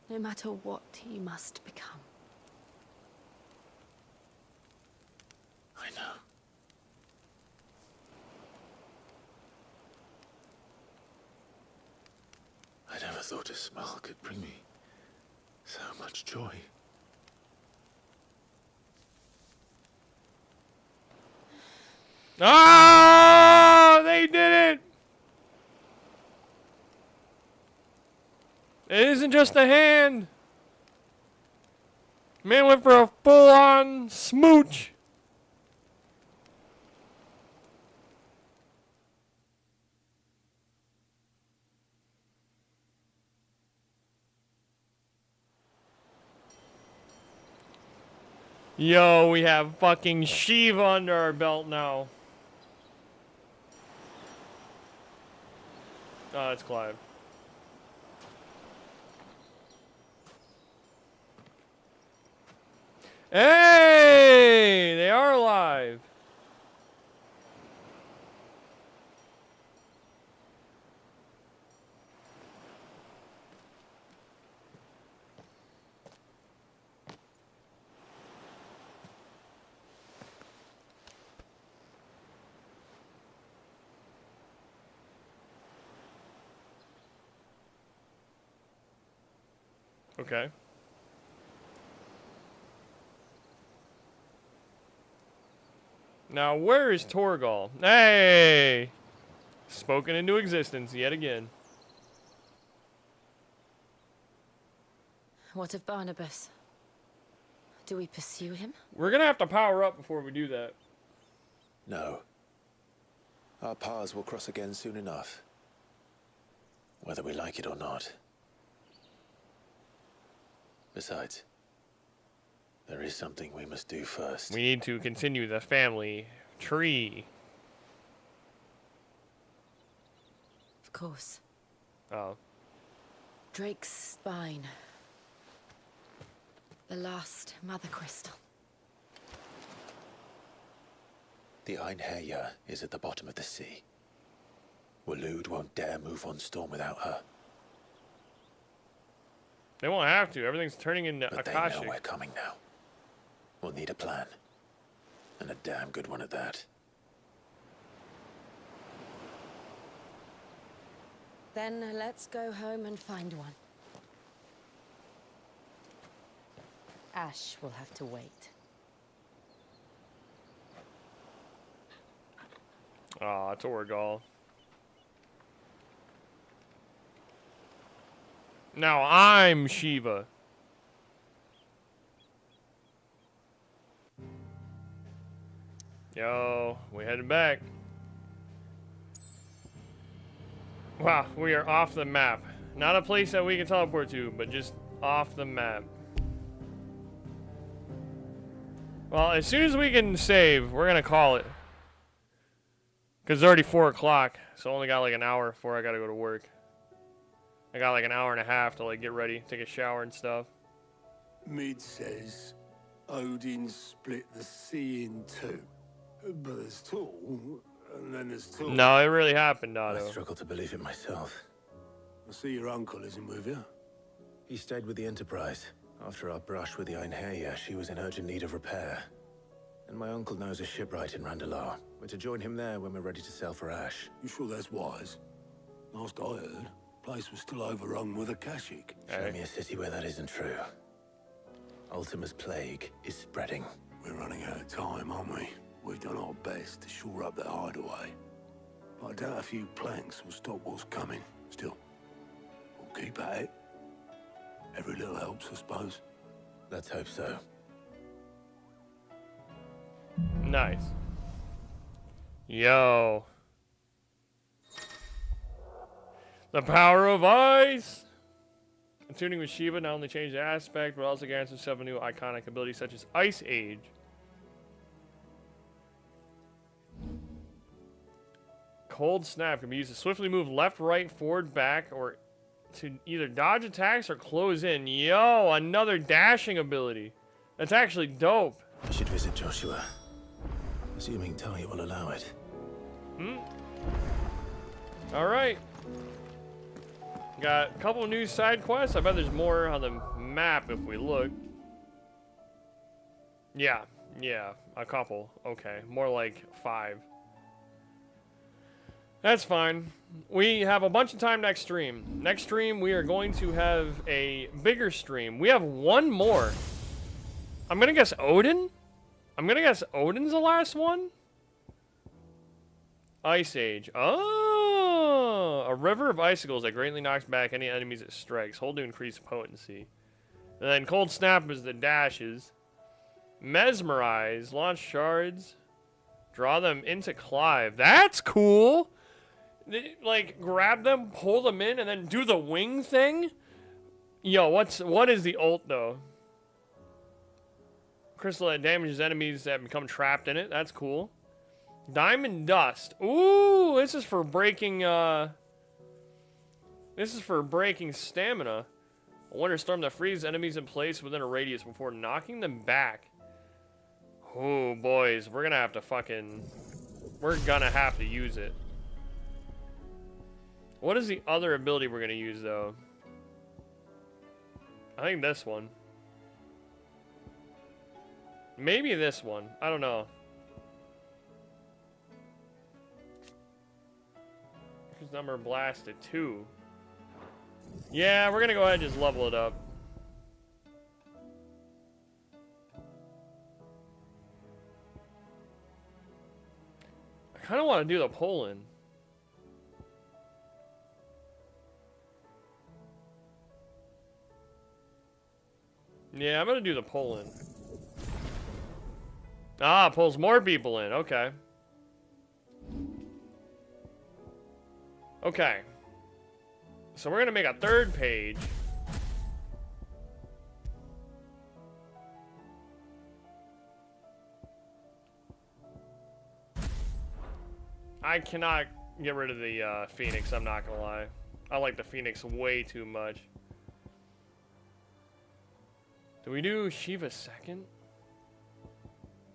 Speaker 11: no matter what you must become.
Speaker 6: I know. I never thought a smile could bring me so much joy.
Speaker 1: Ah, they did it! It isn't just a hand. Man went for a full-on smooch. Yo, we have fucking Shiva under our belt now. Oh, it's Clive. Hey! They are alive. Okay. Now, where is Torgal? Hey! Spoken into existence yet again.
Speaker 11: What of Barnabas? Do we pursue him?
Speaker 1: We're gonna have to power up before we do that.
Speaker 6: No. Our paths will cross again soon enough. Whether we like it or not. Besides, there is something we must do first.
Speaker 1: We need to continue the family tree.
Speaker 11: Of course.
Speaker 1: Oh.
Speaker 11: Drake's spine. The last mother crystal.
Speaker 6: The Einherjar is at the bottom of the sea. Waloed won't dare move on Storm without her.
Speaker 1: They won't have to. Everything's turning into
Speaker 6: But
Speaker 1: Akashic.
Speaker 6: they know we're coming now. We'll need a plan. And a damn good one at that.
Speaker 11: Then let's go home and find one. Ash will have to wait.
Speaker 1: Aw, Torgal. Now I'm Shiva. Yo, we headed back. Wow, we are off the map. Not a place that we can teleport to, but just off the map. Well, as soon as we can save, we're gonna call it. Because it's already 4 o'clock, so I only got like an hour before I gotta go to work. I got like an hour and a half to like get ready, take a shower and stuff.
Speaker 21: Mid says Odin split the sea in two. But there's two, and then there's two.
Speaker 1: No, it really happened,
Speaker 6: I
Speaker 1: Otto.
Speaker 6: struggle to believe it myself.
Speaker 21: I see your uncle isn't with you.
Speaker 6: He stayed with the Enterprise. After our brush with the Einherjar, she was in urgent need of repair. And my uncle knows a shipwright in Randalar. We're to join him there when we're ready to sail for Ash.
Speaker 21: You sure that's wise? Last I heard, the place was still overrun with a Akashic.
Speaker 10: Show me a city where that isn't true. Ultima's plague is spreading.
Speaker 21: We're running out of time, aren't we? We've done our best to shore up that hideaway. But I doubt a few planks will stop what's coming. Still, we'll keep at it. Every little helps, I suppose.
Speaker 10: Let's hope so.
Speaker 1: Nice. Yo. The power of ice! Tuning with Shiva not only changed the aspect, but also guarantees himself a new iconic ability such as Ice Age. Cold Snap can be used to swiftly move left, right, forward, back, or to either dodge attacks or close in. Yo, another dashing ability. That's actually dope.
Speaker 10: I should visit Joshua. Assuming Talia will allow it.
Speaker 1: Alright. Got a couple new side quests. I bet there's more on the map if we look. Yeah, a couple. Okay, more like 5. That's fine. We have a bunch of time next stream. Next stream, we are going to have a bigger stream. We have one more. I'm gonna guess Odin? I'm gonna guess Odin's the last one? Ice Age. Oh! A river of icicles that greatly knocks back any enemies it strikes. Hold to increase potency. And then Cold Snap is the dashes. Mesmerize. Launch shards. Draw them into Clive. That's cool! Like, grab them, pull them in, and then do the wing thing? Yo, what is the ult, though? Crystal that damages enemies that become trapped in it. That's cool. Diamond Dust. Ooh, this is for breaking, this is for breaking stamina. A Winter Storm that freezes enemies in place within a radius before knocking them back. Oh, boys, we're gonna have to use it. What is the other ability we're gonna use, though? I think this one. Maybe this one. I don't know. His number blasted 2. Yeah, we're gonna go ahead and just level it up. I kind of want to do the pull-in. Yeah, I'm gonna do the pull-in. Ah, pulls more people in. Okay. Okay. So we're gonna make a 3rd page. I cannot get rid of the Phoenix, I'm not gonna lie. I like the Phoenix way too much. Do we do Shiva 2nd?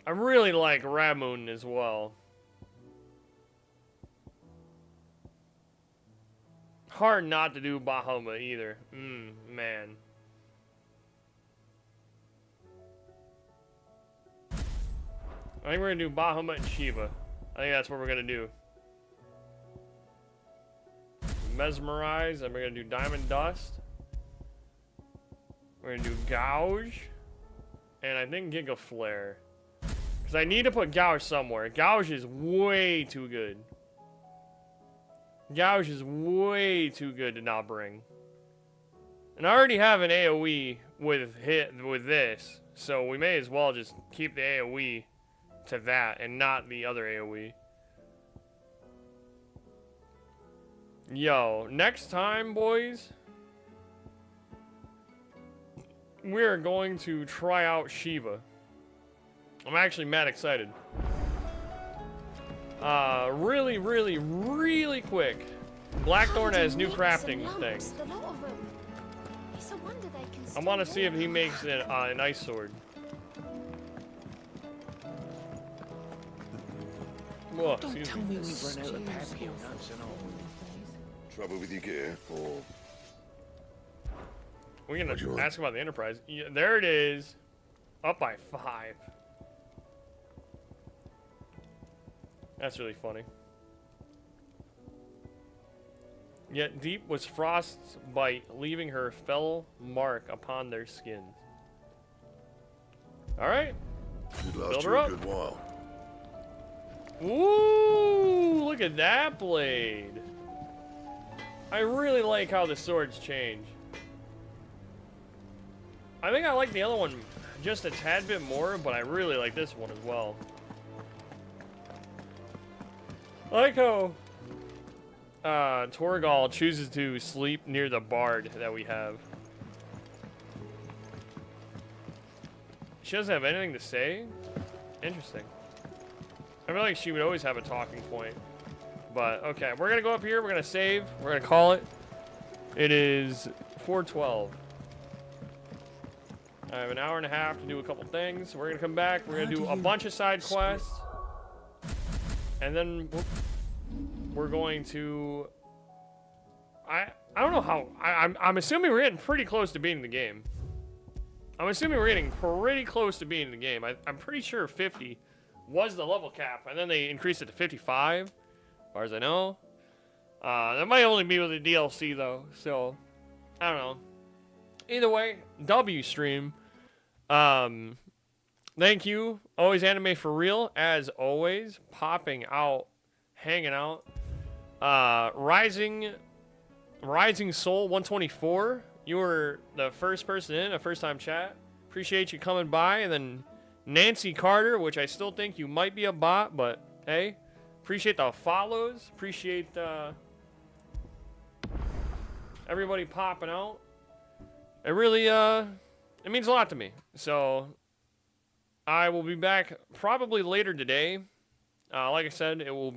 Speaker 1: I really like Ramun as well. Hard not to do Bahama either. Man. I think we're gonna do Bahama and Shiva. I think that's what we're gonna do. Mesmerize, and we're gonna do Diamond Dust. We're gonna do Gouge. And I think Giga Flare. Because I need to put Gouge somewhere. Gouge is way too good. Gouge is way too good to not bring. And I already have an AoE with this. So we may as well just keep the AoE to that and not the other AoE. Yo, next time, boys, we're going to try out Shiva. I'm actually mad excited. Really quick. Blackthorn has new crafting things. I want to see if he makes an ice sword. Whoa,
Speaker 9: Don't tell me we've run out of pepper.
Speaker 7: Trouble with your gear, or
Speaker 1: we're gonna ask about the Enterprise. Yeah, there it is, up by 5. That's really funny. Yet deep was Frost's bite, leaving her fell mark upon their skins. Alright.
Speaker 7: Should
Speaker 1: Build
Speaker 7: last
Speaker 1: her
Speaker 7: you a
Speaker 1: up.
Speaker 7: good while.
Speaker 1: Ooh, look at that blade. I really like how the swords change. I think I like the other one just a tad bit more, but I really like this one as well. I like how Torgal chooses to sleep near the bard that we have. She doesn't have anything to say? Interesting. I feel like she would always have a talking point. But, okay, we're gonna go up here, we're gonna save, we're gonna call it. It is 4:12. I have an hour and a half to do a couple things. We're gonna come back, we're gonna do a bunch of side quests. And then we're going to... I don't know how... I'm assuming we're getting pretty close to beating the game. I'm assuming we're getting pretty close to beating the game. I'm pretty sure 50 was the level cap, and then they increased it to 55, as far as I know. That might only be with the DLC, though, so I don't know. Either way, W stream. Thank you. Always anime for real, as always. Popping out, hanging out. Rising Soul 124. You were the first person in, a first-time chat. Appreciate you coming by. And then Nancy Carter, which I still think you might be a bot, but hey. Appreciate the follows. Appreciate everybody popping out. It really, it means a lot to me. So, I will be back probably later today. Like I said, it will be